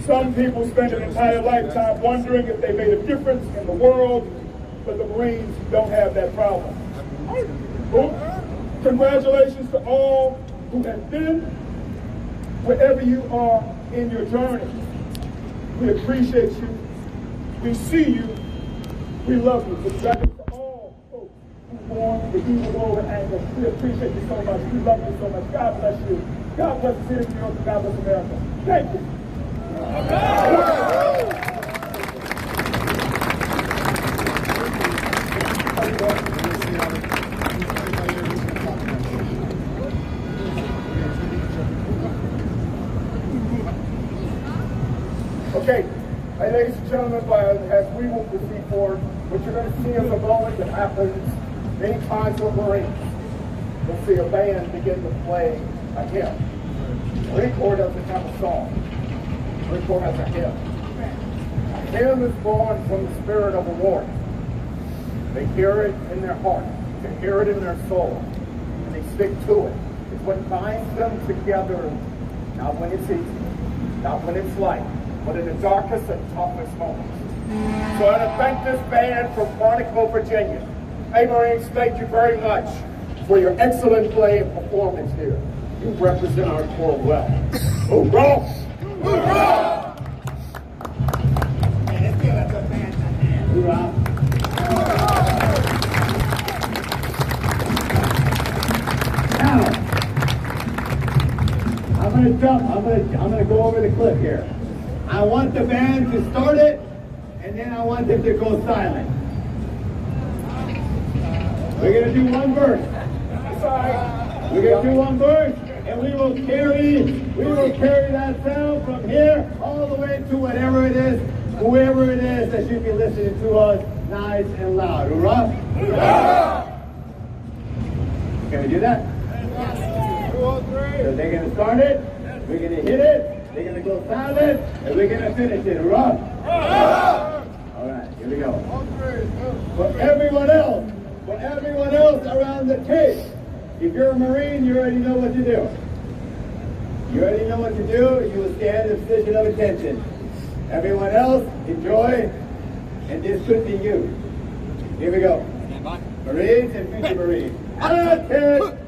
Some people spend an entire lifetime wondering if they made a difference in the world, but the Marines don't have that problem. Congratulations to all who have been, wherever you are in your journey. We appreciate you. We see you. We love you. Congratulations to all folks who born the evil world and anger. We appreciate you so much. We love you so much. God bless you. God bless the city of New York and God bless America. Thank you. Okay, ladies and gentlemen, as we will proceed forward, what you're going to see is a moment that happens many times with Marines. You'll see a band begin to play a hymn. Marine Corps doesn't have a song. Marine Corps has a hymn. A hymn is born from the spirit of a warrior. They hear it in their heart. They hear it in their soul. And they stick to it. It's what binds them together, not when it's easy, not when it's light, but in the darkest and toughest moments. So I want to thank this band from Quantico, Virginia. Hey Marines, thank you very much for your excellent play and performance here. You represent our Corps well. Hoorah! Hoorah! Man, let's give it to the band. Hoorah! Now, I'm going to jump. I'm going to go over the cliff here. I want the band to start it, and then I want them to go silent. We're going to do one verse. We're going to do one verse, and we will carry that sound from here all the way to whatever it is, whoever it is that should be listening to us nice and loud. Hoorah! Hoorah! Can we do that? Yes. So they're going to start it, we're going to hit it, they're going to go silent, and we're going to finish it. Hoorah! Hoorah! All right, here we go. For everyone else, For everyone else around the table, if you're a Marine, you already know what to do. You already know what to do. You will stand in a position of attention. Everyone else, enjoy, and this could be you. Here we go. Marines and future Marines. Attention!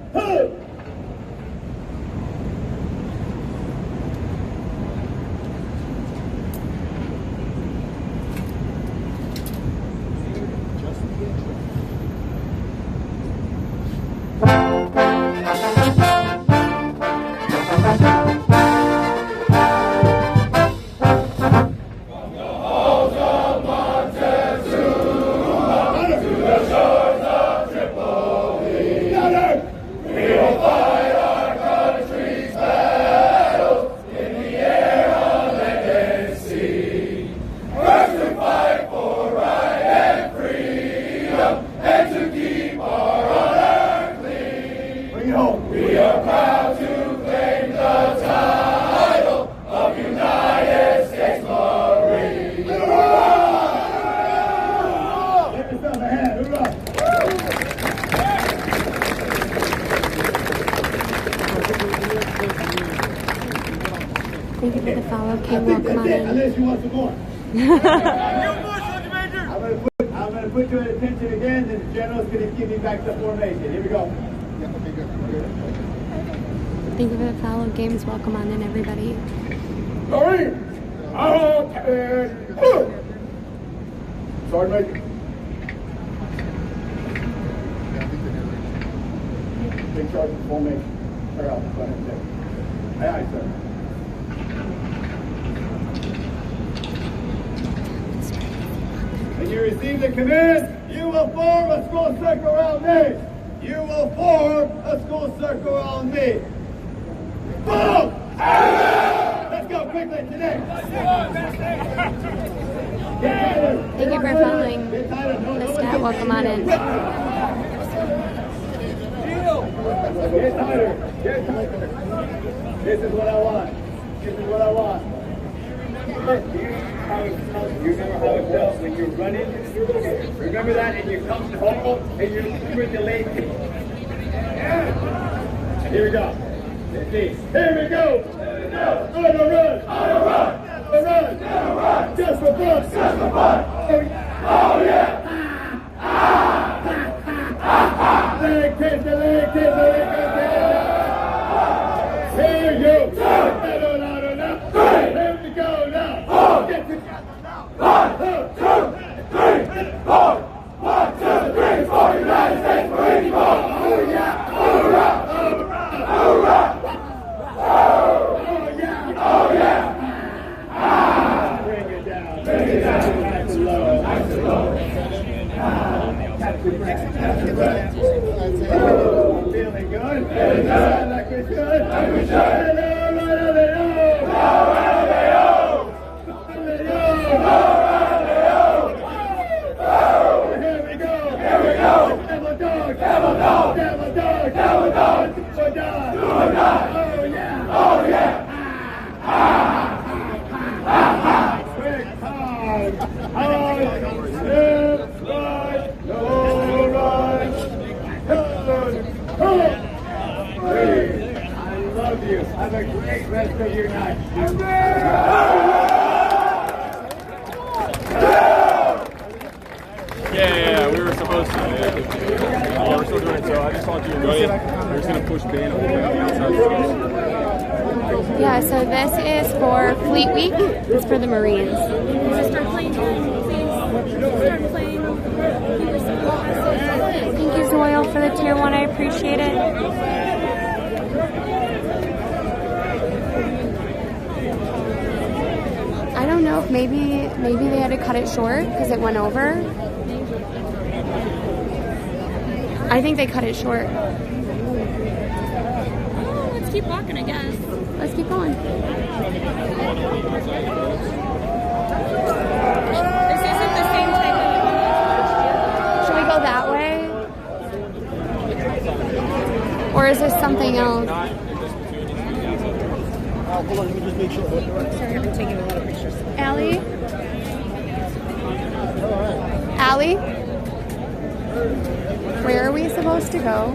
Thank you for the follow, King. Welcome on in. Unless you want some more. I'm going to put you at attention again, and the general's going to give me back the formation. Here we go. Thank you for the follow, Games. Welcome on in, everybody. Marines! Sergeant Major. Take charge of the formation. Clear out the front and check. Aye, aye, sir. When you receive the command, you will form a school circle around me. You will form a school circle around me. Follow! Let's go quickly today. Thank you for following the stat. Welcome on in. Get tighter. Get tighter. This is what I want. This is what I want. You remember how it felt when you're running? Remember that, and you come home and you're delayed. And here we go. Let's see. Here we go. On the run. On the run. On the run. On the run. Just for fun. Just for fun. Oh yeah. Leg kiss, the leg kiss, the leg kiss. Here you go. Here we go now. Get together now. 1, 2, 3, 4. 1, 2, 3, 4. United States Marine Corps. Oh yeah. Hoorah. Hoorah. Hoorah. Oh yeah. Oh yeah. Bring it down. Bring it down. Nice and low. Nice and low. Catch your breath. Catch your breath. Feeling good? Feeling good. Like we should. Like we should. Have a great rest of your night. Yeah, we were supposed to. Yeah, we're still doing it, so I just thought you enjoy it. We're just going to push Ben over the outside. Yeah, so this is for Fleet Week. It's for the Marines. Start playing, please. Start playing. Thank you, Zoil, for the tier 1. I appreciate it. I don't know if maybe they had to cut it short because it went over. I think they cut it short. Oh, let's keep walking, I guess. Let's keep going. This isn't the same type of. Should we go that way? Or is this something else? Hold on, let me just make sure. Sorry, I've been taking a lot of pictures. Allie? Allie? supposed to go?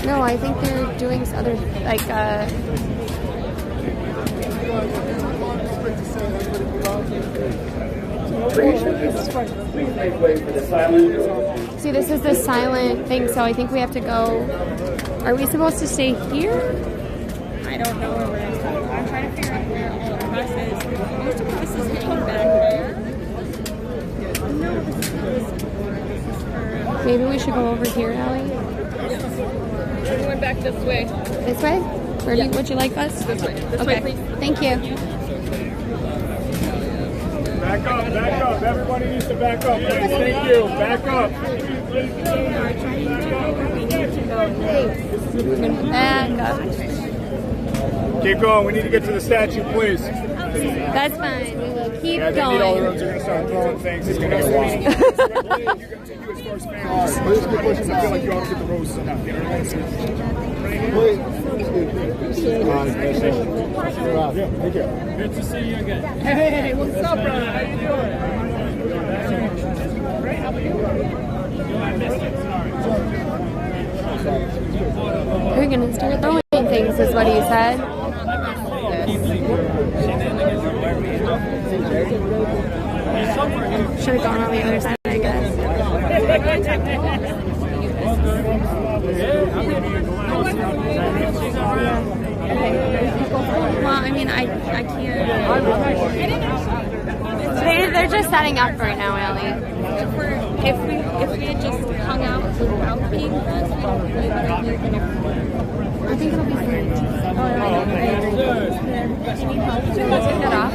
No, I think they're doing other, like, Please make way for the silent. see, this is the silent thing, so I think we have to go. Are we supposed to stay here? I don't know where we're going. I'm trying to figure out where all the press is. Most of the press is hanging back there. No, this is for... Maybe we should go over here, Allie? We're going back this way. This way? Would you like us? This way. This Okay. way, please. Thank you. Back up, back up. Everybody needs to back up, please. Thank you. Back up. Back up. Keep going. We need to get to the statue, please. That's fine. We will keep Yeah, they need all the going. roads. They're going to start throwing things. It's going to get wild. I feel like you always get the roses enough. Yeah, thank you. Good to see you again. Hey, what's up, brother? How you doing? Great, how about you? I missed it, sorry. We're gonna start throwing things, is what he said. Should have gone on the other side, I guess. Well, I mean, I can't. They're just setting up right now, Ellie. If we had just hung out without being pressed, I think it'll be fine. Take that off.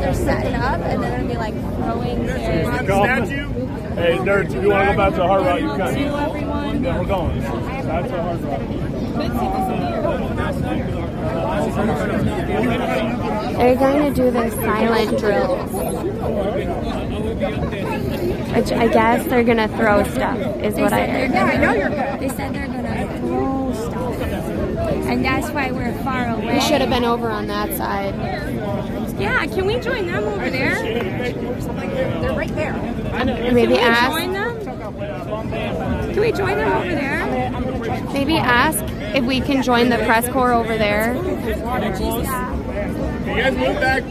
They're setting up, and then it'll be like throwing their Statue? Hey, nerds, if you want to go back to the Hard Rock, you can. Yeah, we're going. Back to the Hard Rock. They're going to do their silent drills. Which I guess they're going to throw stuff, is what I heard. Yeah, I know you're good. They said they're gonna throw stuff, and that's why we're far away. We should have been over on that side. Yeah, can we join them over there? They're right there. Maybe Can we ask. join them? Can we join them over there? Maybe ask if we can join the press corps over there. You guys move back.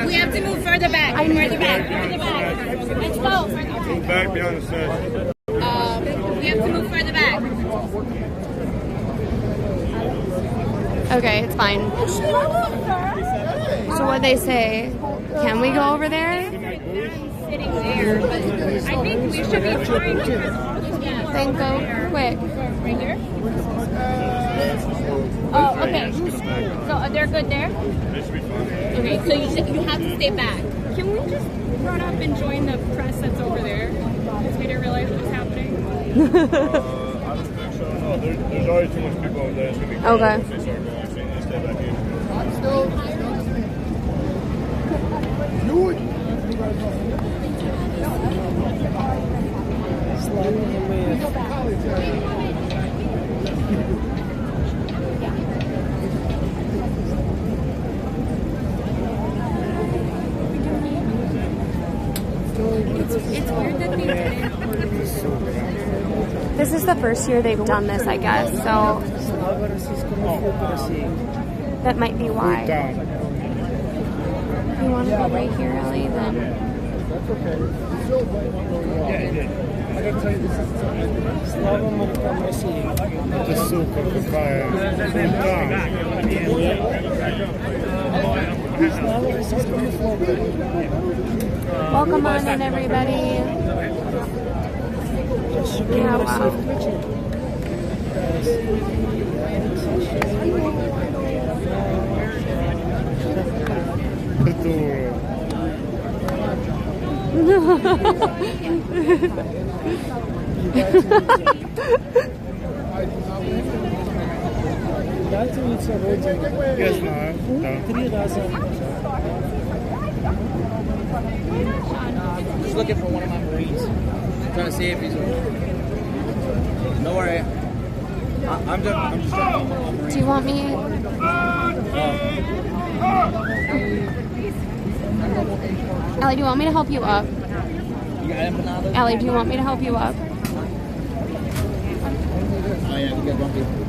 We have to move further back. Further back. Further back. Let's go. Move back beyond the statue. We have to move further back. Okay, it's fine. So what they say? Can we go over there? Sitting there, but I think we should be trying to. Then go quick. Right here. Oh, okay. So they're good there. Okay, so you have to stay back. Can we just run up and join the press that's over there? Because we didn't realize what was happening. I don't think so. No, there's always too much people over there. It's going to be Okay. If they start going, so you need to stay back here. It's weird that they didn't. This is the first year they've done this, I guess, so that might be why. You want to go right here, Ellie, then? That's okay. Yeah, it did. I gotta tell you, this is Slava Murkamasi. The suka какая. Welcome on in, everybody. Yeah, wow. Я знаю, да. 3 раза. Just looking for one of my Marines. Trying to see if he's over. Don't worry. I'm just trying to find one of my Marines. Do you want me? Allie, do you want me to help you up? Allie, do you want me to help you up? Oh yeah, we got bumpy.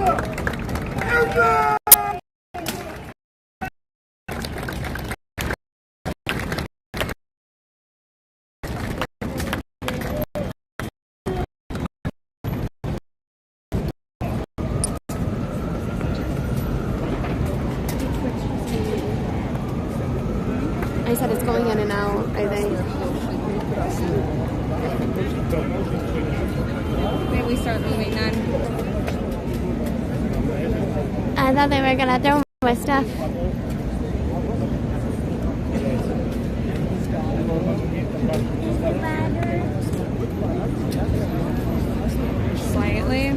I said it's going in and out, I think. Maybe we start moving then. I thought they were gonna throw my stuff. Slightly.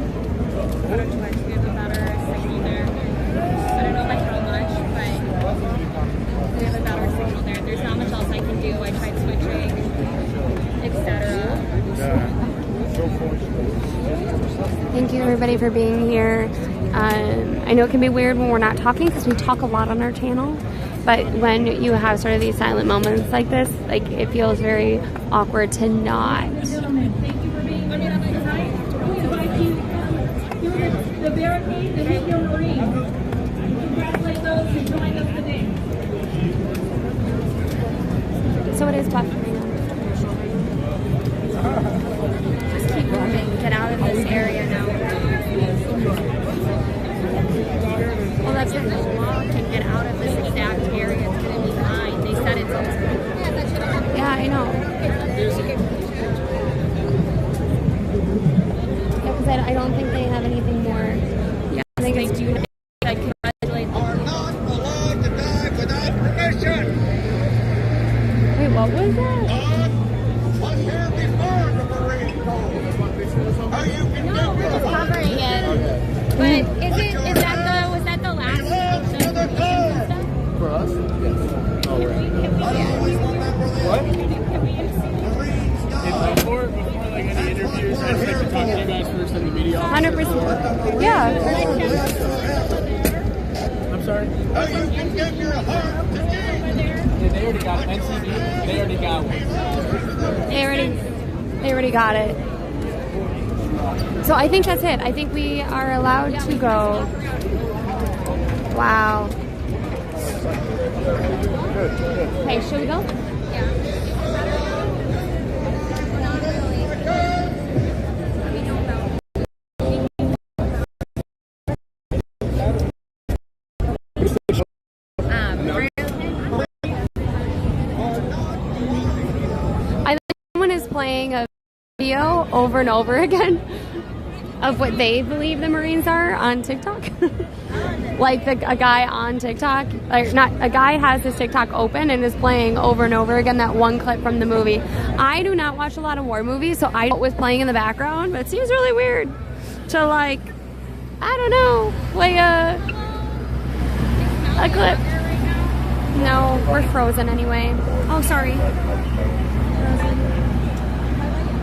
Thank you everybody for being here. I know it can be weird when we're not talking because we talk a lot on our channel, but when you have sort of these silent moments like this, like it feels very awkward to not. The barricade, the Hangio Marine. Congratulate those who joined us today. So it is buffering. Just keep moving. Get out of this area now. Well, that's if the law can get out of this exact area. It's going to be fine. They said it's okay. Yeah, I know. Yeah, because I don't think they have anything more. Yeah, I think it's due. I congratulate them. Are not allowed to dive without permission. Wait, what was that? Was here before the Marine Code. How you can No, we're just covering it. But was that the last For us? Yes. Oh, right. What? Before like any interviews, I just like to talk to you guys first and the media. 100%. Yeah. I'm sorry? How you can give your heart to me. They already got NCB. They already got one. They already got it. So I think that's it. I think we are allowed to go. Wow. Hey, should we go? Playing a video over and over again of what they believe the Marines are on TikTok. Like a guy on TikTok, like not a guy has his TikTok open and is playing over and over again that one clip from the movie. I do not watch a lot of war movies, so I know what was playing in the background, but it seems really weird to like, I don't know, play a clip. No, we're frozen anyway. Oh, sorry.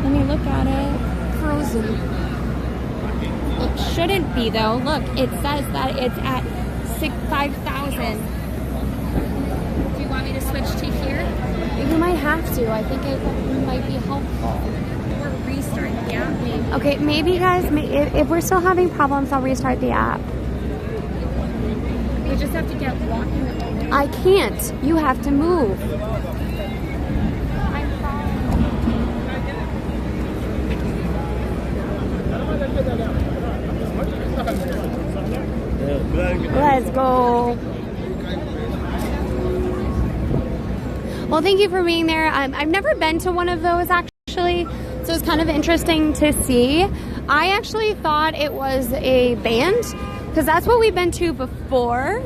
Let me look at it. Frozen. It shouldn't be though. Look, it says that it's at 5,000. Do you want me to switch to here? You might have to. I think it might be helpful. Or restart the app maybe. Okay, maybe guys, if we're still having problems, I'll restart the app. We just have to get walking. I can't. You have to move. Let's go. Well, thank you for being there. I've never been to one of those actually, so it's kind of interesting to see. I actually thought it was a band because that's what we've been to before,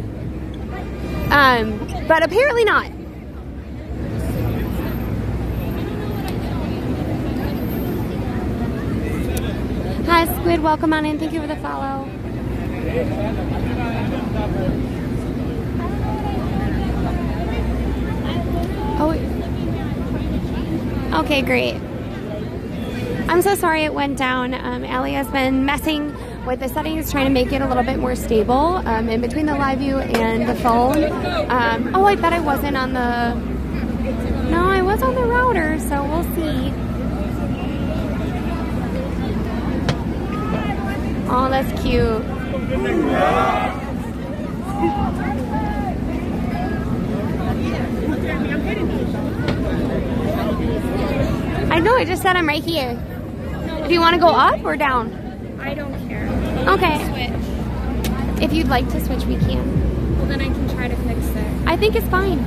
but apparently not. Hi, Squid. Welcome on in. Thank you for the follow. Oh, okay, great. I'm so sorry it went down. Allie has been messing with the settings, trying to make it a little bit more stable in between the live view and the phone. Oh, I bet I wasn't on the... No, I was on the router, so we'll see. Oh, that's cute. I know, I just said I'm right here. Do you want to go up or down? I don't care. Okay. If you'd like to switch, we can. Well, then I can try to fix it. I think it's fine.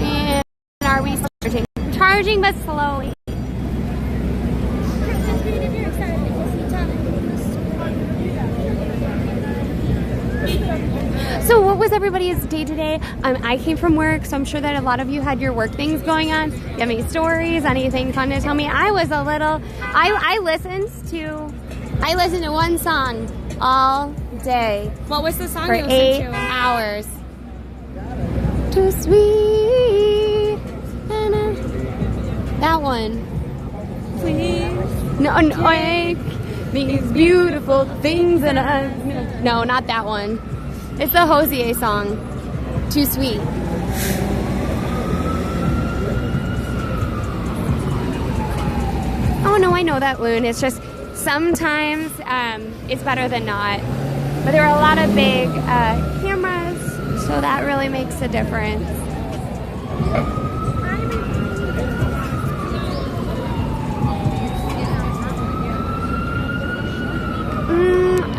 And are we charging? Charging, but slowly. So what was everybody's day today? I came from work, so I'm sure that a lot of you had your work things going on. You have any stories, anything fun to tell me? I was a little, I listened to one song all day. What was the song for you listened 8 to? hours. Too sweet. That one. Please. No, like these beautiful things and no, not that one. It's the Hosier song, Too Sweet. Oh no, I know that, Loon. It's just sometimes it's better than not. But there are a lot of big cameras, so that really makes a difference.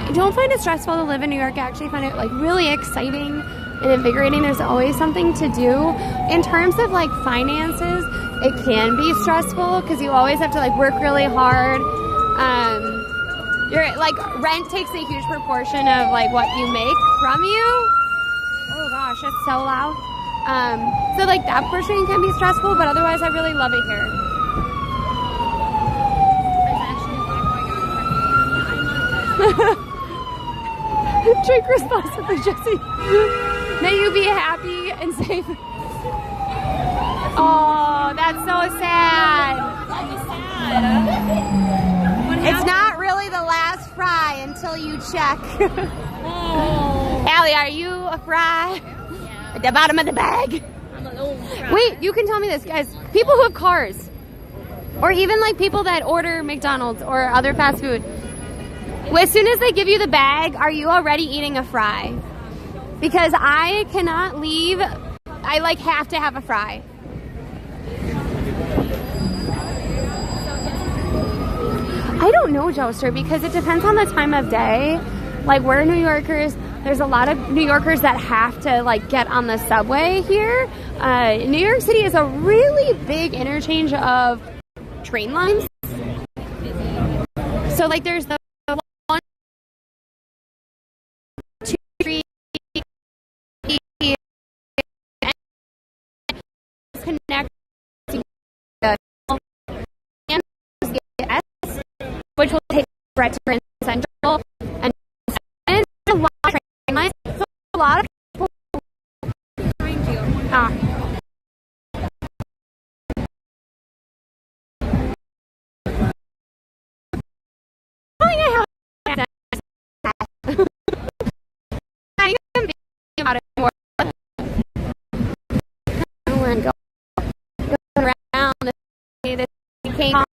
I don't find it stressful to live in New York. I actually find it like really exciting and invigorating. There's always something to do. In terms of like finances, it can be stressful because you always have to like work really hard. You're like rent takes a huge proportion of like what you make from you. Oh gosh, that's so loud. So like that portion can be stressful, but otherwise I really love it here. Drink responsibly, Jesse. May you be happy and safe. Oh, that's so sad. It's not really the last fry until you check. Oh. Allie, are you a fry? Yeah. At the bottom of the bag? I'm a little fry. Wait, you can tell me this, guys. People who have cars, or even like people that order McDonald's or other fast food, as soon as they give you the bag, are you already eating a fry? Because I cannot leave. I like have to have a fry. I don't know, Joester, because it depends on the time of day. Like we're New Yorkers. There's a lot of New Yorkers that have to like get on the subway here. New York City is a really big interchange of train lines. So like there's the 1, 2, 3 connecting the S, which will take right to Grand Central, and a lot of train lines. So a lot of people behind you. About it more. And go around this came on.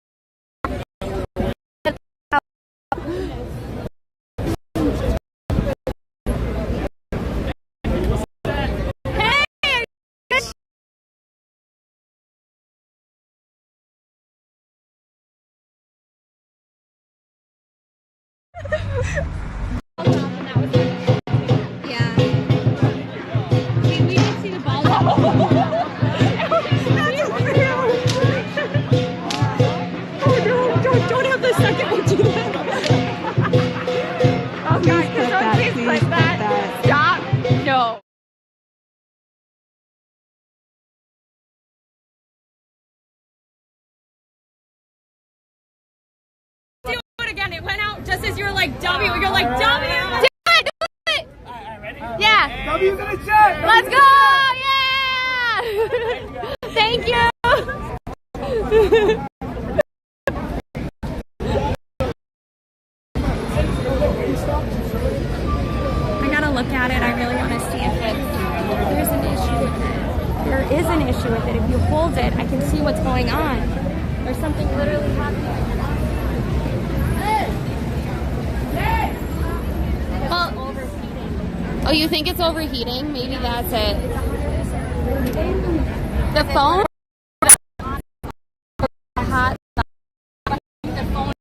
It went out just as you were like W. You're like W. Do it! Alright, ready? Yeah. W's in the chat. Let's go! Yeah! Thank you. I gotta look at it. I really want to see if There's an issue with it. There is an issue with it. If you hold it, I can see what's going on. There's something literally happening right now. Well, oh, you think it's overheating? Maybe that's it. The phone? Hot. The phone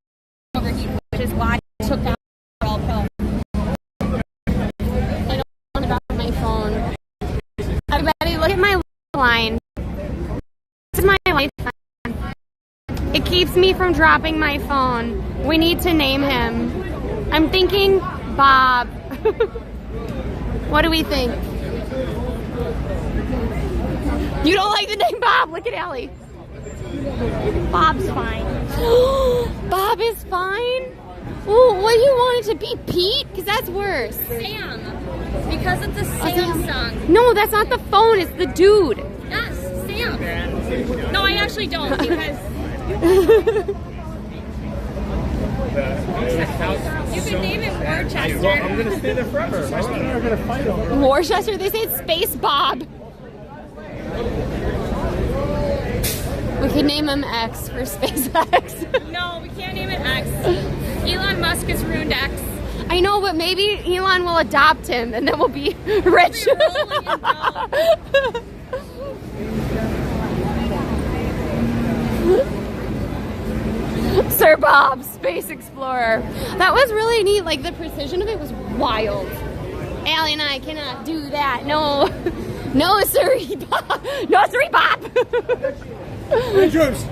overheated, which is why I took down all pro. I don't want to drop my phone. Everybody, look at my line. This is my lifeline. It keeps me from dropping my phone. We need to name him. I'm thinking Bob. What do we think? You don't like the name Bob? Look at Allie. Bob's fine. Bob is fine? Ooh, what do you want it to be? Pete? Because that's worse. Sam. Because it's a Samsung. No, that's not the phone. It's the dude. Yes, Sam. No, I actually don't because... You can name it Worcester. Well, I'm going to stay there forever. My son and I are going to fight over it. Worcester? They say it's Space Bob. We could name him X for SpaceX. No, we can't name it X. Elon Musk has ruined X. I know, but maybe Elon will adopt him and then we'll be rich. Sir Bob, Space Explorer. That was really neat. Like, the precision of it was wild. Allie and I cannot do that. No. No, Sir Bob. No, Sir Bob. Rangers.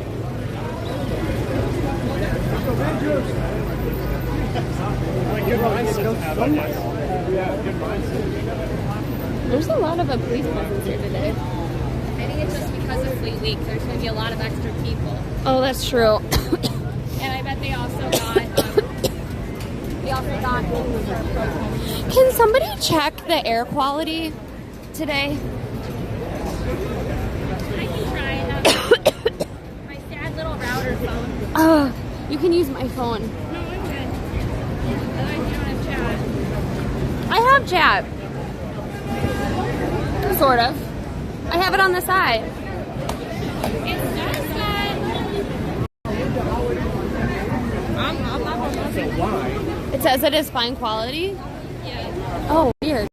There's a lot of a police presence here today. I think it's just because of Fleet Week. There's going to be a lot of extra people. Oh, that's true. And I bet they also got... Can somebody check the air quality today? I can try it. My sad little router phone. Oh, you can use my phone. No, I'm good. Otherwise you don't have chat. I have chat. Sort of. I have it on the side. It says that... It says it is fine quality? Yeah. Oh, weird.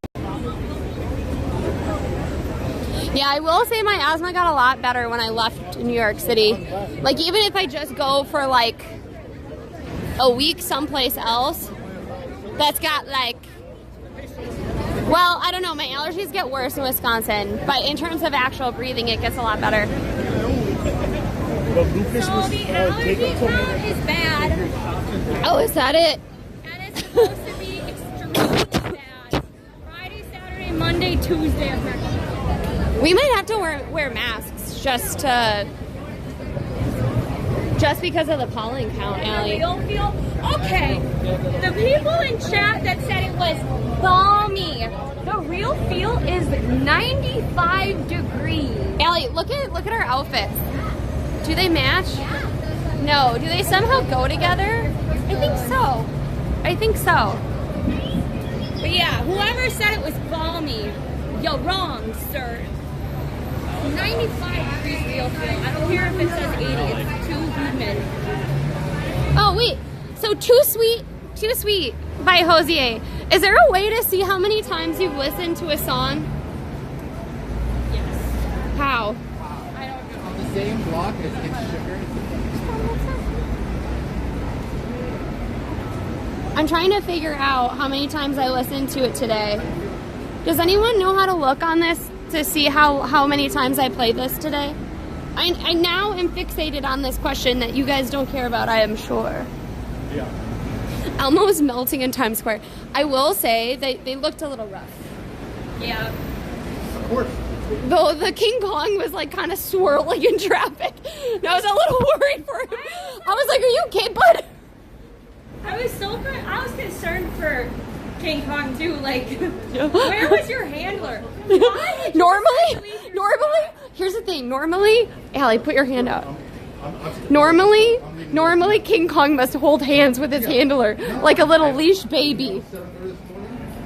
Yeah, I will say my asthma got a lot better when I left New York City. Like, even if I just go for like a week someplace else, that's got like, well, I don't know, my allergies get worse in Wisconsin, but in terms of actual breathing, it gets a lot better. So the allergy count is bad. Oh, is that it? And it's supposed to be extremely bad. Friday, Saturday, Monday, Tuesday of next week. We might have to wear masks just because of the pollen count, Allie. Okay, the people in chat that said it was balmy. The real feel is 95 degrees. Allie, look at our outfits. Do they match? No. Do they somehow go together? I think so. I think so. But yeah, whoever said it was balmy, you're wrong, sir. 95 degrees real feel. I don't care if it says 80. It's too humid. Oh, wait. So Too Sweet by Hosier. Is there a way to see how many times you've listened to a song? Yes. How? I don't know. On the same block as Sugar. I'm trying to figure out how many times I listened to it today. Does anyone know how to look on this to see how many times I played this today? I now am fixated on this question that you guys don't care about, I am sure. Yeah. Elmo was melting in Times Square. I will say they looked a little rough. Yeah. Of course. Though the King Kong was like kind of swirling in traffic. And I was a little worried for him. I was like, are you okay, bud? I was concerned for King Kong too. Like, where was your handler? Normally, here's the thing. Normally, Allie, put your hand out. Normally, King Kong must hold hands with his handler like a little leash baby.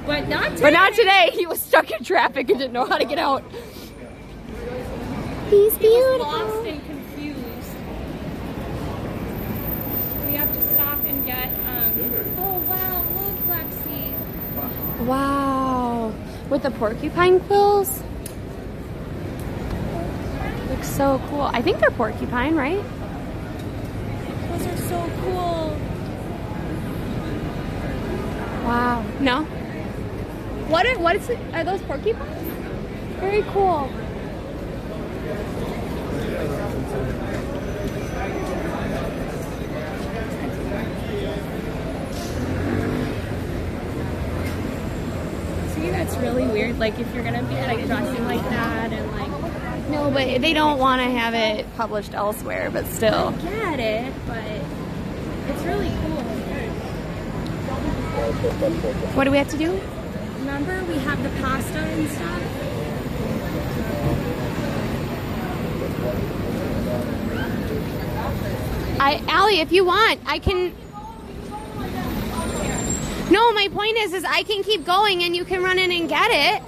But not today. But not today. He was stuck in traffic and didn't know how to get out. He's beautiful. He was lost and confused. get, oh wow, look, Lexi. Wow. With the porcupine quills? Looks so cool. I think they're porcupine, right? Those are so cool. Wow. No? What is it? Are those porcupines? Very cool. See, that's really weird. Like, if you're gonna be like dressing like that and like. No, but they don't want to have it published elsewhere, but still. I get it, but it's really cool. What do we have to do? Remember, we have the pasta and stuff. Allie, if you want, I can. No, my point is I can keep going and you can run in and get it.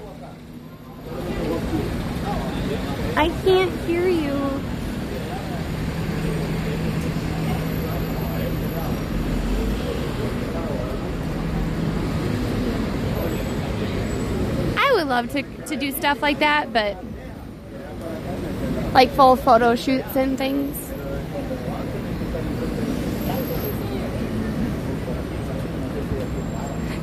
I can't hear you. I would love to do stuff like that, but like full photo shoots and things.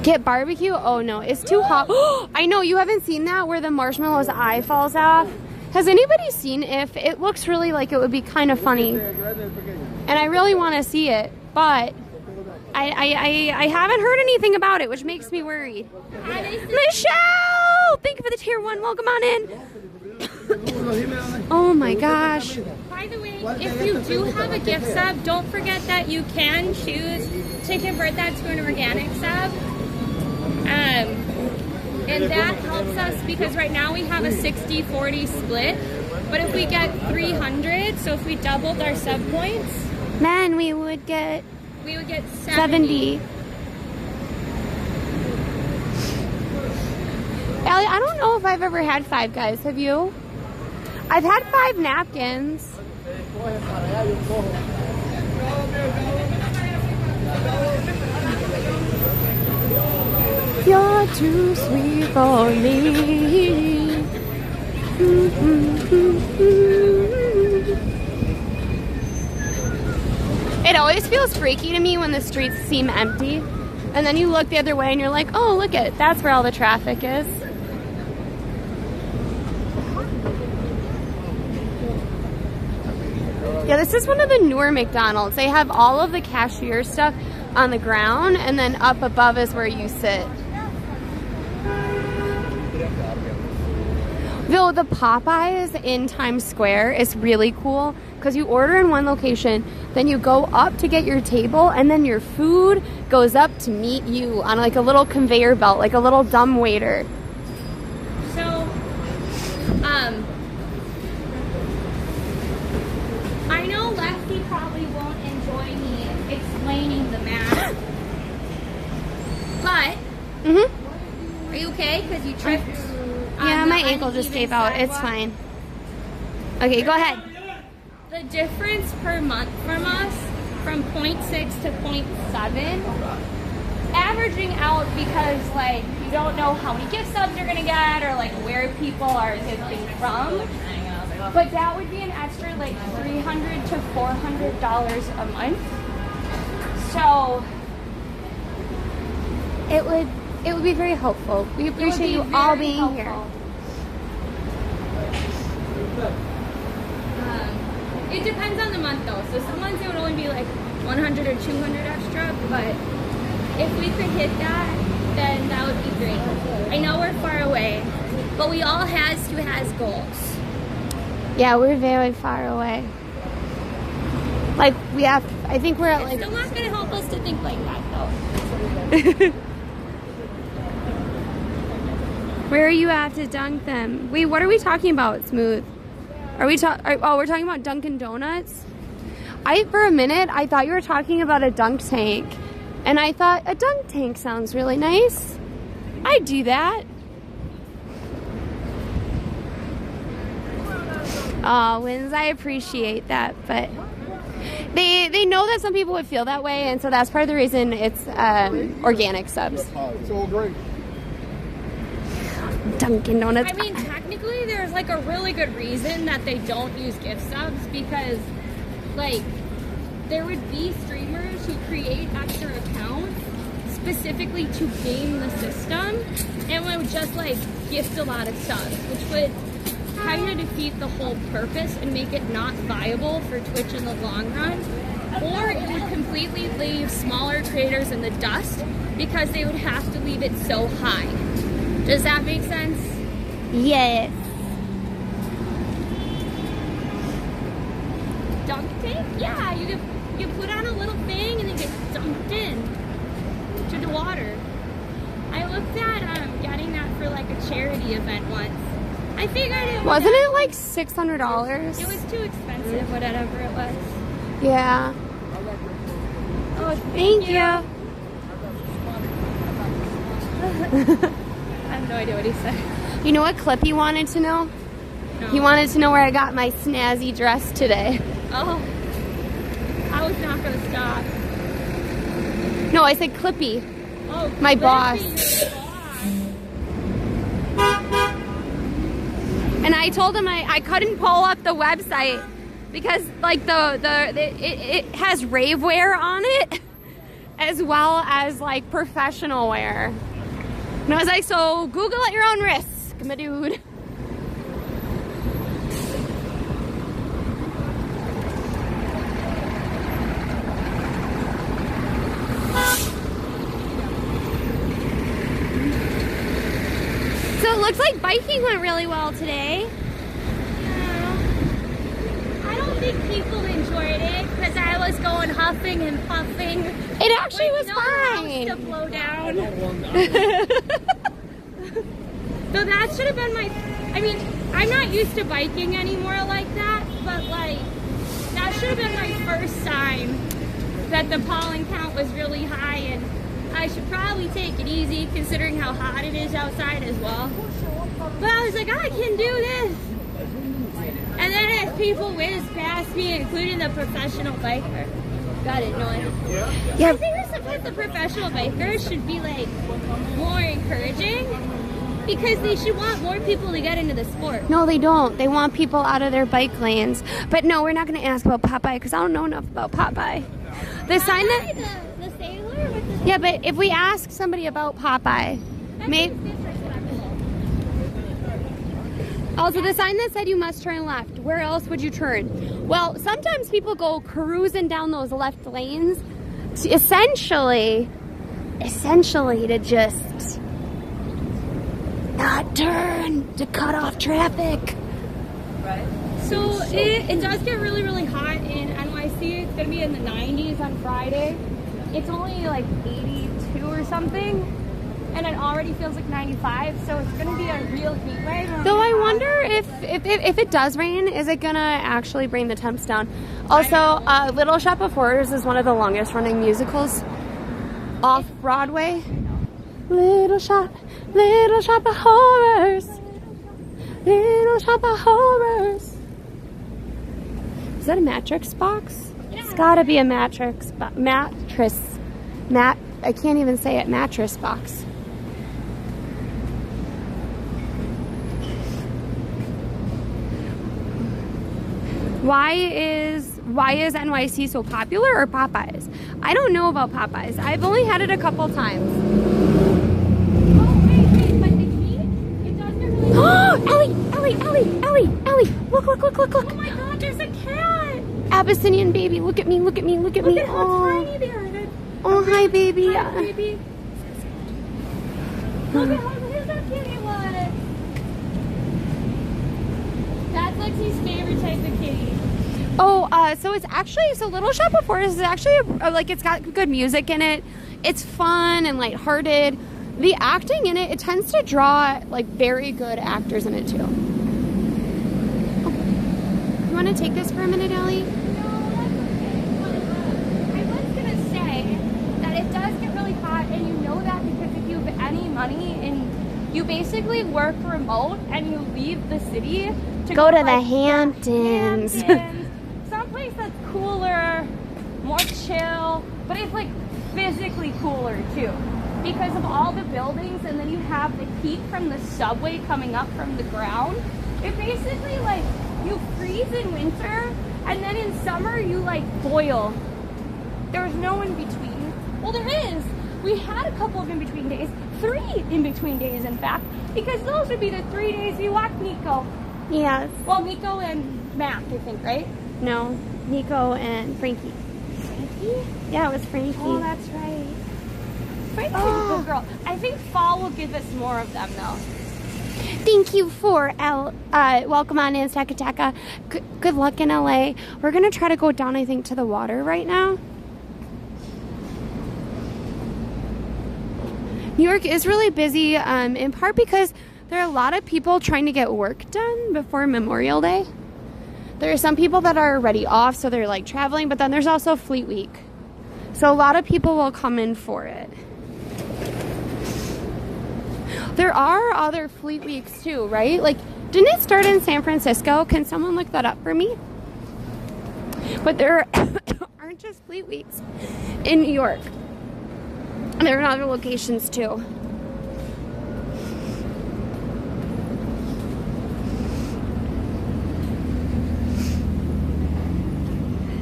Get barbecue? Oh no, it's too hot. I know, you haven't seen that where the marshmallow's eye falls off? Has anybody seen If? It looks really like it would be kind of funny. And I really want to see it, but I haven't heard anything about it, which makes me worried. Michelle! Thank you for the tier 1. Welcome on in. Oh my gosh. By the way, if you do have a gift sub, don't forget that you can choose to convert that to an organic sub. And that helps us because right now we have a 60-40 split. But if we get 300, so if we doubled our sub points, man, we would get 70. Allie, I don't know if I've ever had Five Guys. Have you? I've had 5 napkins. You're too sweet for me. It always feels freaky to me when the streets seem empty. And then you look the other way and you're like, oh, look it, that's where all the traffic is. Yeah, this is one of the newer McDonald's. They have all of the cashier stuff on the ground, and then up above is where you sit. Though the Popeyes in Times Square is really cool because you order in one location, then you go up to get your table, and then your food goes up to meet you on like a little conveyor belt, like a little dumb waiter. So, I know Lexi probably won't enjoy me explaining the math, but are you okay? Because you tripped. Yeah, my ankle just gave out. It's fine. Okay, go ahead. The difference per month from us, from 0.6 to 0.7, averaging out because like you don't know how many gift subs you're gonna get or like where people are gifting from. But that would be an extra like $300 to $400 a month. So it would be very helpful. We appreciate you all being here. It depends on the month though. So some months it would only be like 100 or 200 extra, but if we could hit that, then that would be great. I know we're far away, but we all has goals. Yeah, we're very far away. Like we have, I think we're at like. It's still not gonna help us to think like that though. Where are you at to dunk them? Wait, what are we talking about, Smooth? Are we oh, we're talking about Dunkin' Donuts? For a minute, I thought you were talking about a dunk tank. And I thought, a dunk tank sounds really nice. I'd do that. Oh, Wins, I appreciate that, but They know that some people would feel that way, and so that's part of the reason it's organic subs. It's all great. Dunkin' Donuts. I mean, technically, there's like a really good reason that they don't use gift subs because, like, there would be streamers who create extra accounts specifically to game the system and would just like gift a lot of subs, which would kind of defeat the whole purpose and make it not viable for Twitch in the long run. Or it would completely leave smaller creators in the dust because they would have to leave it so high. Does that make sense? Yes. Dunk tank? Yeah, you put on a little thing and then get dunked in to the water. I looked at getting that for like a charity event once. I figured it wasn't it like $600? It was too expensive, whatever it was. Yeah. Oh, thank you. I have no idea what he said. You know what Clippy wanted to know? No. He wanted to know where I got my snazzy dress today. Oh. I was not going to stop. No, I said Clippy. Oh, my Clippy, boss. And I told him I couldn't pull up the website because like it has rave wear on it as well as like professional wear. And I was like, so Google at your own risk, my dude. So it looks like biking went really well today. Yeah. I don't think people enjoyed it because I was going huffing and puffing. It actually was fine. To blow down. So that should have been my. I mean, I'm not used to biking anymore like that, but like that should have been my first sign that the pollen count was really high and I should probably take it easy considering how hot it is outside as well. But I was like, I can do this. And then as people whizzed past me, including the professional biker, got annoying. Yeah. I think sometimes the professional bikers should be like more encouraging because they should want more people to get into the sport. No, they don't. They want people out of their bike lanes. But no, we're not going to ask about Popeye because I don't know enough about Popeye. The sign that... The sailor with the... Yeah, but if we ask somebody about Popeye, maybe... Also, the sign that said you must turn left, where else would you turn? Well, sometimes people go cruising down those left lanes to essentially to just not turn, to cut off traffic. Right. So it does get really, really hot in NYC. It's going to be in the 90s on Friday. It's only like 82 or something. And it already feels like 95, so it's going to be a real heat wave. Though I wonder if it does rain, is it going to actually bring the temps down? Also, Little Shop of Horrors is one of the longest running musicals off Broadway. Little Shop of Horrors. Little Shop of Horrors. Is that a mattress box? Yeah. It's got to be a mattress. I can't even say it. Mattress box. Why is NYC so popular, or Popeyes? I don't know about Popeyes. I've only had it a couple times. Oh, wait, but the heat? It does get really hot. Ellie! Look! Oh my god, there's a cat! Abyssinian baby, look at me. Look at how tiny they are. Oh, hi, baby. Hi, baby. Look at here's how cute he was. That's Lexi's favorite type of kitty. Oh, so Little Shop of Horrors is actually it's got good music in it. It's fun and lighthearted. The acting in it tends to draw like very good actors in it too. Oh. You want to take this for a minute, Ellie? No, that's okay. I was gonna say that it does get really hot, and you know that because if you have any money and you basically work remote and you leave the city to go to the Hamptons. Someplace that's cooler more chill, but it's like physically cooler too because of all the buildings, and then you have the heat from the subway coming up from the ground. It basically like you freeze in winter and then in summer you like boil. There's no in between. Well, there is. We had a couple of in between days, 3 in between days in fact, because those would be the 3 days we walked Nico. Yes. Well, Nico and Mac, I think, right? No, Nico and Frankie. Frankie? Yeah, it was Frankie. Oh, that's right. Frankie's a good girl. I think fall will give us more of them, though. Thank you for welcome on in, Taka. Good luck in LA. We're gonna try to go down, I think, to the water right now. New York is really busy, in part because there are a lot of people trying to get work done before Memorial Day. There are some people that are already off, so they're like traveling, but then there's also Fleet Week. So a lot of people will come in for it. There are other Fleet Weeks too, right? Like, didn't it start in San Francisco? Can someone look that up for me? But there aren't just Fleet Weeks in New York. There are other locations too.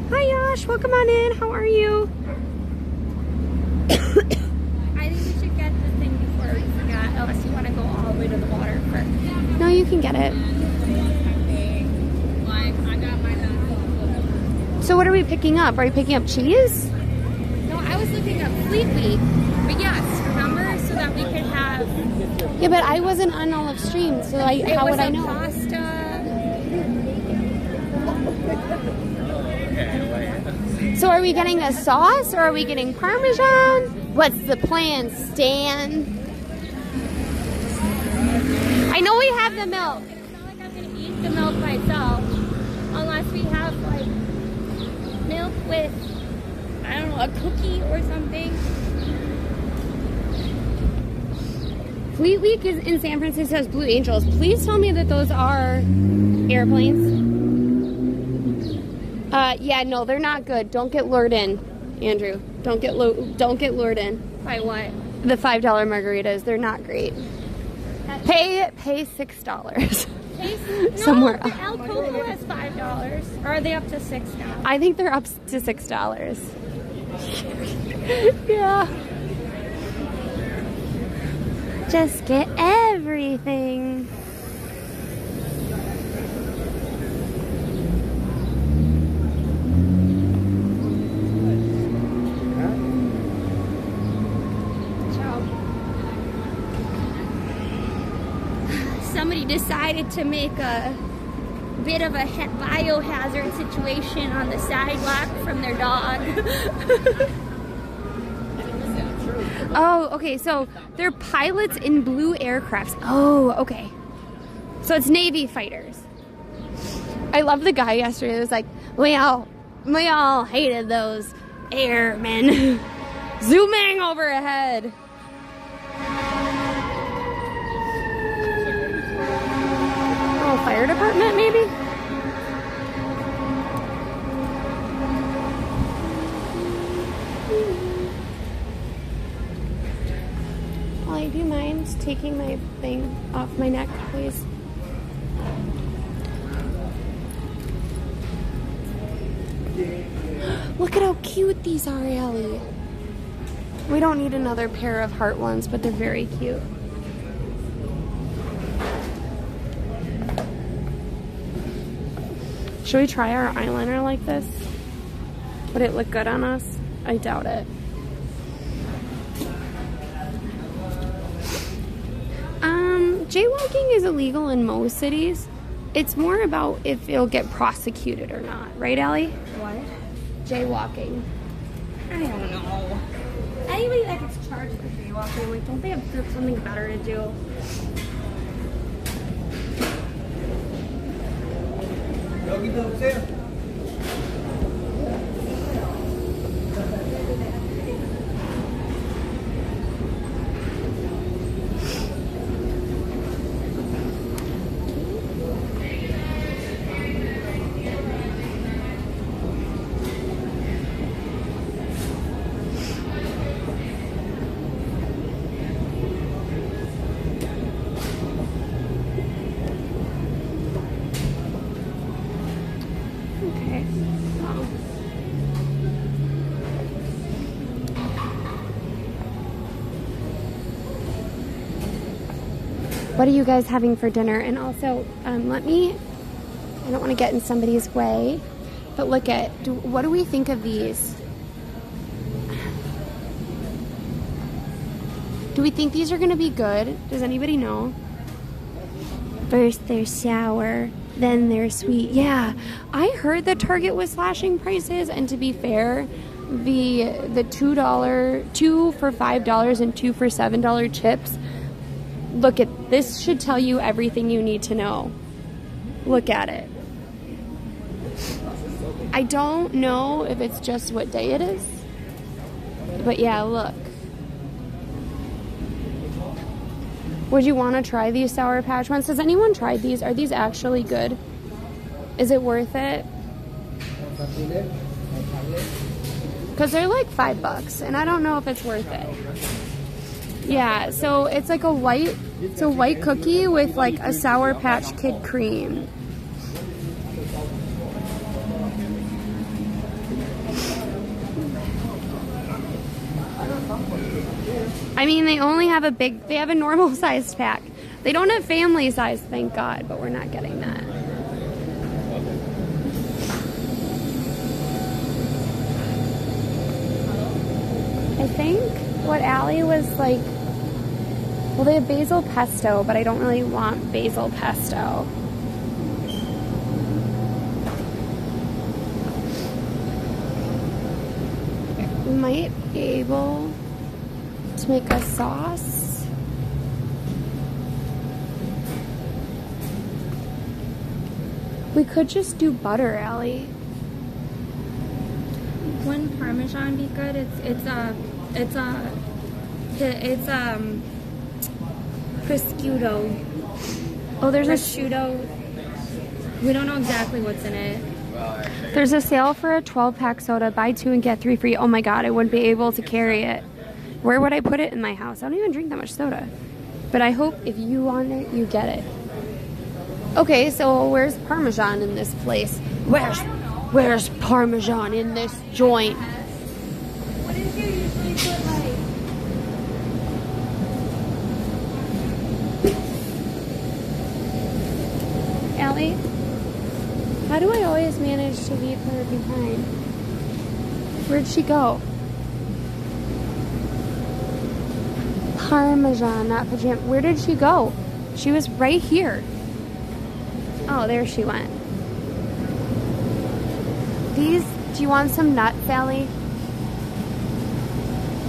Hi Yash, welcome on in. How are you? I think we should get the thing before we forget, unless you want to go all the way to the water first. No, you can get it. So what are we picking up? Are you picking up cheese? No, I was looking up Fleet Week. But yes, remember? So that we could have... Yeah, but I wasn't on all of stream, so how would I know? Pasta. So are we getting a sauce or are we getting Parmesan? What's the plan, Stan? I know we have the milk. It's not like I'm going to eat the milk myself. Unless we have, like, milk with, I don't know, a cookie or something. Fleet Week is in San Francisco has Blue Angels. Please tell me that those are airplanes. Yeah, no, they're not good. Don't get lured in, Andrew. Don't get lured in. By what? The $5 margaritas. They're not great. Pay $6. Somewhere else. El Coco has $5. Or are they up to $6 now? I think they're up to $6. Yeah. Just get everything. Somebody decided to make a bit of a biohazard situation on the sidewalk from their dog. Oh, okay, so they're pilots in blue aircrafts. Oh, okay. So it's Navy fighters. I love the guy yesterday that was like, we all hated those airmen zooming overhead. Oh, fire department maybe? Ollie, do you mind taking my thing off my neck, please? Look at how cute these are, Ellie. We don't need another pair of heart ones, but they're very cute. Should we try our eyeliner like this? Would it look good on us? I doubt it. Jaywalking is illegal in most cities. It's more about if it'll get prosecuted or not. Right, Allie? What? Jaywalking. I don't know. Anybody that gets charged for jaywalking, like, don't they have something better to do? Yogi Dogs here. What are you guys having for dinner? And also, I don't want to get in somebody's way, but look at, what do we think of these? Do we think these are going to be good? Does anybody know? First they're sour, then they're sweet. Yeah, I heard that Target was slashing prices, and to be fair, the $2 for $5 and 2 for $7 chips. Look at this, should tell you everything you need to know. Look at it. I don't know if it's just what day it is, but yeah, look. Would you want to try these Sour Patch ones? Has anyone tried these? Are these actually good? Is it worth it? Because they're like $5, and I don't know if it's worth it. Yeah, so it's like a white cookie with like a Sour Patch Kid cream. I mean, they only have they have a normal sized pack. They don't have family size, thank God, but we're not getting that. I think what Allie was like, well, they have basil pesto, but I don't really want basil pesto. We might be able to make a sauce. We could just do butter, Allie. Wouldn't Parmesan be good? It's prosciutto. Oh, there's prosciutto. We don't know exactly what's in it. There's a sale for a 12-pack soda. Buy 2 and get 3 free. Oh my God, I wouldn't be able to carry it. Where would I put it in my house? I don't even drink that much soda. But I hope if you want it, you get it. Okay, so where's Parmesan in this place? Where's Parmesan in this joint? What did you usually put like? Allie, how do I always manage to leave her behind? Where'd she go? Parmesan, not pajama. Where did she go? She was right here. Oh, there she went. These, do you want some nuts, Allie?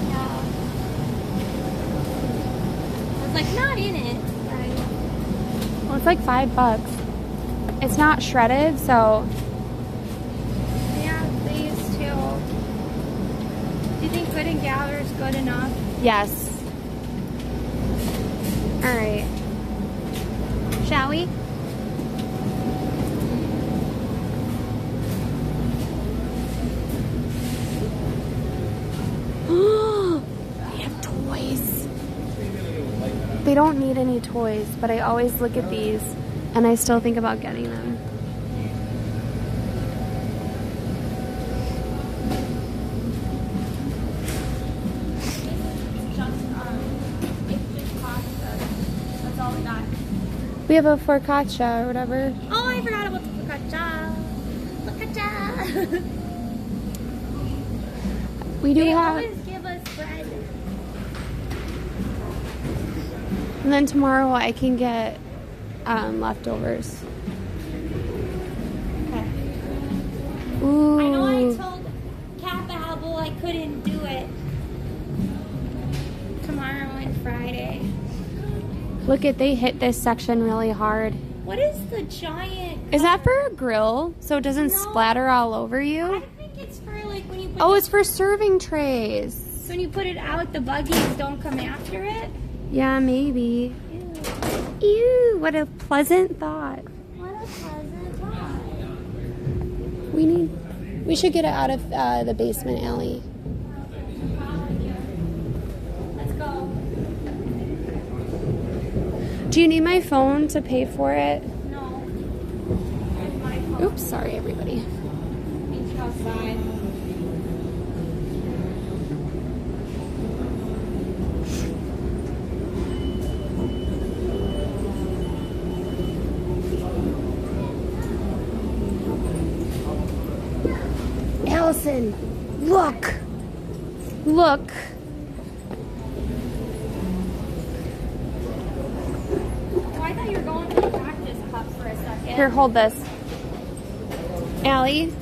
Yeah. I was like, not in it. Right. Well, it's like $5. It's not shredded, so. Yeah, these two. Do you think Good and Gather is good enough? Yes. All right. Shall we? They have toys. They don't need any toys, but I always look at these and I still think about getting them. We have a focaccia or whatever. Oh, I forgot about the focaccia. Focaccia. We do they have. always give us bread. And then tomorrow I can get leftovers. Okay. Ooh. I know I told Kappa Apple I couldn't do it tomorrow and Friday. Look at, they hit this section really hard. What is the giant? Is that for a grill so it doesn't splatter all over you? I think it's for like when you put Oh, it's for serving trays. So when you put it out, the buggies don't come after it? Yeah, maybe. Ew. Ew, what a pleasant thought. What a pleasant thought. We should get it out of the basement, Allie. Let's go. Do you need my phone to pay for it? No. It's my phone. Oops, sorry everybody. It's outside. Allison, look. Look. Oh, I thought you were going to the practice cup for a second. Here, hold this. Allie,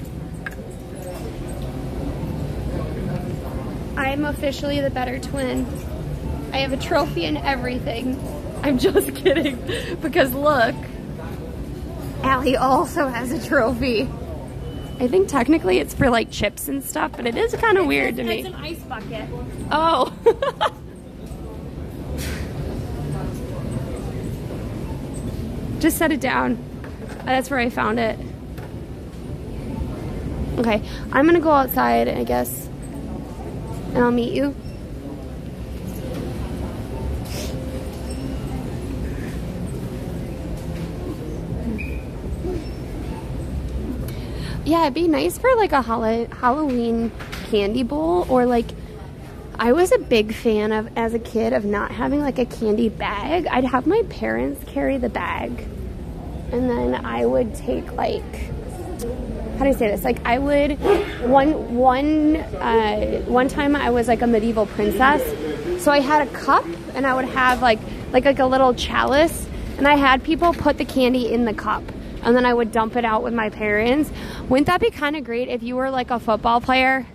I'm officially the better twin. I have a trophy and everything. I'm just kidding, because look, Allie also has a trophy. I think technically it's for like chips and stuff, but it is kind of weird to me. It's an ice bucket. Oh. Just set it down. That's where I found it. Okay, I'm gonna go outside, I guess, and I'll meet you. Yeah, it'd be nice for like a Halloween candy bowl, or like, I was a big fan of, as a kid, of not having like a candy bag. I'd have my parents carry the bag, and then I would take like, how do I say this? Like, I would, one time I was like a medieval princess, so I had a cup, and I would have like a little chalice, and I had people put the candy in the cup, and then I would dump it out with my parents. Wouldn't that be kind of great if you were like a football player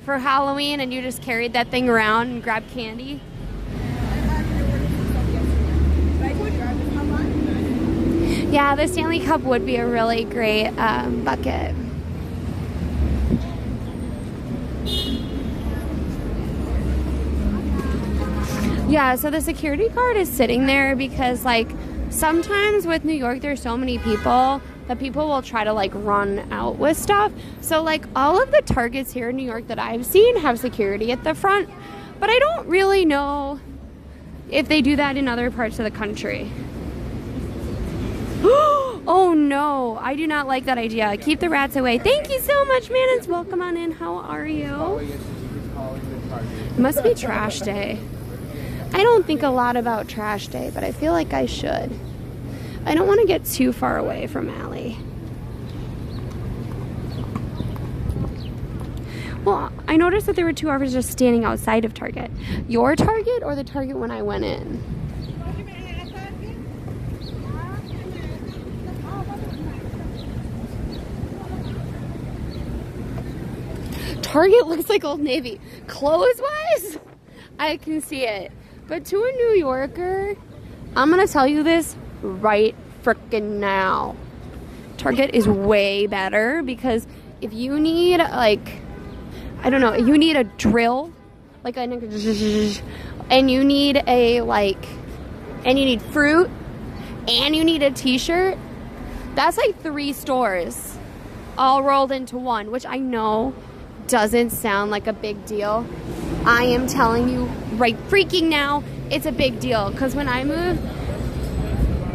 for Halloween and you just carried that thing around and grabbed candy? Yeah, the Stanley Cup would be a really great bucket. Yeah, so the security guard is sitting there because, like, sometimes with New York, there's so many people that people will try to, like, run out with stuff. So, like, all of the Targets here in New York that I've seen have security at the front. But I don't really know if they do that in other parts of the country. Oh, no. I do not like that idea. Keep the rats away. Thank you so much, Manance. Welcome on in. How are you? It must be trash day. I don't think a lot about trash day, but I feel like I should. I don't want to get too far away from Allie. Well, I noticed that there were two officers just standing outside of Target. Your Target or the Target when I went in? Target looks like Old Navy. Clothes-wise, I can see it. But to a New Yorker, I'm gonna tell you this right frickin' now. Target is way better, because if you need, like, I don't know, you need a drill, like and you need a, like, and you need fruit, and you need a t-shirt, that's like 3 stores all rolled into one, which I know doesn't sound like a big deal. I am telling you right freaking now, it's a big deal. Because when I moved,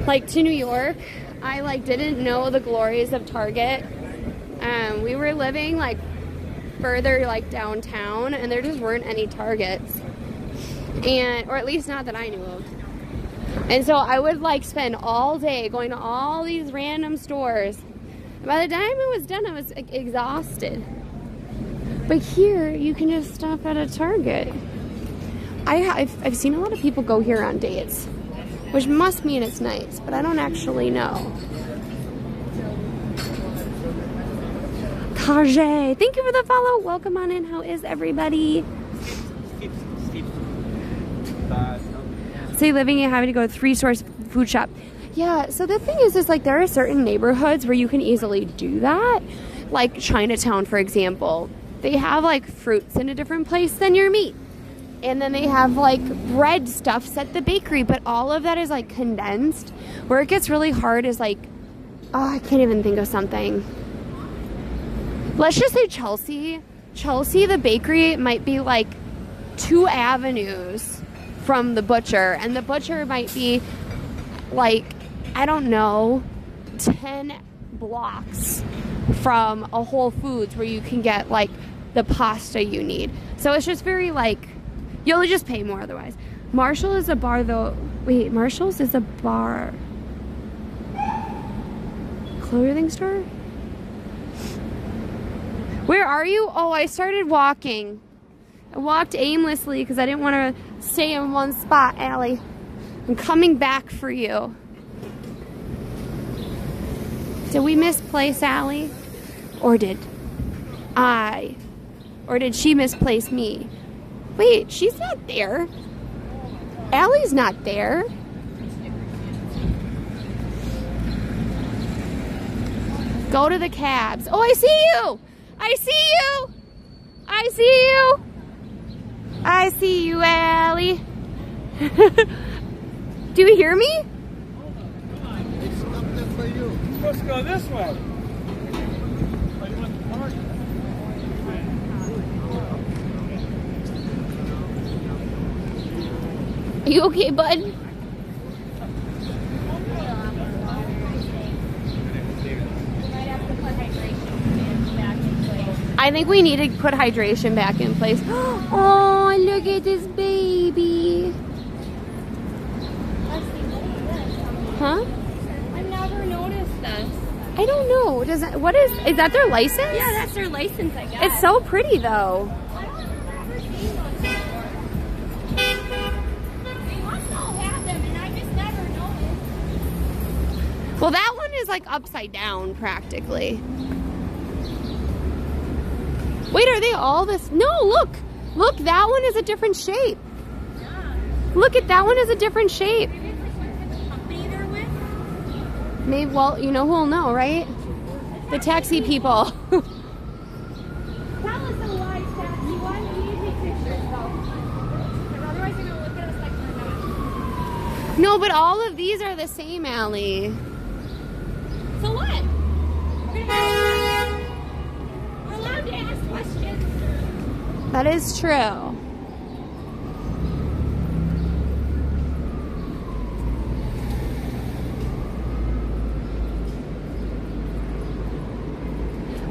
like, to New York, I, like, didn't know the glories of Target. We were living, like, further, like, downtown, and there just weren't any Targets. Or at least not that I knew of. And so I would, like, spend all day going to all these random stores. And by the time it was done, I was exhausted. But here, you can just stop at a Target. I've seen a lot of people go here on dates, which must mean it's nice, but I don't actually know. Kajay, thank you for the follow. Welcome on in. How is everybody? Say living and having to go to 3 stores food shop. Yeah, so the thing is like, there are certain neighborhoods where you can easily do that. Like Chinatown, for example. They have, like, fruits in a different place than your meat. And then they have, like, bread stuffs at the bakery. But all of that is, like, condensed. Where it gets really hard is, like, oh, I can't even think of something. Let's just say Chelsea. Chelsea, the bakery, might be, like, 2 avenues from the butcher. And the butcher might be, like, I don't know, 10 blocks from a Whole Foods where you can get, like, the pasta you need. So it's just very, like, you'll just pay more otherwise. Marshall is a bar, though. Wait, Marshall's is a bar. Clothing store? Where are you? Oh, I started walking. I walked aimlessly because I didn't want to stay in one spot, Allie. I'm coming back for you. Did we misplace Allie? Or did she misplace me? Wait, she's not there. Allie's not there. Go to the cabs. Oh, I see you! I see you! I see you! I see you, Allie. Do you hear me? It's for you. You're supposed to go this way. Are you okay, bud? I think we need to put hydration back in place. Oh, look at this baby. Huh? I've never noticed this. I don't know. Is that their license? Yeah, that's their license, I guess. It's so pretty though. I don't remember seeing those before. They must all have them, and I just never noticed. Well, that one is like upside down practically. Wait, are they all this? No, look. Look, that one is a different shape. Yeah. Look at that one is a different shape. Maybe it's like what type of company they're with. Maybe, well, you know who'll know, right? The taxi people. Tell us a lie, taxi. Why do you take pictures, though? Because otherwise you're going to look at us like we're not. No, but all of these are the same, Allie. So what? We're allowed to ask questions. That is true.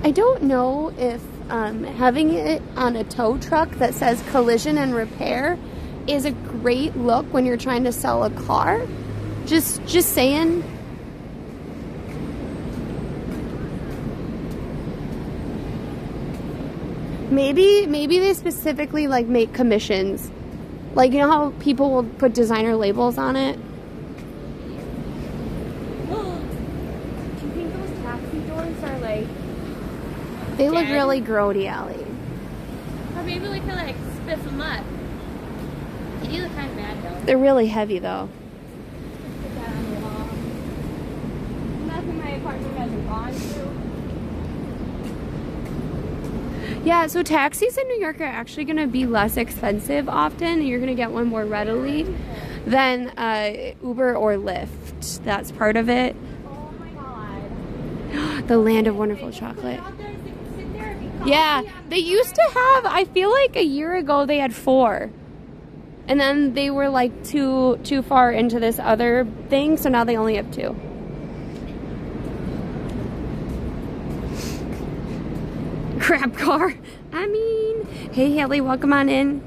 I don't know if having it on a tow truck that says collision and repair is a great look when you're trying to sell a car. Just saying. Maybe they specifically like make commissions. Like, you know how people will put designer labels on it? Do you think those taxi doors are like... They look really grody, Allie. Or maybe we could like spiff them up. They do look kind of bad though. They're really heavy though. Put that on the wall. Nothing my apartment hasn't gone to. Yeah, so taxis in New York are actually going to be less expensive often, and you're going to get one more readily than Uber or Lyft. That's part of it. Oh my god. The land of wonderful chocolate. Yeah, they used to have, I feel like a year ago they had 4. And then they were like too far into this other thing, so now they only have 2. Crap car. I mean, hey Haley, welcome on in.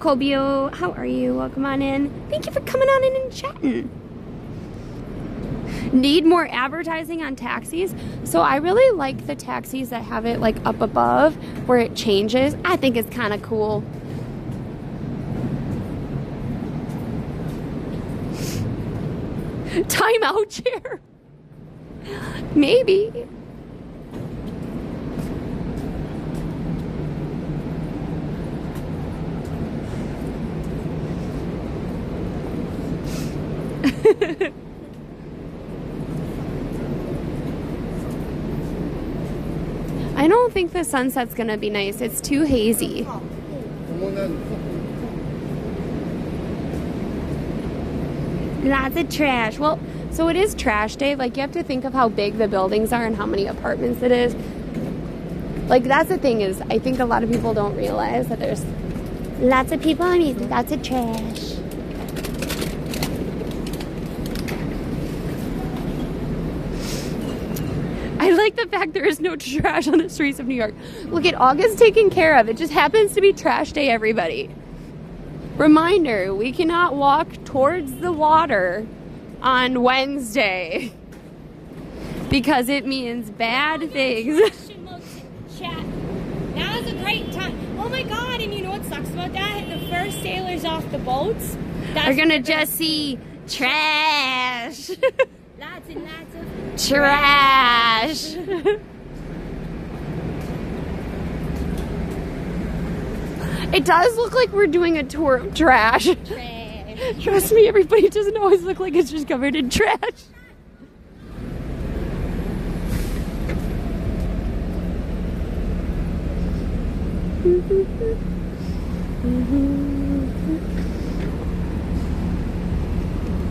Colbio, how are you? Welcome on in. Thank you for coming on in and chatting. Need more advertising on taxis. So I really like the taxis that have it like up above where it changes. I think it's kind of cool. Timeout chair. Maybe. I don't think the sunset's gonna be nice. It's too hazy. Lots of trash. Well, so it is trash day. Like, you have to think of how big the buildings are and how many apartments it is. Like, that's the thing is, I think a lot of people don't realize that there's lots of people and lots of trash. I like the fact there is no trash on the streets of New York. Look at August taken care of. It just happens to be trash day, everybody. Reminder, we cannot walk towards the water on Wednesday because it means bad things. Chat. Now is a great time. Oh my God, and you know what sucks about that? The first sailors off the boats, We're gonna just see trash. lots and lots of Trash. It does look like we're doing a tour of trash. Trust me, everybody doesn't always look like it's just covered in trash.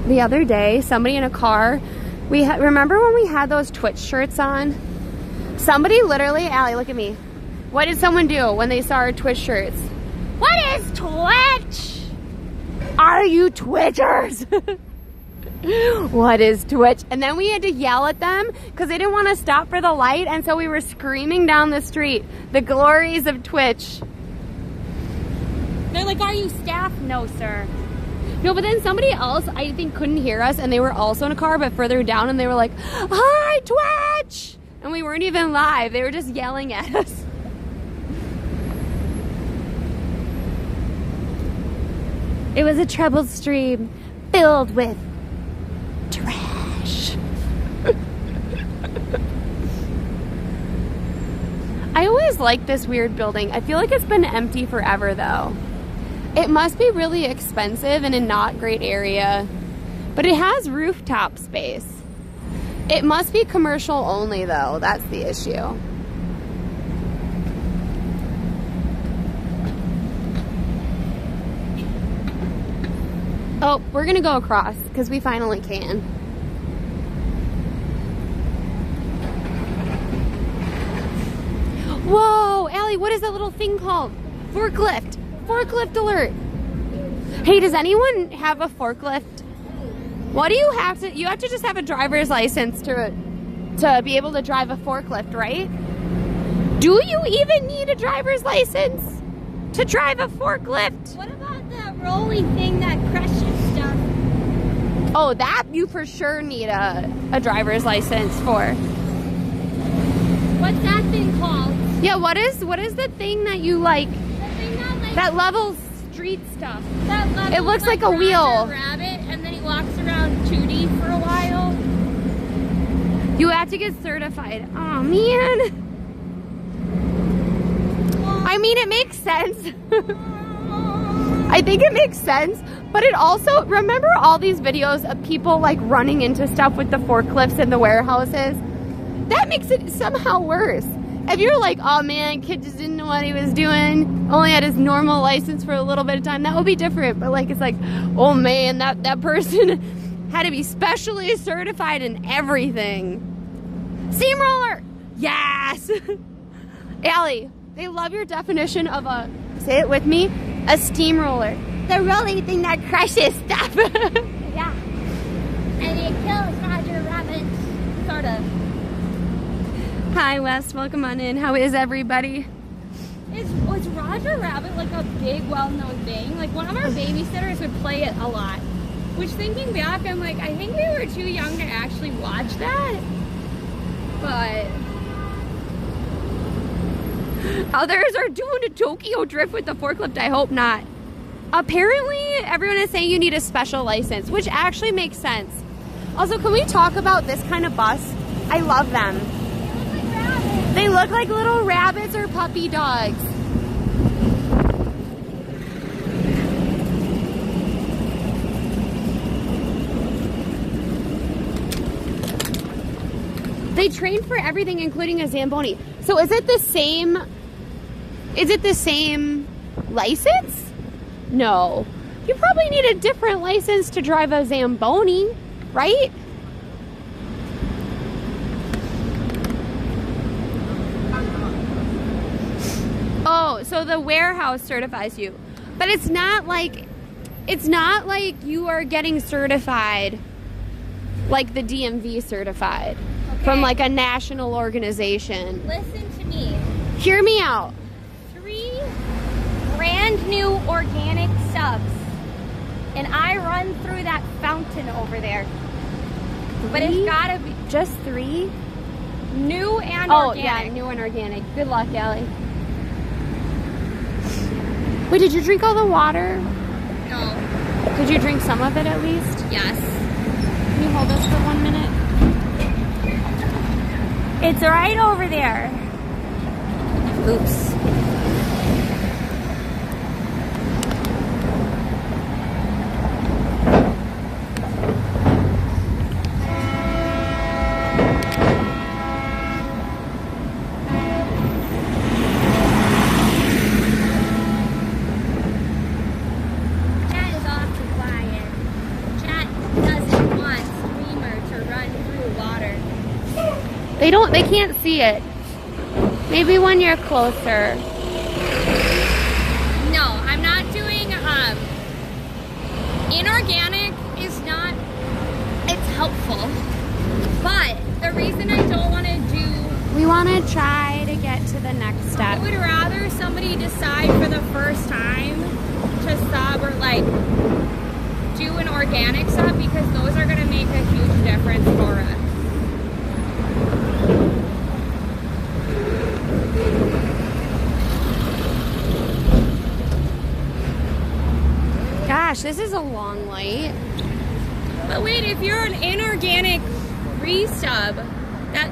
The other day, somebody in a car, remember when we had those Twitch shirts on? Somebody literally, Allie, look at me. What did someone do when they saw our Twitch shirts? What is Twitch? Are you Twitchers? What is Twitch? And then we had to yell at them because they didn't want to stop for the light, and so we were screaming down the street the glories of Twitch. They're like, are you staff? No, sir. No, but then somebody else, I think, couldn't hear us, and they were also in a car, but further down, and they were like, hi, Twitch! And we weren't even live. They were just yelling at us. It was a troubled stream filled with trash. I always liked this weird building. I feel like it's been empty forever, though. It must be really expensive in a not great area, but it has rooftop space. It must be commercial only, though. That's the issue. Oh, we're gonna go across because we finally can. Whoa, Allie, what is that little thing called? Forklift. Forklift alert. Hey, does anyone have a forklift? What do you have to, you have to just have a driver's license to be able to drive a forklift, right? Do you even need a driver's license to drive a forklift? What about that rolly thing that crushes stuff? Oh, that you for sure need a driver's license for. What's that thing called? Yeah, what is the thing that you like? That levels street stuff. It looks like a wheel. Rabbit, and then he walks around 2D for a while. You have to get certified. Oh man. I mean, it makes sense. I think it makes sense, but it also, remember all these videos of people like running into stuff with the forklifts in the warehouses? That makes it somehow worse. If you're like, oh man, kid just didn't know what he was doing, only had his normal license for a little bit of time, that would be different. But like, it's like, oh man, that person had to be specially certified in everything. Steamroller! Yes! Allie, they love your definition of a, say it with me, a steamroller. The rolling thing that crushes stuff. Yeah. And it kills Roger Rabbit, sort of. Hi Wes, welcome on in. How is everybody? Was Roger Rabbit like a big, well-known thing? Like one of our babysitters would play it a lot. Which, thinking back, I'm like, I think we were too young to actually watch that. But others are doing a Tokyo drift with the forklift. I hope not. Apparently, everyone is saying you need a special license, which actually makes sense. Also, can we talk about this kind of bus? I love them. They look like little rabbits or puppy dogs. They train for everything, including a Zamboni. So is it the same license? No. You probably need a different license to drive a Zamboni, right? Oh, so the warehouse certifies you. But it's not like you are getting certified like the DMV certified from like a national organization. Listen to me. Hear me out. 3 brand new organic subs. And I run through that fountain over there. But it's gotta be just 3? New and organic. Oh yeah, new and organic. Good luck, Allie. Wait, did you drink all the water? No. Could you drink some of it at least? Yes. Can you hold this for 1 minute? It's right over there. Oops. Chat is awfully quiet. Chat doesn't want Streamer to run through water. They can't see it. Maybe when you're closer. No, I'm not doing, inorganic is not, it's helpful. But the reason I don't want to do... We want to try to get to the next step. I would rather somebody decide for the first time to sub or like do an organic sub, because those are going to make a huge difference for us. Gosh, this is a long light. But wait, if you're an inorganic resub,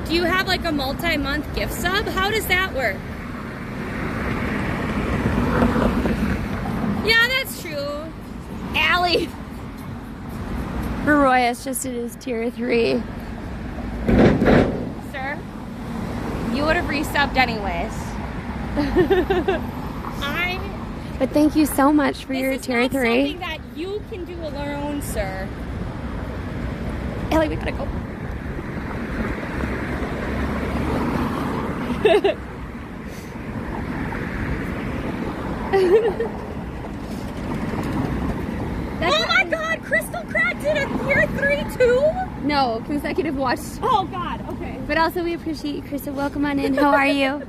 do you have like a multi-month gift sub? How does that work? Yeah, that's true. Allie. Roy has just did his tier 3. Sir, you would have resubbed anyways. But thank you so much for your tier 3. This is not something that you can do alone, sir. Ellie, we gotta go. Oh my god, Crystal Crack did a tier 3 too? No, consecutive watch. Oh god, okay. But also we appreciate you, Krista. Welcome on in. How are you?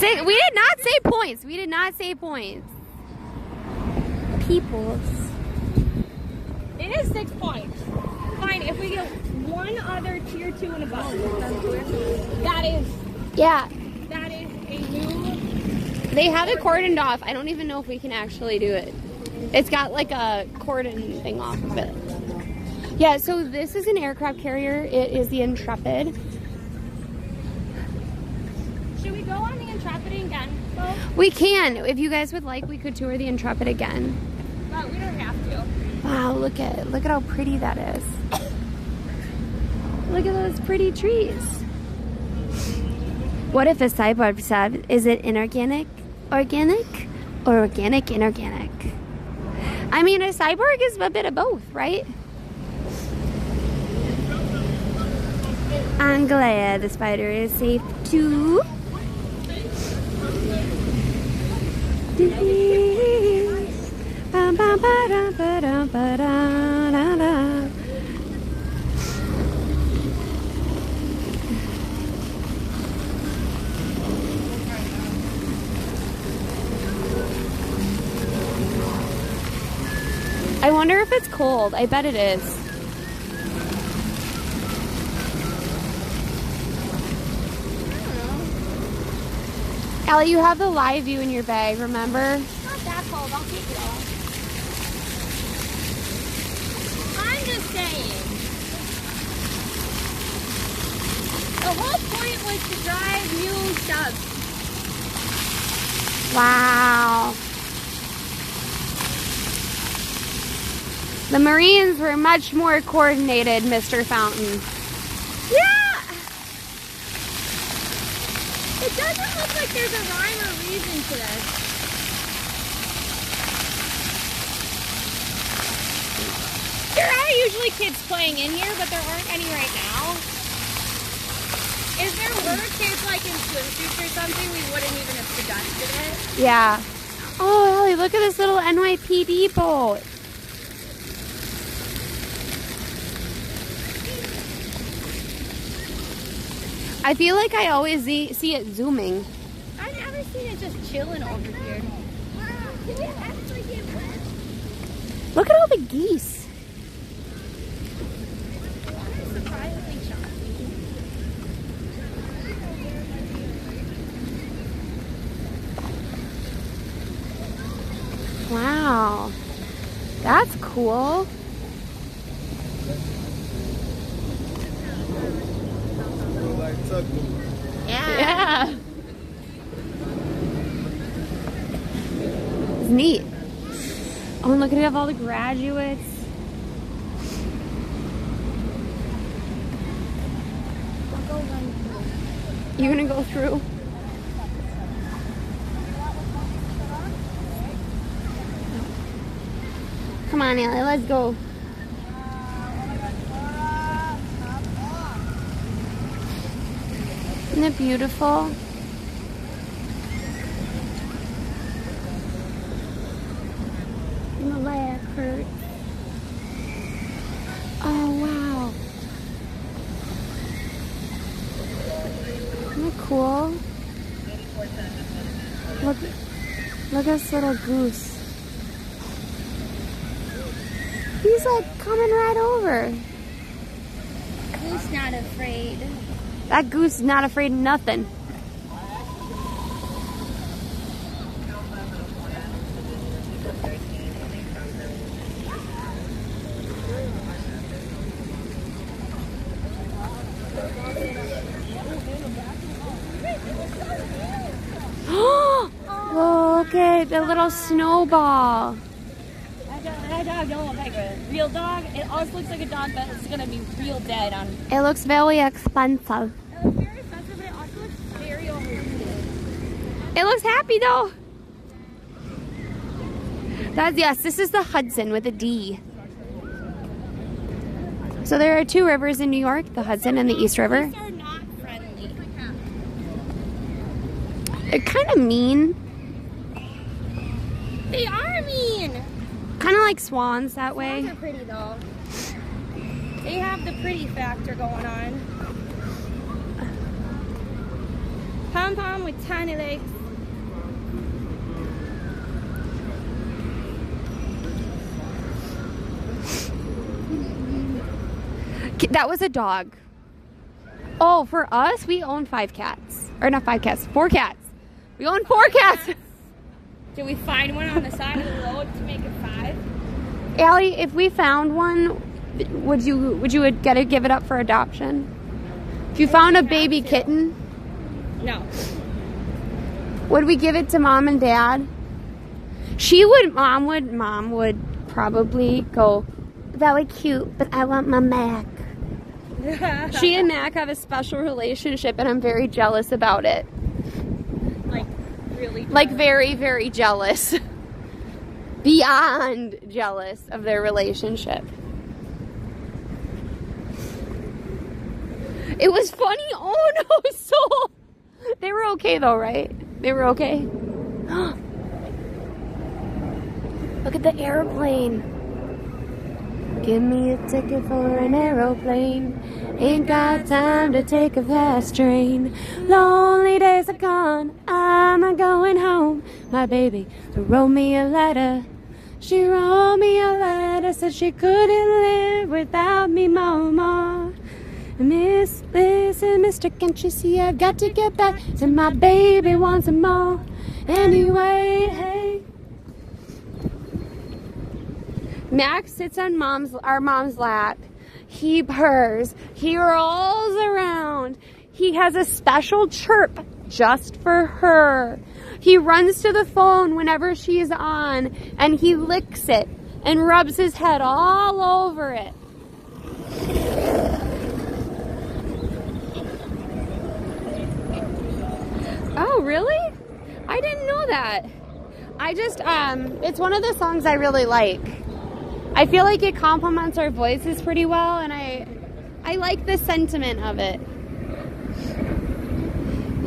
We did not say points. We did not say points. Peoples. It is 6 points. Fine, if we get one other tier 2 and above, that is a new... They have it cordoned off. I don't even know if we can actually do it. It's got like a cordon thing off of it. Yeah, so this is an aircraft carrier. It is the Intrepid. Should we go on the Intrepid again, though? We can. If you guys would like, we could tour the Intrepid again. But we don't have to. Wow, look at how pretty that is. Look at those pretty trees. What if a cyborg sub, is it inorganic, organic, or organic, inorganic? I mean, a cyborg is a bit of both, right? I'm glad the spider is safe too. I wonder if it's cold. I bet it is. Allie, you have the live view in your bag, remember? It's not that cold. I'll take it off. I'm just saying. The whole point was to drive new subs. Wow. The Marines were much more coordinated, Mr. Fountain. Yeah! It doesn't look like there's a rhyme or reason to this. There are usually kids playing in here, but there aren't any right now. If there were kids like in swimsuits or something, we wouldn't even have suggested it. Yeah. Oh, Ellie, look at this little NYPD boat. I feel like I always see it zooming. I've never seen it just chilling over here. Can we actually get wet? Look at all the geese. I'm surprisingly shocked. Wow. That's cool. Yeah. It's neat. Oh, and look at it, have all the graduates. You're gonna go through? Come on, Ellie, let's go. Isn't it beautiful? My leg hurts. Oh, wow. Isn't it cool? Look at this little goose. He's like coming right over. Goose not afraid. That goose is not afraid of nothing. Look at the little snowball. That dog don't look like a real dog. It always looks like a dog, but it's gonna be real dead on. It looks very expensive. It looks very expensive, but it also looks very overrated. It looks happy though. Yes, this is the Hudson with a D. So there are two rivers in New York, the Hudson and the East River. These are not friendly. They're kind of mean. They are mean. Kind of like swans that way. Swans are pretty though. They have the pretty factor going on. Pom-pom with tiny legs. That was a dog. Oh, for us, we own 5 cats. Or not 5 cats, 4 cats. We own 4 cats. Did we find one on the side of the road to make it 5? Allie, if we found one, would you give it up for adoption? If you found a baby kitten? No. Would we give it to mom and dad? Mom would probably go, very cute, but I want my Mac. She and Mac have a special relationship and I'm very jealous about it. Like, really jealous. Like very, very jealous. Beyond jealous of their relationship. It was funny. Oh no, so they were okay though, right? They were okay. Look at the airplane. Give me a ticket for an aeroplane. Ain't got time to take a fast train. Lonely days are gone. I'm a going home. My baby wrote me a letter. She wrote me a letter, said she couldn't live without me, mama. Miss, listen, mister, can't you see I've got to get back to my baby once more. Anyway, hey. Max sits on our mom's lap. He purrs. He rolls around. He has a special chirp just for her. He runs to the phone whenever she's on and he licks it and rubs his head all over it. Oh, really? I didn't know that. I just, it's one of the songs I really like. I feel like it complements our voices pretty well, and I like the sentiment of it.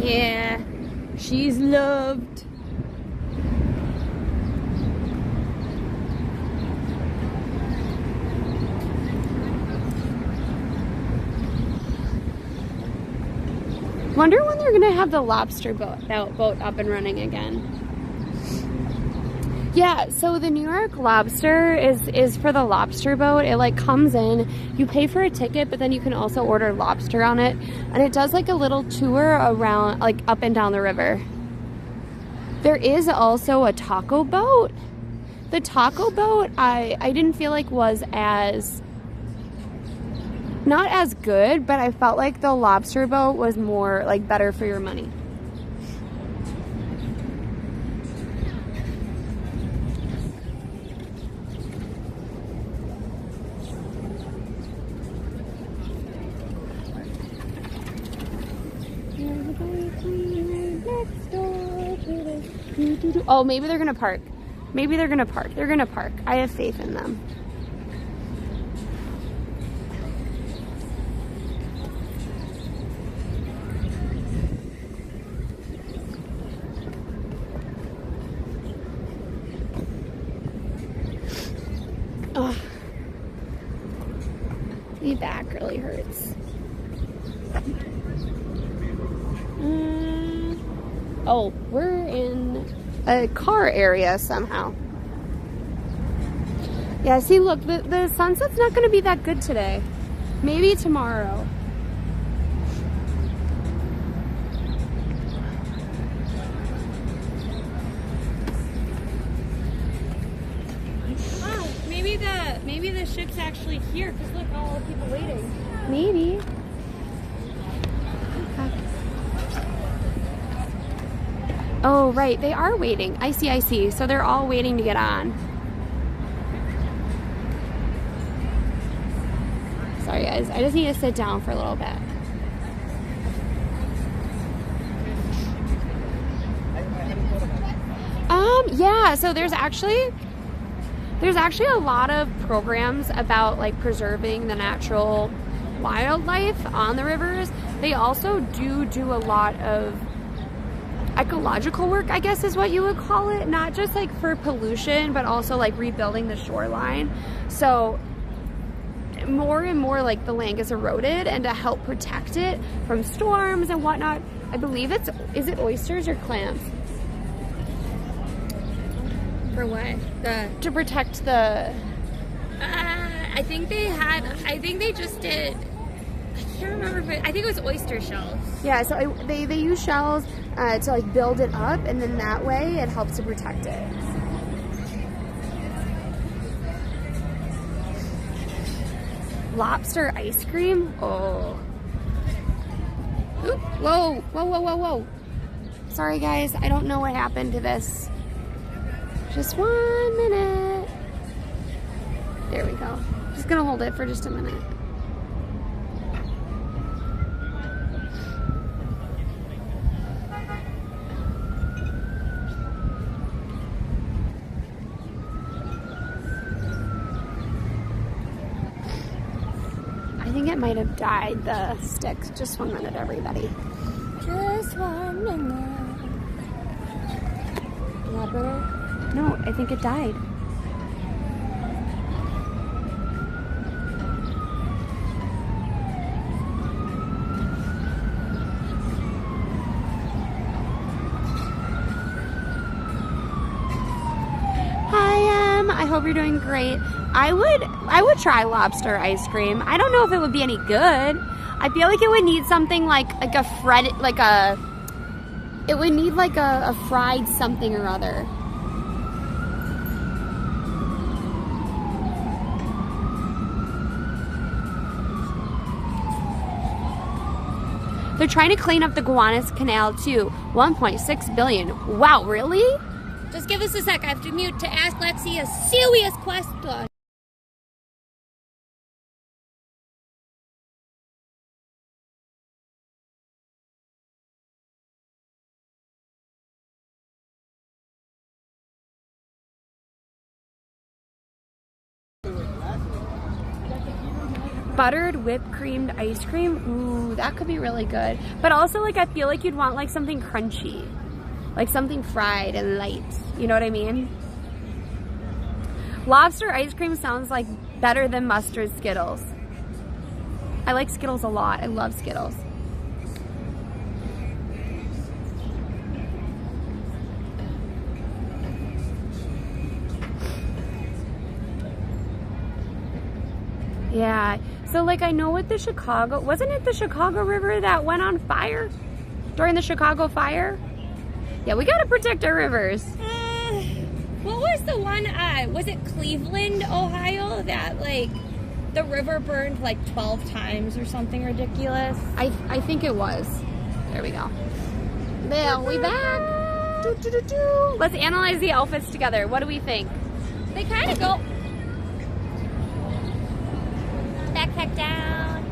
Yeah, she's loved. Wonder when they're gonna have the lobster boat up and running again. Yeah, so the New York Lobster is for the lobster boat. It like comes in, you pay for a ticket, but then you can also order lobster on it. And it does like a little tour around, like up and down the river. There is also a taco boat The taco boat, I didn't feel like was as, not as good, but I felt like the lobster boat was more, like, better for your money. Oh, maybe they're gonna park. Maybe they're gonna park. They're gonna park. I have faith in them. Ugh. My back really hurts. Oh, we're in a car area somehow. Yeah, see, look, the sunset's not going to be that good today. Maybe tomorrow. Oh, maybe the ship's actually here, because look, all the people waiting. Maybe. Oh, right, they are waiting. I see. So they're all waiting to get on. Sorry, guys. I just need to sit down for a little bit. Yeah, so there's actually a lot of programs about, like, preserving the natural wildlife on the rivers. They also do a lot of ecological work, I guess is what you would call it, not just like for pollution, but also like rebuilding the shoreline. So more and more, like, the land gets eroded, and to help protect it from storms and whatnot, I believe is it oysters or clams? For what? To protect the... I think they just did, I can't remember, I think it was oyster shells. Yeah, so they use shells to, like, build it up, and then that way it helps to protect it. Lobster ice cream? Oh. Oop, whoa. Sorry, guys, I don't know what happened to this. Just 1 minute. There we go. Just gonna hold it for just a minute. I think it might have died, the stick. Just 1 minute, everybody. Just 1 minute. Is that better? No, I think it died. I hope you're doing great. I would try lobster ice cream. I don't know if it would be any good. I feel like it would need something like a fried something or other. They're trying to clean up the Gowanus Canal too. 1.6 billion. Wow, really? Just give us a sec. I have to mute to ask Lexi a serious question. Buttered whipped creamed ice cream. Ooh, that could be really good. But also, like, I feel like you'd want like something crunchy. Like something fried and light. You know what I mean? Lobster ice cream sounds like better than mustard Skittles. I like Skittles a lot. I love Skittles. Yeah. So, like, I know with the Chicago... Wasn't it the Chicago River that went on fire? During the Chicago fire? Yeah, we gotta protect our rivers. What was the one, was it Cleveland, Ohio, that, like, the river burned, like, 12 times or something ridiculous? I think it was. There we go. There, we back. Do, do, do, do. Let's analyze the outfits together. What do we think? They kind of go backpack down.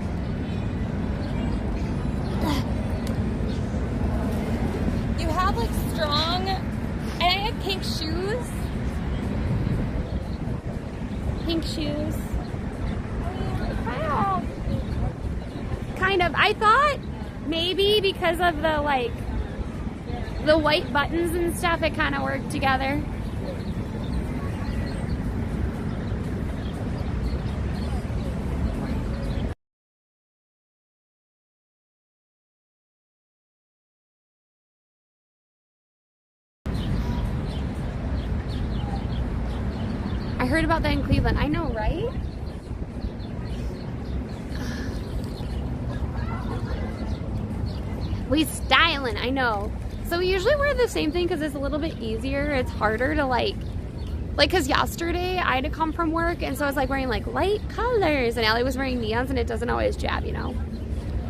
You have, like, strong, and I have pink shoes. Pink shoes. Kind of. I thought maybe because of the, like, the white buttons and stuff, it kind of worked together. I heard about that in Cleveland. I know, right? We styling, I know. So we usually wear the same thing because it's a little bit easier. It's harder to like, cause yesterday I had to come from work and so I was like wearing like light colors and Allie was wearing neons and it doesn't always jab, you know?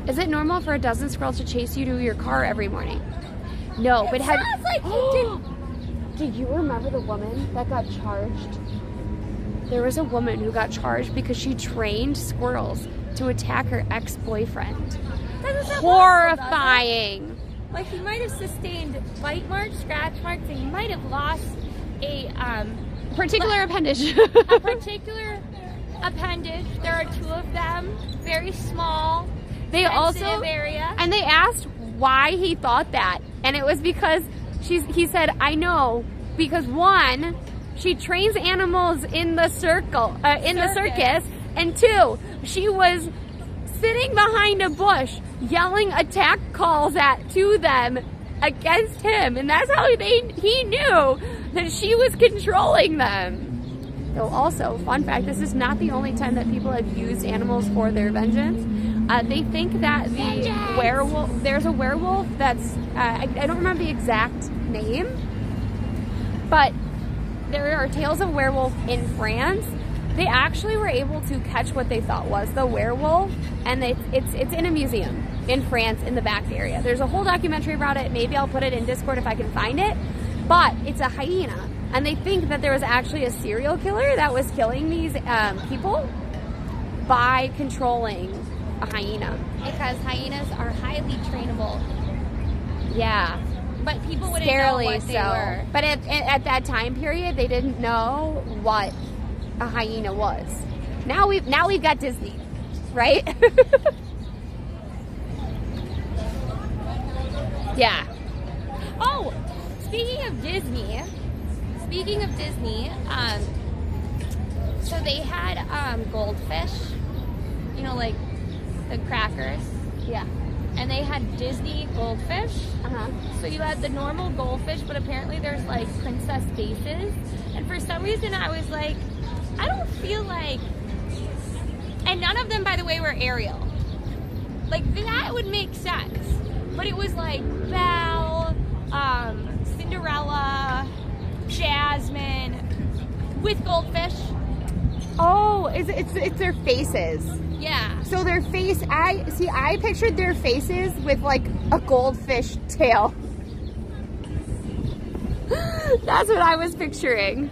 Is it normal for a dozen squirrels to chase you to your car every morning? No, but have like did you remember the woman that got charged? There was a woman who got charged because she trained squirrels to attack her ex-boyfriend. Horrifying. Like, he might have sustained bite marks, scratch marks, and he might have lost a particular appendage. A particular appendage. There are two of them, very small. They also area. And they asked why he thought that, and it was because he said, I know, because one, she trains animals in the circus, and two, she was sitting behind a bush yelling attack calls to them against him, and that's how he knew that she was controlling them. Though also, fun fact, this is not the only time that people have used animals for their vengeance. They think that there's a werewolf that's, I don't remember the exact name, but there are tales of werewolf in France. They actually were able to catch what they thought was the werewolf, and it's in a museum in France in the back area. There's a whole documentary about it. Maybe I'll put it in Discord if I can find it. But it's a hyena, and they think that there was actually a serial killer that was killing these people by controlling a hyena. Because hyenas are highly trainable. Yeah. But people wouldn't know what they were. But at that time period, they didn't know what a hyena was. Now we've got Disney, right? Yeah. Oh, speaking of Disney, so they had goldfish, you know, like the crackers. Yeah. And they had Disney goldfish. So you had the normal goldfish, but apparently there's like princess faces. And for some reason I was like, I don't feel like, and none of them, by the way, were Ariel. Like, that would make sense. But it was like Belle, Cinderella, Jasmine, with goldfish. Oh, it's their faces. Yeah. So their face, I pictured their faces with like a goldfish tail. That's what I was picturing.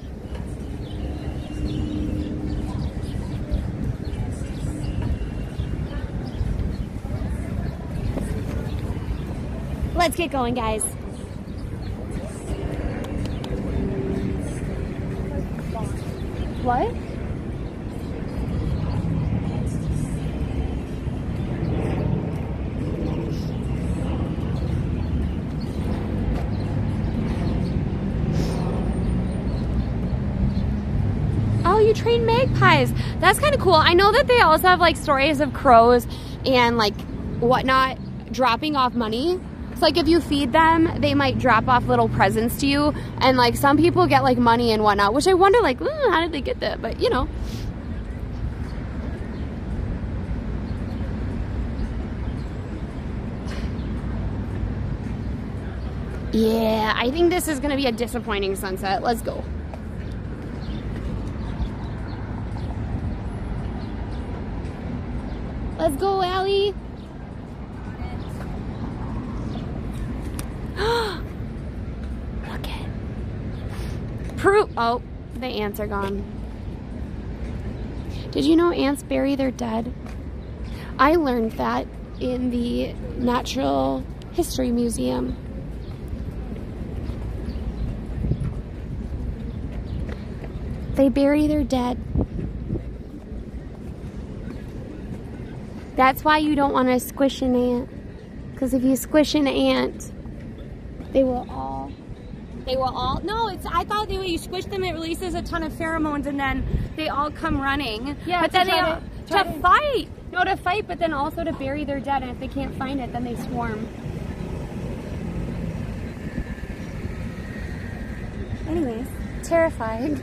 Let's get going, guys. What? Oh, you train magpies. That's kind of cool. I know that they also have like stories of crows and like whatnot dropping off money. It's like if you feed them, they might drop off little presents to you, and like some people get like money and whatnot, which I wonder like, how did they get that? But you know. Yeah, I think this is gonna be a disappointing sunset. Let's go. Let's go, Allie. Look it. Oh, the ants are gone. Did you know ants bury their dead? I learned that in the Natural History Museum. They bury their dead. That's why you don't want to squish an ant. Because if you squish an ant, they will all, no, I thought that when you squish them, it releases a ton of pheromones and then they all come running. Yeah, but then to fight. No, to fight, but then also to bury their dead. And if they can't find it, then they swarm. Anyways, terrified.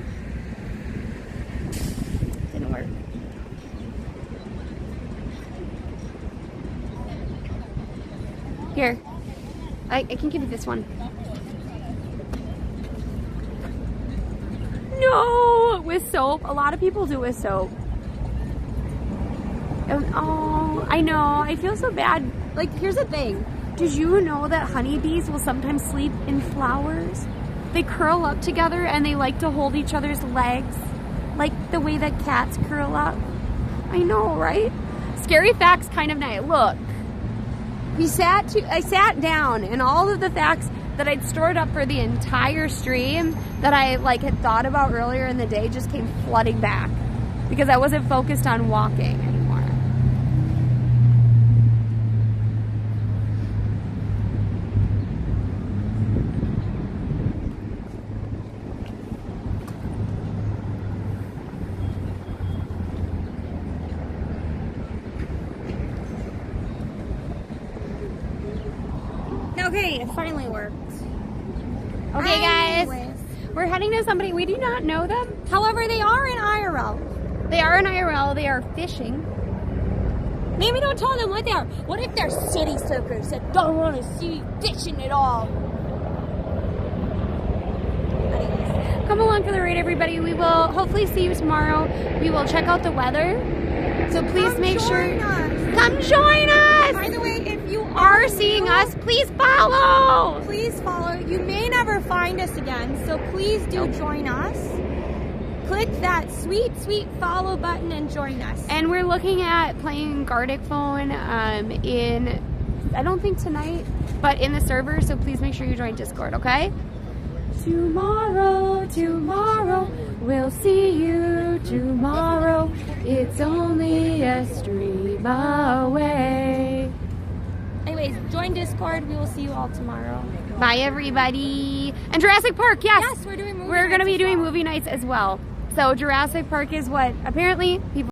Didn't work. Here, I can give you this one. No, with soap. A lot of people do with soap. Oh, I know. I feel so bad. Like, here's the thing. Did you know that honeybees will sometimes sleep in flowers? They curl up together and they like to hold each other's legs, like the way that cats curl up. I know, right? Scary facts kind of night. Look. I sat down and all of the facts that I'd stored up for the entire stream that I had thought about earlier in the day just came flooding back because I wasn't focused on walking anymore. Okay, it finally worked. Okay, guys, we're heading to somebody. We do not know them. However, they are in IRL. They are in IRL. They are fishing. Maybe don't tell them what they are. What if they're city slickers that don't want to see fishing at all? Anyways, come along for the ride, everybody. We will hopefully see you tomorrow. We will check out the weather. So please make sure. Come join us. By the way, if you are seeing us, please follow. Please follow. You may never find us again, so please do join us. Click that sweet follow button and join us. And we're looking at playing Gartic Phone in, I don't think tonight, but in the server, so please make sure you join Discord, okay? Tomorrow, we'll see you tomorrow. It's only a stream away. Anyways, join Discord. We will see you all tomorrow. Bye, everybody. And Jurassic Park, yes. Yes, we're doing movie We're going to be doing movie nights as well. So Jurassic Park is what apparently people